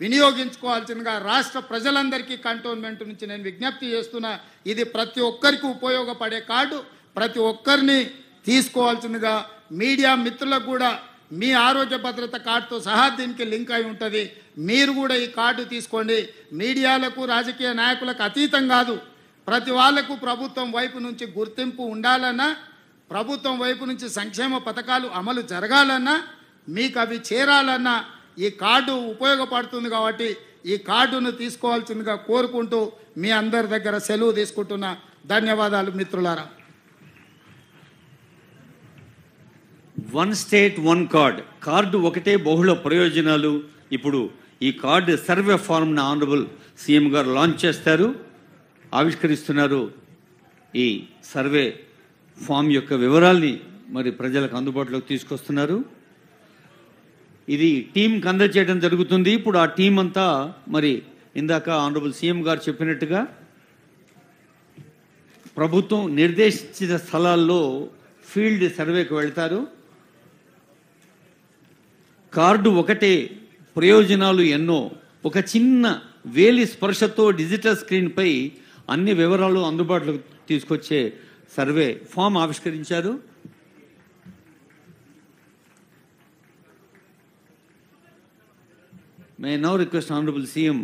వినియోగించుకోవాల్సిందిగా రాష్ట్ర ప్రజలందరికీ కంటోన్మెంట్ నుంచి నేను విజ్ఞప్తి చేస్తున్నా. ఇది ప్రతి ఒక్కరికి ఉపయోగపడే కార్డు. ప్రతి ఒక్కరిని తీసుకోవాల్సిందిగా మీడియా మిత్రులకు కూడా మీ ఆరోగ్య భద్రత కార్డుతో సహా దీనికి లింక్ అయి ఉంటుంది. మీరు కూడా ఈ కార్డు తీసుకోండి. మీడియాలకు రాజకీయ నాయకులకు అతీతం కాదు. ప్రతి వాళ్లకు ప్రభుత్వం వైపు నుంచి గుర్తింపు ఉండాలన్నా, ప్రభుత్వం వైపు నుంచి సంక్షేమ పథకాలు అమలు జరగాలన్నా, మీకు అవి చేరాలన్నా ఈ కార్డు ఉపయోగపడుతుంది. కాబట్టి ఈ కార్డును తీసుకోవాల్సిందిగా కోరుకుంటూ మీ అందరి దగ్గర సెలవు తీసుకుంటున్నా. ధన్యవాదాలు మిత్రులారా. 1 స్టేట్ 1 కార్డ్, కార్డు ఒకటే బహుళ ప్రయోజనాలు. ఇప్పుడు ఈ కార్డు సర్వే ఫార్మ్ను ఆనరబుల్ సీఎం గారు లాంచ్ చేస్తారు, ఆవిష్కరిస్తున్నారు. ఈ సర్వే ఫామ్ యొక్క వివరాల్ని మరి ప్రజలకు అందుబాటులోకి తీసుకొస్తున్నారు. ఇది టీంకి అందజేయడం జరుగుతుంది. ఇప్పుడు ఆ టీం అంతా మరి ఇందాక ఆనరబుల్ సీఎం గారు చెప్పినట్టుగా ప్రభుత్వం నిర్దేశించిన స్థలాల్లో ఫీల్డ్ సర్వేకి వెళ్తారు. కార్డు ఒకటే, ప్రయోజనాలు ఎన్నో. ఒక చిన్న వేలి స్పర్శతో డిజిటల్ స్క్రీన్పై అన్ని వివరాలు అందుబాటులోకి తీసుకొచ్చే సర్వే ఫామ్ ఆవిష్కరించారు. మే నౌ రిక్వెస్ట్ ఆనరబుల్ సీఎం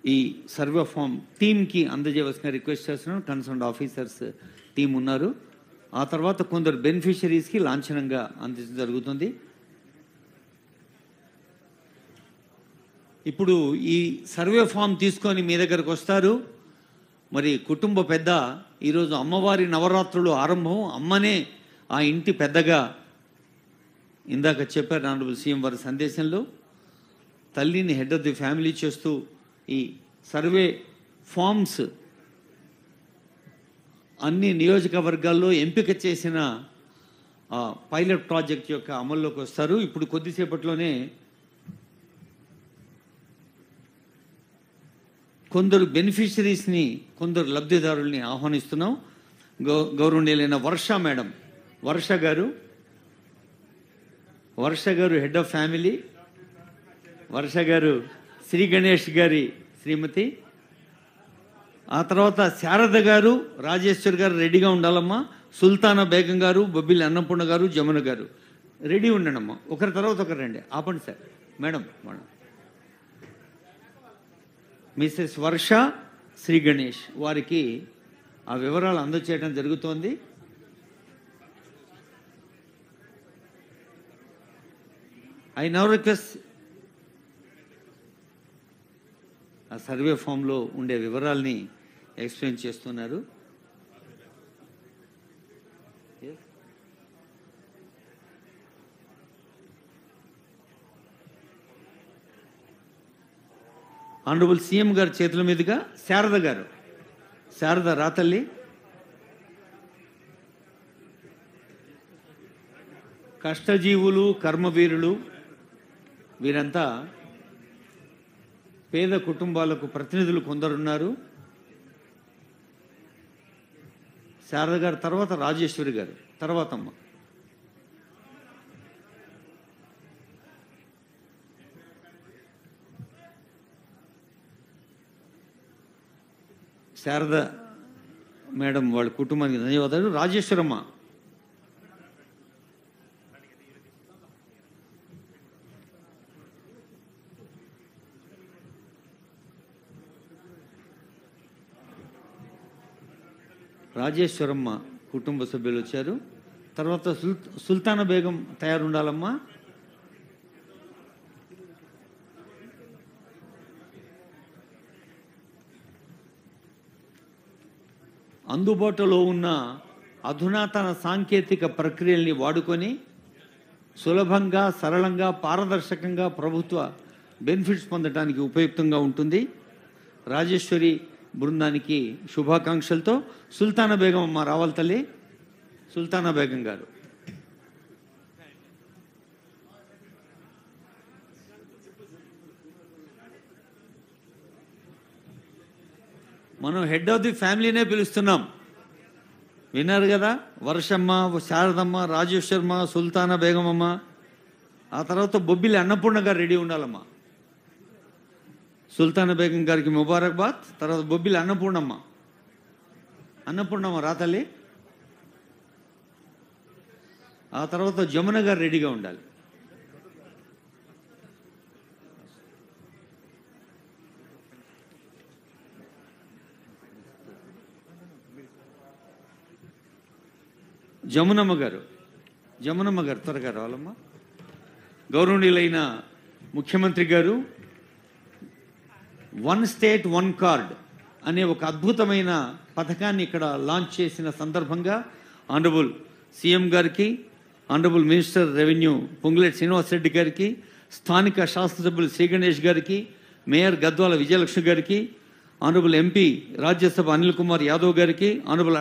ఈ సర్వే ఫామ్ టీంకి అందజేయవలసిన రిక్వెస్ట్ చేస్తున్నాను. కన్సర్న్ ఆఫీసర్స్ టీం ఉన్నారు. ఆ తర్వాత కొందరు బెనిఫిషరీస్కి లాంఛనంగా అందించడం జరుగుతుంది. ఇప్పుడు ఈ సర్వే ఫామ్ తీసుకొని మీ దగ్గరకు వస్తారు. మరి కుటుంబ పెద్ద ఈరోజు అమ్మవారి నవరాత్రులు ఆరంభం, అమ్మనే ఆ ఇంటి పెద్దగా ఇందాక చెప్పారు ఆనరబుల్ సీఎం వారి సందేశంలో. తల్లిని హెడ్ ఆఫ్ ది ఫ్యామిలీ చేస్తూ ఈ సర్వే ఫామ్స్ అన్ని నియోజకవర్గాల్లో ఎంపిక చేసిన పైలట్ ప్రాజెక్ట్ యొక్క అమల్లోకి వస్తారు. ఇప్పుడు కొద్దిసేపట్లోనే కొందరు బెనిఫిషరీస్ని, కొందరు లబ్ధిదారుల్ని ఆహ్వానిస్తున్నాం. గౌరవనీయులైన వర్ష మేడం, వర్ష గారు హెడ్ ఆఫ్ ఫ్యామిలీ, వర్ష గారు శ్రీ గణేష్ గారి శ్రీమతి, ఆ తర్వాత శారద గారు, రాజేశ్వర్ గారు రెడీగా ఉండాలమ్మా, సుల్తానా బేగం గారు, బొబ్బిలి అన్నపూర్ణ గారు, జమున గారు రెడీ ఉండండమ్మా. ఒకరి తర్వాత ఒకరు రండి. ఆపండి సార్. మేడం మిసెస్ వర్ష, శ్రీ గణేష్ వారికి ఆ వివరాలు అందజేయడం జరుగుతోంది. ఐ నౌ రిక్వెస్ట్ ఆ సర్వే ఫామ్లో ఉండే వివరాల్ని ఎక్స్ప్లెయిన్ చేస్తున్నారు. ఆనరబుల్ సీఎం గారి చేతుల మీదుగా శారద గారు, శారద రాతల్లి. కష్టజీవులు, కర్మవీరులు వీరంతా పేద కుటుంబాలకు ప్రతినిధులు కొందరున్నారు. శారద గారు తర్వాత రాజేశ్వరి గారు, తర్వాత అమ్మ. శారద మేడం వాళ్ళ కుటుంబానికి ధన్యవాదాలు. రాజేశ్వరమ్మ, రాజేశ్వరమ్మ కుటుంబ సభ్యులు వచ్చారు. తర్వాత సుల్తానా బేగం తయారుండాలమ్మా. అందుబాటులో ఉన్న అధునాతన సాంకేతిక ప్రక్రియల్ని వాడుకొని సులభంగా, సరళంగా, పారదర్శకంగా ప్రభుత్వ బెనిఫిట్స్ పొందడానికి ఉపయుక్తంగా ఉంటుంది. రాజేశ్వరి బృందానికి శుభాకాంక్షలతో సుల్తానా బేగం అమ్మ రావాలి తల్లి. సుల్తానా బేగం గారు. మనం హెడ్ ఆఫ్ ది ఫ్యామిలీనే పిలుస్తున్నాం. విన్నారు కదా, వర్షమ్మ, శారదమ్మ, రాజేశ్వరమ్మ, సుల్తానా బేగం అమ్మ, ఆ తర్వాత బొబ్బిలి అన్నపూర్ణ గారు రెడీ ఉండాలమ్మా. సుల్తానా బేగం గారికి ముబారక్బాద్. తర్వాత బొబ్బిలి అన్నపూర్ణమ్మ, అన్నపూర్ణమ్మ రాతల్లి. ఆ తర్వాత జమున గారు రెడీగా ఉండాలి. జమునమ్మ గారు త్వరగా రావాలమ్మా. గౌరవనీయులైన ముఖ్యమంత్రి గారు వన్ స్టేట్ వన్ కార్డ్ అనే ఒక అద్భుతమైన పథకాన్ని ఇక్కడ లాంచ్ చేసిన సందర్భంగా ఆనరబుల్ సీఎం గారికి, honourable minister revenue Ponguleti Srinivasa Reddy గారికి, స్థానిక శాసనసభ్యులు శ్రీ గణేష్ గారికి, మేయర్ గద్వాల విజయలక్ష్మి గారికి, ఆనరబుల్ ఎంపీ రాజ్యసభ అనిల్ కుమార్ యాదవ్ గారికి, ఆనరబుల్